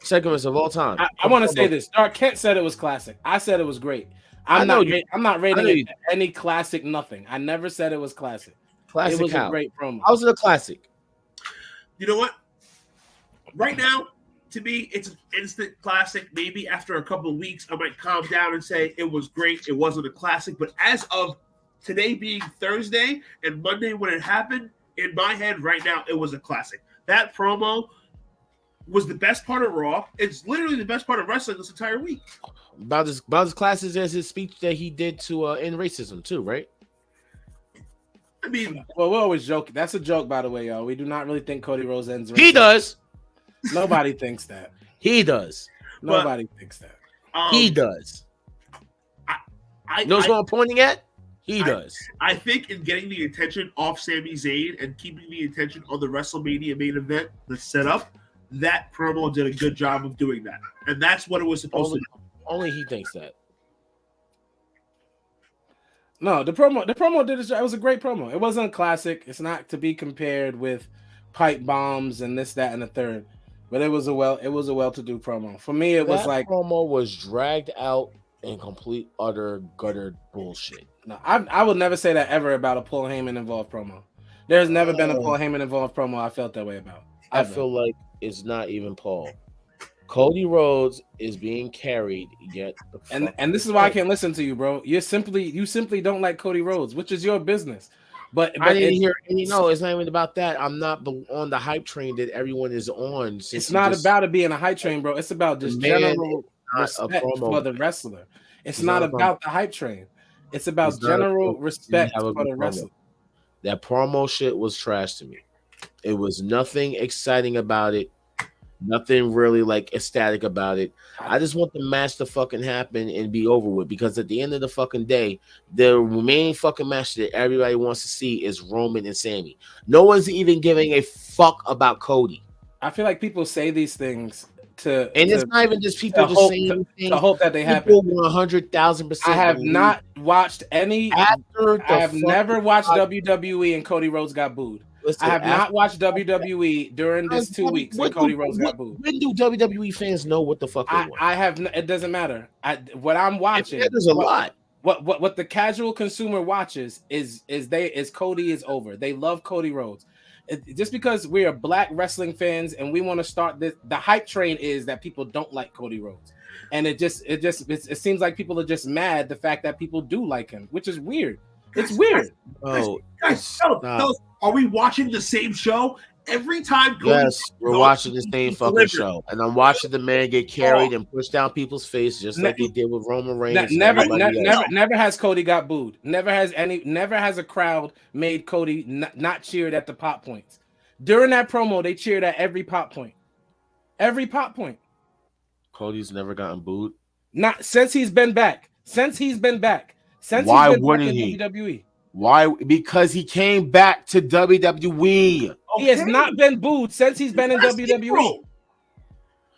segments of all time? I want to say this. Dark Kent said it was classic. I said it was great. I'm not rating it any classic nothing. I never said it was classic. Classic. It was a great promo. How's it a classic? You know what? Right now, to me, it's an instant classic. Maybe after a couple of weeks, I might calm down and say it was great. It wasn't a classic. But as of today being Thursday and Monday when it happened, in my head right now, it was a classic. That promo was the best part of Raw. It's literally the best part of wrestling this entire week. About as classic as his speech that he did to end racism too, right? I mean, well, we're always joking. That's a joke, by the way, y'all. We do not really think Cody Rhodes ends racism. He does. Nobody thinks that. He does. Nobody thinks that. He does. You know what I'm pointing at? He does. I think in getting the attention off Sami Zayn and keeping the attention on the WrestleMania main event, the setup, that promo did a good job of doing that. And that's what it was supposed to do. Only he thinks that. No, the promo did it. It was a great promo. It wasn't a classic. It's not to be compared with pipe bombs and this, that, and the third. But it was a well-to-do promo. For me, it was like promo was dragged out in complete utter guttered bullshit. No, I would never say that ever about a Paul Heyman involved promo. There's never been a Paul Heyman involved promo I felt that way about. I feel like it's not even Paul. Cody Rhodes is being carried yet. And this is why I can't listen to you, bro. You simply don't like Cody Rhodes, which is your business. But I didn't hear any. No, it's not even about that. I'm not on the hype train that everyone is on. It's not about it being a hype train, bro. It's about just general respect for the wrestler. It's not about the hype train. It's about general respect for the wrestler. That promo shit was trash to me. It was nothing exciting about it. Nothing really like ecstatic about it. I just want the match to fucking happen and be over with, because at the end of the fucking day, the main fucking match that everybody wants to see is Roman and Sammy. No one's even giving a fuck about Cody. I feel like people say these things and it's not even just people just saying to hope that they happen. 100,000%. I have not watched any. I have never watched WWE and Cody Rhodes got booed. Listen, I have not watched WWE during this 2 weeks and Cody Rhodes got booed. When do WWE fans know what the fuck they want? I have. It doesn't matter. What I'm watching. There's a lot. What the casual consumer watches is Cody is over. They love Cody Rhodes. Just because we are black wrestling fans and we want to start this, the hype train is that people don't like Cody Rhodes, and it seems like people are just mad the fact that people do like him, which is weird. It's weird. Guys, are we watching the same show every time? Yes, we're watching the same fucking show, and I'm watching the man get carried and pushed down people's face, just like they did with Roman Reigns. Never has Cody got booed. Never has a crowd made Cody not cheered at the pop points. During that promo, they cheered at every pop point. Every pop point. Cody's never gotten booed. Not since he's been back. Why wouldn't he? WWE. Why? Because he came back to WWE. He has not been booed since he's been in WWE.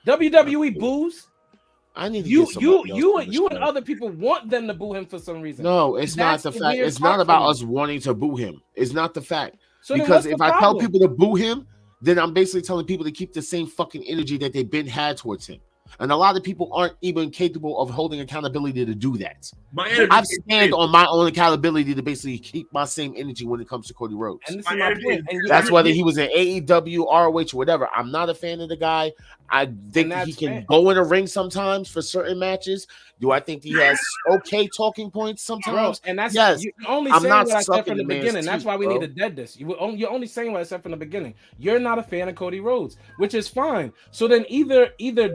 WWE boos. I need to you and other people want them to boo him for some reason. No, it's not the fact. It's not about us wanting to boo him. It's not the fact. So because if I tell people to boo him, then I'm basically telling people to keep the same fucking energy that they've been had towards him. And a lot of people aren't even capable of holding accountability to do that. I stand on my own accountability to basically keep my same energy when it comes to Cody Rhodes. And this is my point. That's whether he was in AEW, ROH, or whatever. I'm not a fan of the guy. I think he can go in a ring sometimes for certain matches. Do I think he has okay talking points sometimes? Bro, and that's yes. You're only saying what I said from the beginning. That's why we need to dead this. You're only saying what I said from the beginning. You're not a fan of Cody Rhodes, which is fine. So then either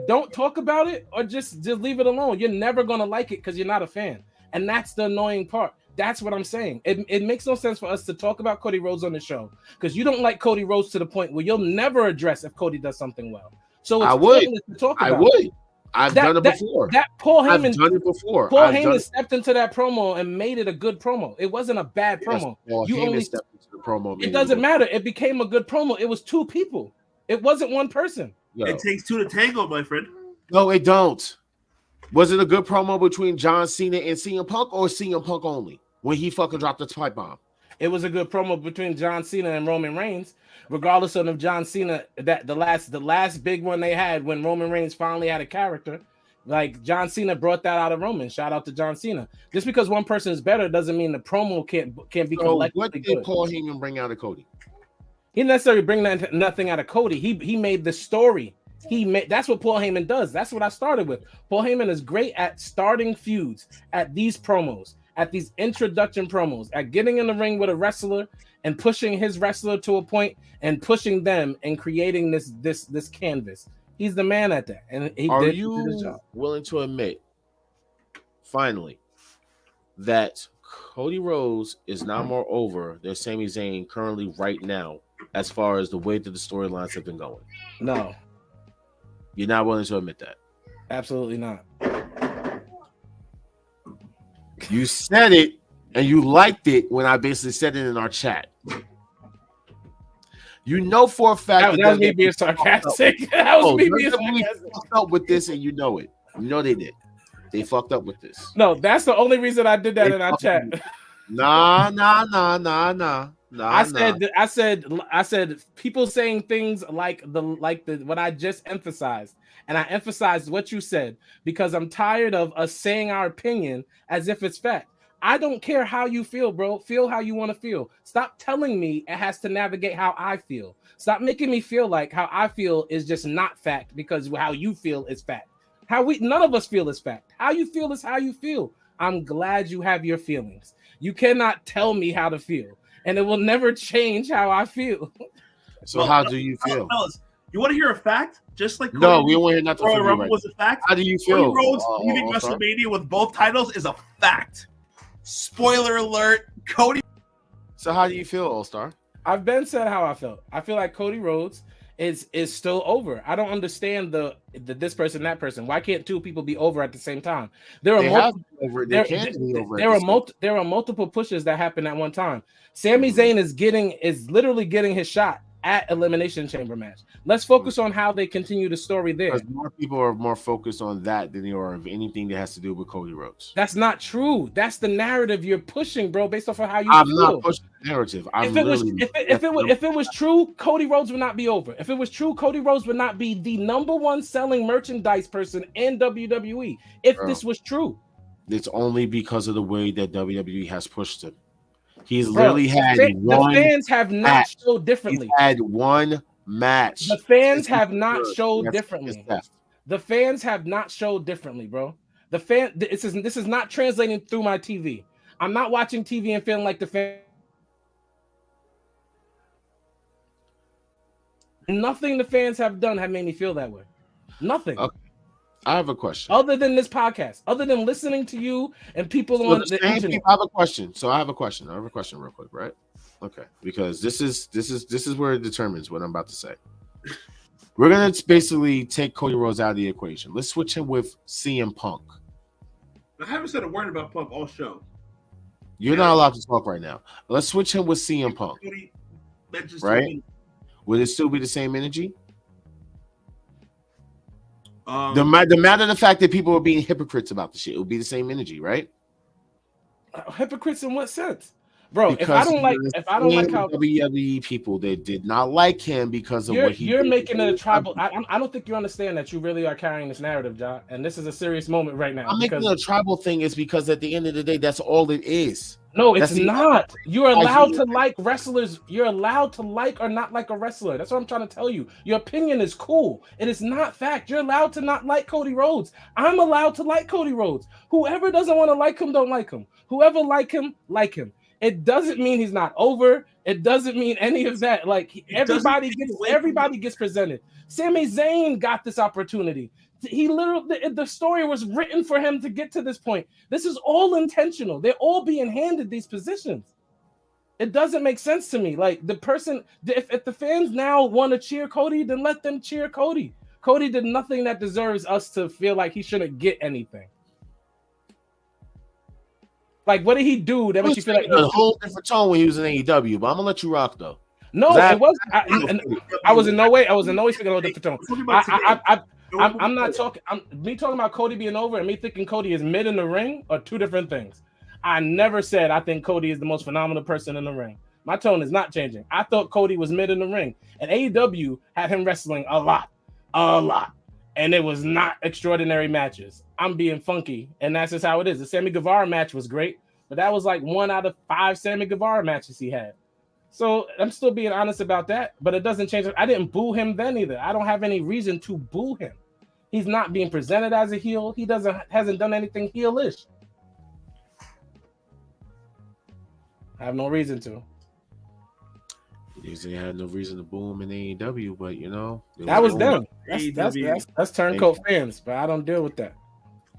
don't talk about it or just leave it alone. You're never gonna like it because you're not a fan, and that's the annoying part. That's what I'm saying. It makes no sense for us to talk about Cody Rhodes on the show because you don't like Cody Rhodes to the point where you'll never address if Cody does something well. So it's I would. To talk about I would. I've done it before. Paul Heyman, I've done it before. Paul Heyman stepped into that promo and made it a good promo. It wasn't a bad promo. Paul Heyman stepped into the promo. It doesn't matter. It became a good promo. It was two people. It wasn't one person. It takes two to tango, my friend. No, it don't. Was it a good promo between John Cena and CM Punk, or CM Punk only when he fucking dropped the pipe bomb? It was a good promo between John Cena and Roman Reigns, regardless of if John Cena, that the last big one they had when Roman Reigns finally had a character. Like John Cena brought that out of Roman. Shout out to John Cena. Just because one person is better doesn't mean the promo can't be collectively what did good. Paul Heyman bring out of Cody? He didn't necessarily bring nothing out of Cody. He made the story. That's what Paul Heyman does. That's what I started with. Paul Heyman is great at starting feuds, at these promos, at these introduction promos, at getting in the ring with a wrestler and pushing his wrestler to a point and pushing them and creating this canvas. He's the man at that. And he did his job. Willing to admit, finally, that Cody Rhodes is not more over than Sami Zayn currently right now, as far as the way that the storylines have been going? No. You're not willing to admit that? Absolutely not. You said it, and you liked it when I basically said it in our chat. You know for a fact that was me being sarcastic. That was me being sarcastic. Fucked up with this, and you know it. You know they did. They fucked up with this. No, that's the only reason I did that in our chat. Nah. I said people saying things like the what I just emphasized, and I emphasized what you said because I'm tired of us saying our opinion as if it's fact. I don't care how you feel, bro. Feel how you want to feel. Stop telling me it has to navigate how I feel. Stop making me feel like how I feel is just not fact because how you feel is fact. None of us feel is fact. How you feel is how you feel. I'm glad you have your feelings. You cannot tell me how to feel, and it will never change how I feel. So how do you feel? Fellas, you want to hear a fact? Just like we don't want to hear nothing from you right was a fact. How do you feel? Cody Rhodes leaving WrestleMania with both titles is a fact. Spoiler alert, Cody. So how do you feel, All-Star? I've been said how I felt. I feel like Cody Rhodes is still over. I don't understand the this person, that person. Why can't two people be over at the same time? There are there are multiple pushes that happen at one time. Sami Zayn is literally getting his shot at Elimination Chamber match. Let's focus on how they continue the story there. Because more people are more focused on that than they are of anything that has to do with Cody Rhodes. That's not true. That's the narrative you're pushing, bro, based off of how you I'm feel. not pushing the narrative. If it was true, Cody Rhodes would not be over. If it was true, Cody Rhodes would not be the #1 selling merchandise person in WWE. If this was true. It's only because of the way that WWE has pushed him. He's literally had the fans have not showed differently. He's had one match. The fans have not showed differently. The fans have not showed differently, bro. This is not translating through my TV. I'm not watching TV and feeling like the fan. Nothing the fans have done have made me feel that way. Nothing. Okay. I have a question. Other than this podcast, other than listening to you and people on the internet. I have a question. I have a question real quick, right? Okay. Because this is where it determines what I'm about to say. We're gonna basically take Cody Rhodes out of the equation. Let's switch him with CM Punk. I haven't said a word about Punk all show. You're not allowed to talk right now. Let's switch him with CM Punk. Right? Would it still be the same energy? The matter of the fact that people are being hypocrites about the shit, it would be the same energy, right? Hypocrites in what sense, bro? Because if I don't like how WWE people that did not like him because of what he you're making it a tribal. I don't think you understand that you really are carrying this narrative, John. And this is a serious moment right now. I'm making a tribal thing is because at the end of the day, that's all it is. No, it's not. You're allowed to like wrestlers. You're allowed to like or not like a wrestler. That's what I'm trying to tell you. Your opinion is cool. It is not fact. You're allowed to not like Cody Rhodes. I'm allowed to like Cody Rhodes. Whoever doesn't want to like him, don't like him. Whoever like him, like him. It doesn't mean he's not over. It doesn't mean any of that. Like everybody gets presented. Sami Zayn got this opportunity. He literally, the story was written for him to get to this point. This is all intentional. They're all being handed these positions. It doesn't make sense to me. Like the person, if the fans now want to cheer Cody, then let them cheer Cody. Cody did nothing that deserves us to feel like he shouldn't get anything. Like, what did he do that makes you feel like a whole different tone when he was in AEW? But I'm gonna let you rock though. No, it was. I was in no way. I was in no way speaking a different tone. I'm not talking. Me talking about Cody being over and me thinking Cody is mid in the ring are two different things. I never said I think Cody is the most phenomenal person in the ring. My tone is not changing. I thought Cody was mid in the ring, and AEW had him wrestling a lot, and it was not extraordinary matches. I'm being funky, and that's just how it is. The Sammy Guevara match was great, but that was like 1 out of 5 Sammy Guevara matches he had. So I'm still being honest about that, but it doesn't change. I didn't boo him then either. I don't have any reason to boo him. He's not being presented as a heel. He hasn't done anything heelish. I have no reason to. They had no reason to boo him in AEW, but you know that was them. That's turncoat fans, but I don't deal with that.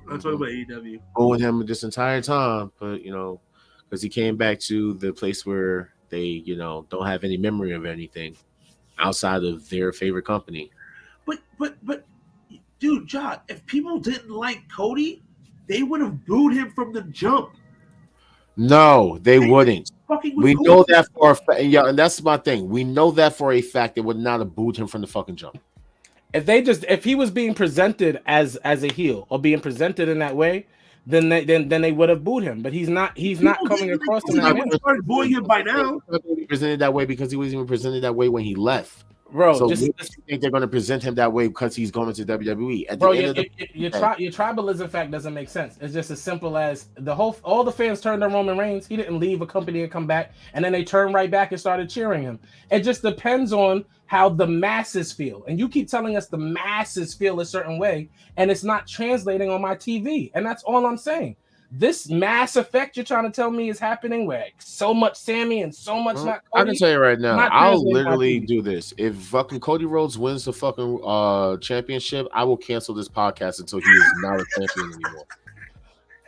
I'm talking about AEW. Booing him this entire time, but you know, because he came back to the place where they, you know, don't have any memory of anything outside of their favorite company. But, dude, John, if people didn't like Cody, they would have booed him from the jump. No, they wouldn't. We Cody. know that for a fact. Yeah, and that's my thing. We know that for a fact. They would not have booed him from the fucking jump. If he was being presented as a heel or being presented in that way, then they would have booed him. But he's not coming across in that way. Started booing him by now. Presented that way because he wasn't even presented that way when he left. Bro, so you think they're going to present him that way because he's going to WWE? Your tribalism fact doesn't make sense. It's just as simple as all the fans turned on Roman Reigns. He didn't leave a company and come back, and then they turned right back and started cheering him. It just depends on how the masses feel. And you keep telling us the masses feel a certain way, and it's not translating on my TV. And that's all I'm saying. This mass effect you're trying to tell me is happening where so much Sammy and so much not Cody. I can tell you right now, I'll literally do this. If fucking Cody Rhodes wins the fucking championship, I will cancel this podcast until he is not a champion anymore.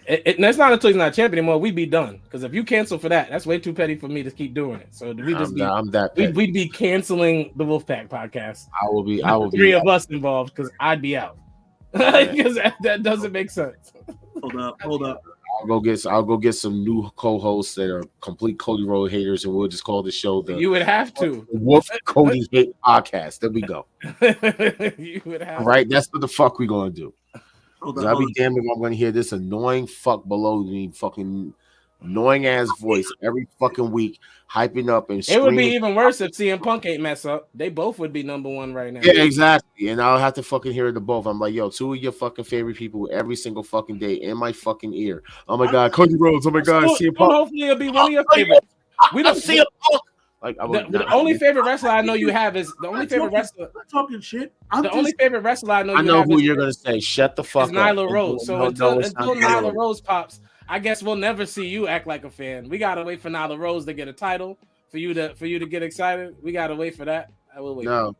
That's not until he's not champion anymore. We'd be done. Because if you cancel for that, that's way too petty for me to keep doing it. So we just I'm that petty. we'd be canceling the Wolfpack podcast. I will be Three of us involved because I'd be out. Because that doesn't make sense. Hold up. I'll go get some new co-hosts that are complete Cody Rhodes haters, and we'll just call the show the You would have to. Wolf Cody Hate Podcast. There we go. You would have All right, that's what the fuck we gonna do. I'll be damned if I'm gonna hear this annoying fuck below me, fucking annoying ass voice every fucking week, hyping up and screaming. It would be even worse if CM Punk ain't mess up. They both would be number one right now. Yeah, exactly. And I'll have to fucking hear the both. I'm like, yo, two of your fucking favorite people every single fucking day in my fucking ear. Oh my god, Cody Rhodes. Oh my god, CM Punk. Hopefully it'll be one of your favorites. We don't see Punk. Like the only favorite wrestler I know you have is the only favorite wrestler. I'm talking shit. Only favorite wrestler I know. I know who you're gonna say. Shut the fuck up. Nyla Rose. So until Nyla Rose pops, I guess we'll never see you act like a fan. We gotta wait for Nyla Rose to get a title for you to get excited. We gotta wait for that. I will wait. No.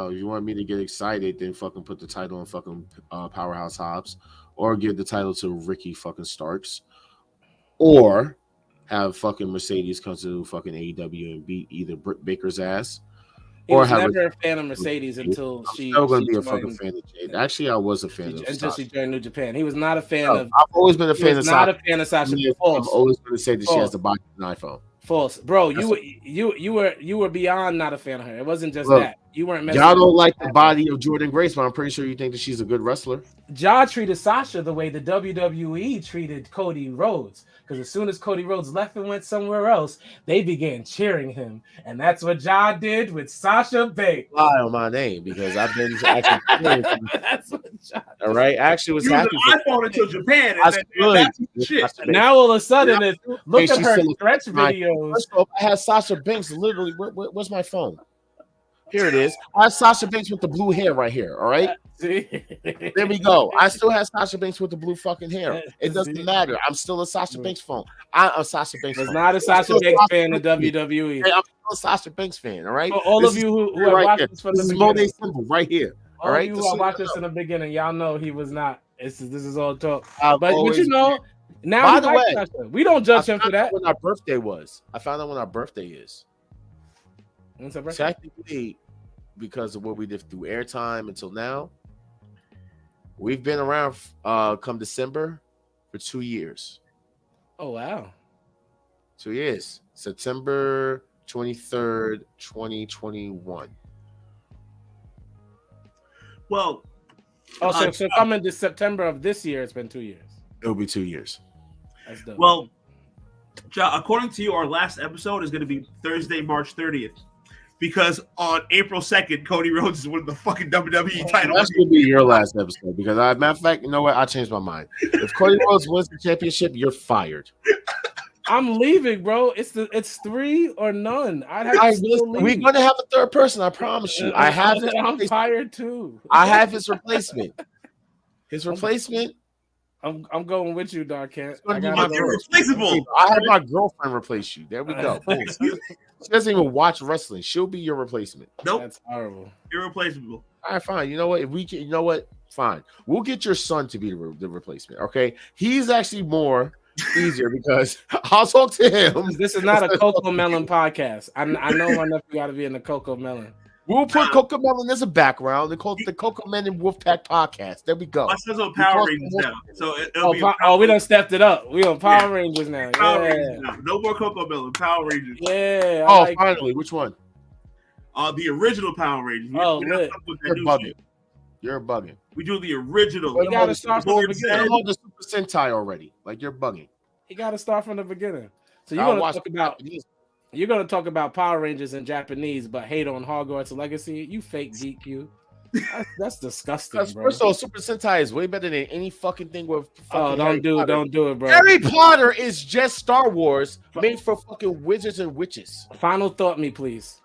If you want me to get excited, then fucking put the title on fucking Powerhouse Hobbs, or give the title to Ricky fucking Starks, or have fucking Mercedes come to fucking AEW and beat either Britt Baker's ass. He was never a fan of Mercedes until she. I'm going to be a fucking fan of Jade. Actually, I was a fan of until she joined New Japan. He was not a fan of. I've always been a fan of Sasha. Not a fan of Sasha. I've always going to say that she has the body of an iPhone. False, bro. You were beyond not a fan of her. It wasn't just that. You weren't. Y'all don't like the body of Jordan Grace, but I'm pretty sure you think that she's a good wrestler. Ja treated Sasha the way the WWE treated Cody Rhodes. Because as soon as Cody Rhodes left and went somewhere else, they began cheering him. And that's what Ja did with Sasha Banks. Lie on my name because I've been actually cheering. That's what Ja did. All right. Actually was happy for iPhone until Japan. And shit. Now all of a sudden, look at her stretch videos. I have Sasha Banks literally. Where's my phone? Here it is. I have Sasha Banks with the blue hair right here. All right. There we go. I still have Sasha Banks with the blue fucking hair. It doesn't matter. I'm still a Sasha Banks fan. I'm a Sasha Banks fan. Not a Sasha Banks fan in WWE. Hey, I'm still a Sasha Banks fan. All right. For all of you who have watched this from the beginning, symbol right here. All right. You who watched this in the beginning, y'all know he was not. This is all talk. But you know, now by the way, we don't judge him for that. When our birthday was, I found out when our birthday is. When's our birthday? Technically, because of what we did through airtime until now, we've been around come December for 2 years. Oh, wow. 2 years. September 23rd, 2021. Well, so coming to September of this year, it's been 2 years. It'll be 2 years. That's dope. Well, according to you, our last episode is going to be Thursday, March 30th. Because on April 2nd, Cody Rhodes is winning the fucking WWE title. That's going to be your last episode. Because, matter of fact, you know what? I changed my mind. If Cody Rhodes wins the championship, you're fired. I'm leaving, bro. It's 3 or none. We're going to have a third person. I promise you. I'm fired too. I have his replacement. His replacement. I'm going with you, Dark Cat. Irreplaceable. I have my girlfriend replace you. There we go. She doesn't even watch wrestling. She'll be your replacement. Nope. That's horrible. Irreplaceable. All right, fine. You know what? If we can, you know what? Fine. We'll get your son to be the replacement. Okay. He's actually more easier because I'll talk to him. This is not a Coco Melon podcast. I know my nephew got to be in the Coco Melon. We'll put Coco Melon as a background and call it the Coco Melon Wolfpack podcast. There we go. My son's on Power Rangers now. So we done stepped it up. We on Power Rangers now. Power Rangers now. No more Coco Melon. Power Rangers. Yeah. Finally. Which one? The original Power Rangers. You're bugging. You're bugging. We do the original. You got to start from the beginning. The Super Sentai already. Like, you're bugging. You got to start from the beginning. So you're going to talk about Power Rangers in Japanese, but hate on Hogwarts Legacy. You fake geek, you. That's disgusting, bro. First of all, Super Sentai is way better than any fucking thing with. Don't do it, bro. Harry Potter is just Star Wars made for fucking wizards and witches. Final thought me, please.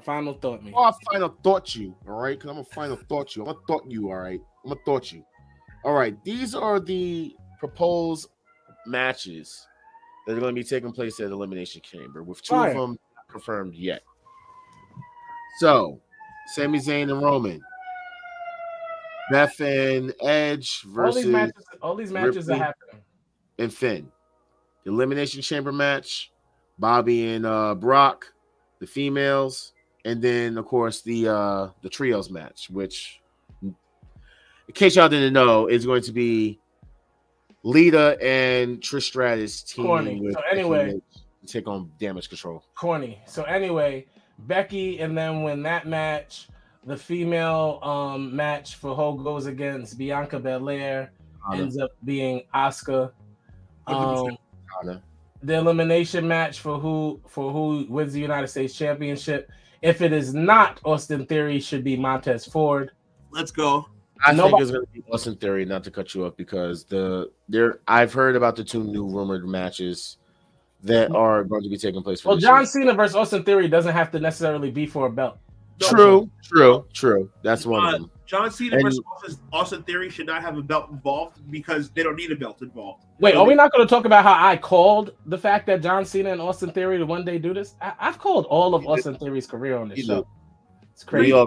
Final thought me. Oh, I final thought you, all right? Because I'm a final thought you. I'm a thought you, all right? I'm a thought you. All right, these are the proposed matches that are going to be taking place at Elimination Chamber, with 2 of them not confirmed yet. So, Sami Zayn and Roman. Beth and Edge versus all these matches are happening. and Finn. The Elimination Chamber match, Bobby and Brock, the females, and then of course the trios match, which, in case y'all didn't know, is going to be Lita and Trish Stratus teaming with So anyway, to take on Damage Control. Corny. So anyway, Becky and then when that match, the female match for who goes against Bianca Belair ends up being Asuka. The elimination match for who wins the United States Championship. If it is not Austin Theory, should be Montez Ford. Let's go. I think it's going to be Austin Theory, not to cut you off, because I've heard about the 2 new rumored matches that are going to be taking place. Well, John Cena versus Austin Theory doesn't have to necessarily be for a belt. True. That's one of them. John Cena versus Austin Theory should not have a belt involved because they don't need a belt involved. Wait, are we not going to talk about how I called the fact that John Cena and Austin Theory to one day do this? I've called all of Austin Theory's career on this show. It's crazy. We all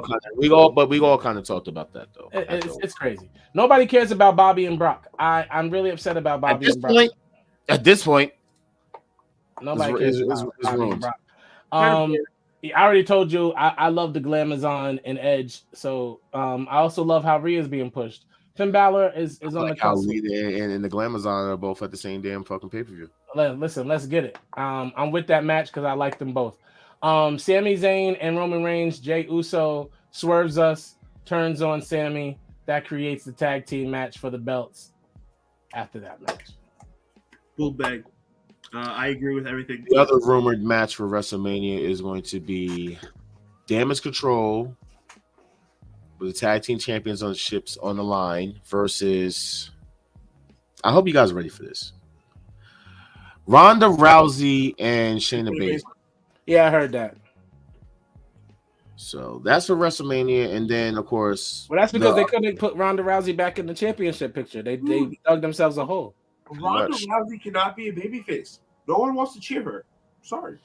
kind of talked about that though. It's crazy. Nobody cares about Bobby and Brock. I'm really upset about Bobby and Brock. At this point, nobody cares about Bobby and Brock. I already told you I love the Glamazon and Edge. So I also love how Rhea's being pushed. Finn Balor is on the how Rhea and the Glamazon are both at the same damn fucking pay-per-view. Listen, let's get it. I'm with that match because I like them both. Sami Zayn and Roman Reigns, Jey Uso swerves us, turns on Sami. That creates the tag team match for the belts after that match. Bull bag. I agree with everything. The other rumored match for WrestleMania is going to be Damage Control with the tag team champions on ships on the line versus, I hope you guys are ready for this, Ronda Rousey and Shayna Baszler. Yeah, I heard that. So that's for WrestleMania, and then of course, well, that's because they couldn't put Ronda Rousey back in the championship picture. They dug themselves a hole. Ronda Rousey cannot be a babyface. No one wants to cheer her. Sorry.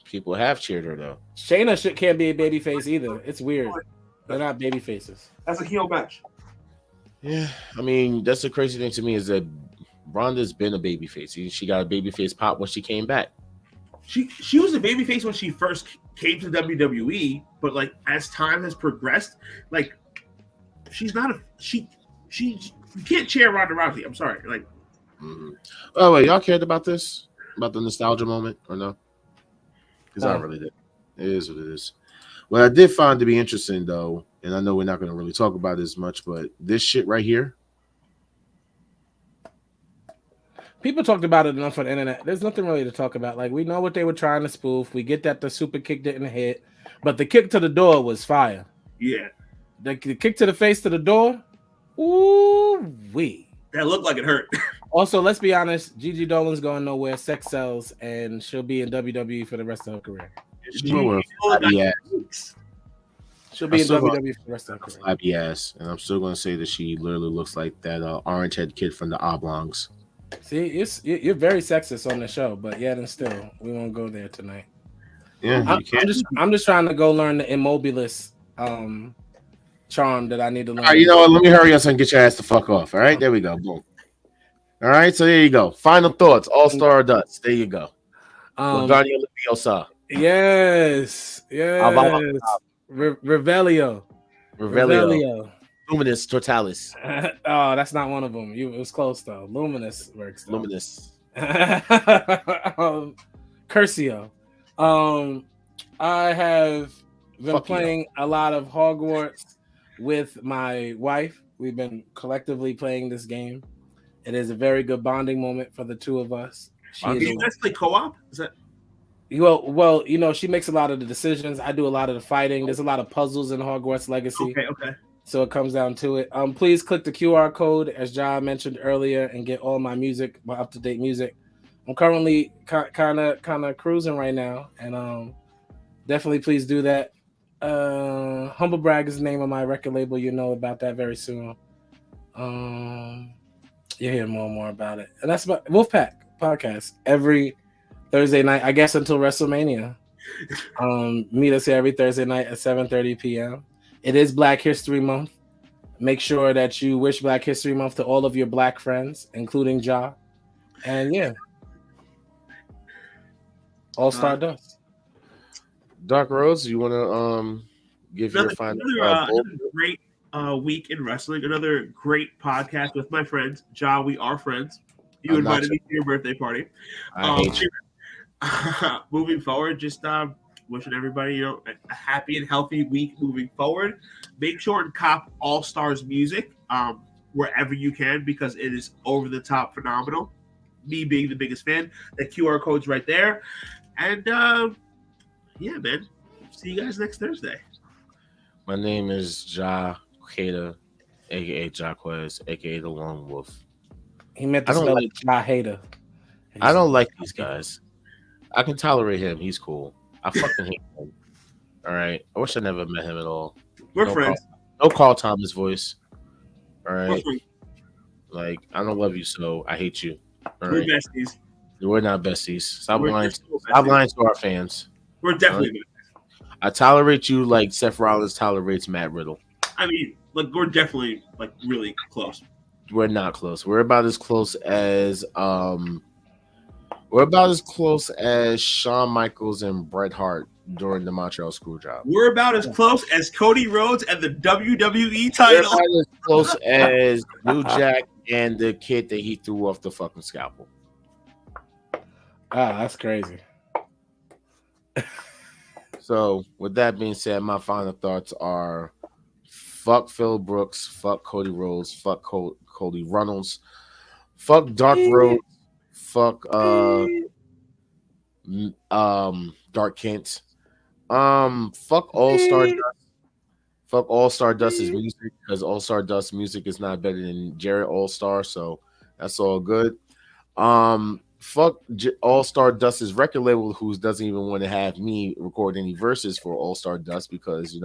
People have cheered her though. Shayna can't be a babyface either. It's weird. They're not baby faces. That's a heel match. Yeah, I mean, that's the crazy thing to me is that Ronda's been a babyface. She got a babyface pop when she came back. She was a babyface when she first came to WWE, but like as time has progressed, like she's not a she you can't cheer Ronda Rousey. I'm sorry, like. Oh wait, y'all cared about this? About the nostalgia moment or no? Because I really did. It is what it is. What I did find to be interesting though, and I know we're not going to really talk about it as much, but this shit right here. People talked about it enough on the internet. There's nothing really to talk about. Like, we know what they were trying to spoof. We get that the super kick didn't hit, but the kick to the door was fire. Yeah. The kick to the face to the door, ooh wee. That looked like it hurt. Also, let's be honest, Gigi Dolan's going nowhere. Sex sells, and she'll be in WWE for the rest of her career. She'll be in WWE for the rest of her career. Flabby ass, and I'm still going to say that she literally looks like that orange head kid from the Oblongs. See, you're very sexist on the show, but yet and still, we won't go there tonight. Yeah, I'm just trying to go learn the Immobilis charm that I need to learn. All right, you know what? Let me hurry up and get your ass the fuck off. All right, there we go. Boom. All right, so there you go. Final thoughts. All-Star Dutz. There you go. Yes. Revelio. Luminous Totalis. Oh, that's not one of them. It was close though. Luminous works. Though. Luminous. Curcio. I have been playing a lot of Hogwarts with my wife. We've been collectively playing this game. It is a very good bonding moment for the two of us. That's like co-op? Is that? Well, you know, she makes a lot of the decisions. I do a lot of the fighting. There's a lot of puzzles in Hogwarts Legacy. Okay. So it comes down to it. Please click the QR code, as John mentioned earlier, and get all my music, my up-to-date music. I'm currently kind of cruising right now, and definitely please do that. Humble Brag is the name of my record label. You'll know about that very soon. You'll hear more and more about it. And that's my Wolfpack podcast every Thursday night, I guess, until WrestleMania. Meet us here every Thursday night at 7:30 p.m. It is Black History Month. Make sure that you wish Black History Month to all of your Black friends, including Ja. And yeah, All Star Dust. Dark Rhodes, you want to give your final another great week in wrestling. Another great podcast with my friends. Ja, we are friends. You invited me to your birthday party. I hate you. Moving forward, just wishing everybody a happy and healthy week moving forward. Make sure and cop All Stars music wherever you can because it is over the top phenomenal. Me being the biggest fan, the QR code's right there, and yeah, man. See you guys next Thursday. My name is Ja Hater, aka Jaquez, aka the Lone Wolf. He meant to spell it Ja Hater. I don't like these guys. I can tolerate him. He's cool. I fucking hate him. All right. I wish I never met him at all. We're friends. No Carl Thomas voice. All right. Like, I don't love you, so I hate you. All We're right. besties. We're not besties. Stop lying to our fans. We're definitely besties. I tolerate you like Seth Rollins tolerates Matt Riddle. I mean, like, we're definitely like really close. We're not close. We're about as close as Shawn Michaels and Bret Hart during the Montreal Screwjob. We're about as close as Cody Rhodes and the WWE title. We're about as close as New Jack and the kid that he threw off the fucking scalpel. Ah, that's crazy. So, with that being said, my final thoughts are: fuck Phil Brooks, fuck Cody Rhodes, fuck Cody Runnels, fuck Dark Rhodes, fuck Dark Kent, fuck All Star Dust, fuck All Star Dust's music because All Star Dust music is not better than Jarrett All Star, so that's all good. Fuck All Star Dust's record label, who doesn't even want to have me record any verses for All Star Dust because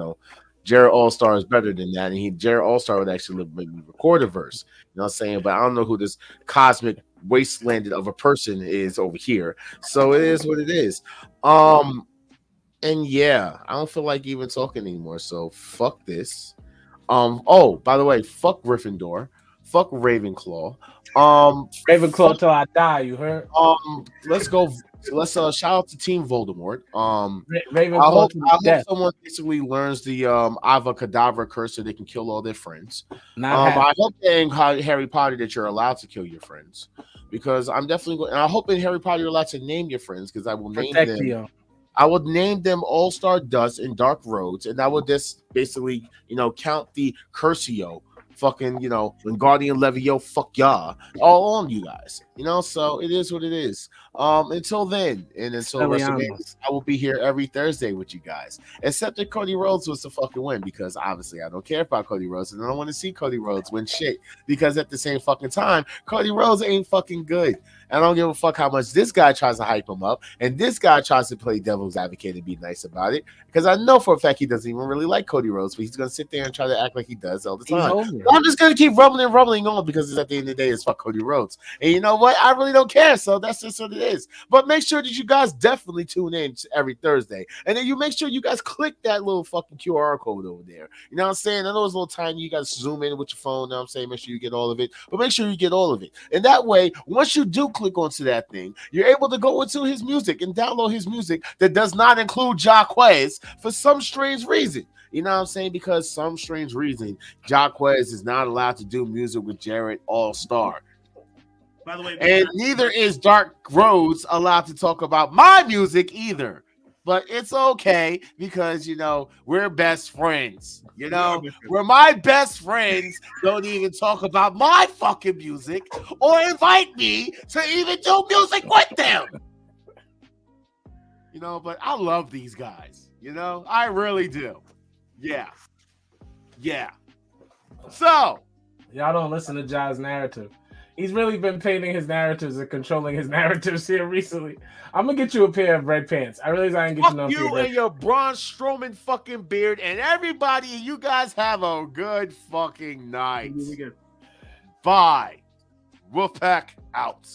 Jarrett All Star is better than that, and Jarrett All Star would actually make me record a verse. You know what I'm saying? But I don't know who this cosmic wasteland of a person is over here. So it is what it is. And yeah, I don't feel like even talking anymore. So fuck this. Oh, by the way, fuck Gryffindor. Fuck Ravenclaw. Ravenclaw till I die, you heard? Let's go. Let's shout out to Team Voldemort. Ravenclaw. I hope someone basically learns the Ava Kedavra curse so they can kill all their friends. I hope in Harry Potter that you're allowed to kill your friends because I'm definitely going. And I hope in Harry Potter you're allowed to name your friends because I will name them. I would name them All Star Dust and Dark Rhodes, and I would just basically count the Curcio. Fucking, Wingardium Levio, fuck y'all, all on you guys, so it is what it is. Until then, and until WrestleMania, I will be here every Thursday with you guys, except that Cody Rhodes was to fucking win because obviously I don't care about Cody Rhodes and I don't want to see Cody Rhodes win shit because at the same fucking time, Cody Rhodes ain't fucking good. I don't give a fuck how much this guy tries to hype him up and this guy tries to play devil's advocate and be nice about it because I know for a fact he doesn't even really like Cody Rhodes, but he's going to sit there and try to act like he does all the time. I'm just going to keep rumbling on because at the end of the day, it's fuck Cody Rhodes. And you know what? I really don't care, so that's just what it is. But make sure that you guys definitely tune in every Thursday. And then you make sure you guys click that little fucking QR code over there. You know what I'm saying? I know it's a little tiny. You got to zoom in with your phone. You know what I'm saying? Make sure you get all of it. But make sure you get all of it. And that way, once you do click onto that thing, you're able to go into his music and download his music that does not include Jaquez for some strange reason. You know what I'm saying? Because some strange reason, Jaquez is not allowed to do music with Jarrett All Star. By the way, and neither is Dark Rhodes allowed to talk about my music either. But it's okay because, we're best friends. Where my best friends don't even talk about my fucking music or invite me to even do music with them. But I love these guys. I really do. Yeah. So. Y'all don't listen to Jai's narrative. He's really been painting his narratives and controlling his narratives here recently. I'm gonna get you a pair of red pants. I realize I ain't get you and your Braun Strowman fucking beard, and everybody. You guys have a good fucking night. Bye. Wolfpack out.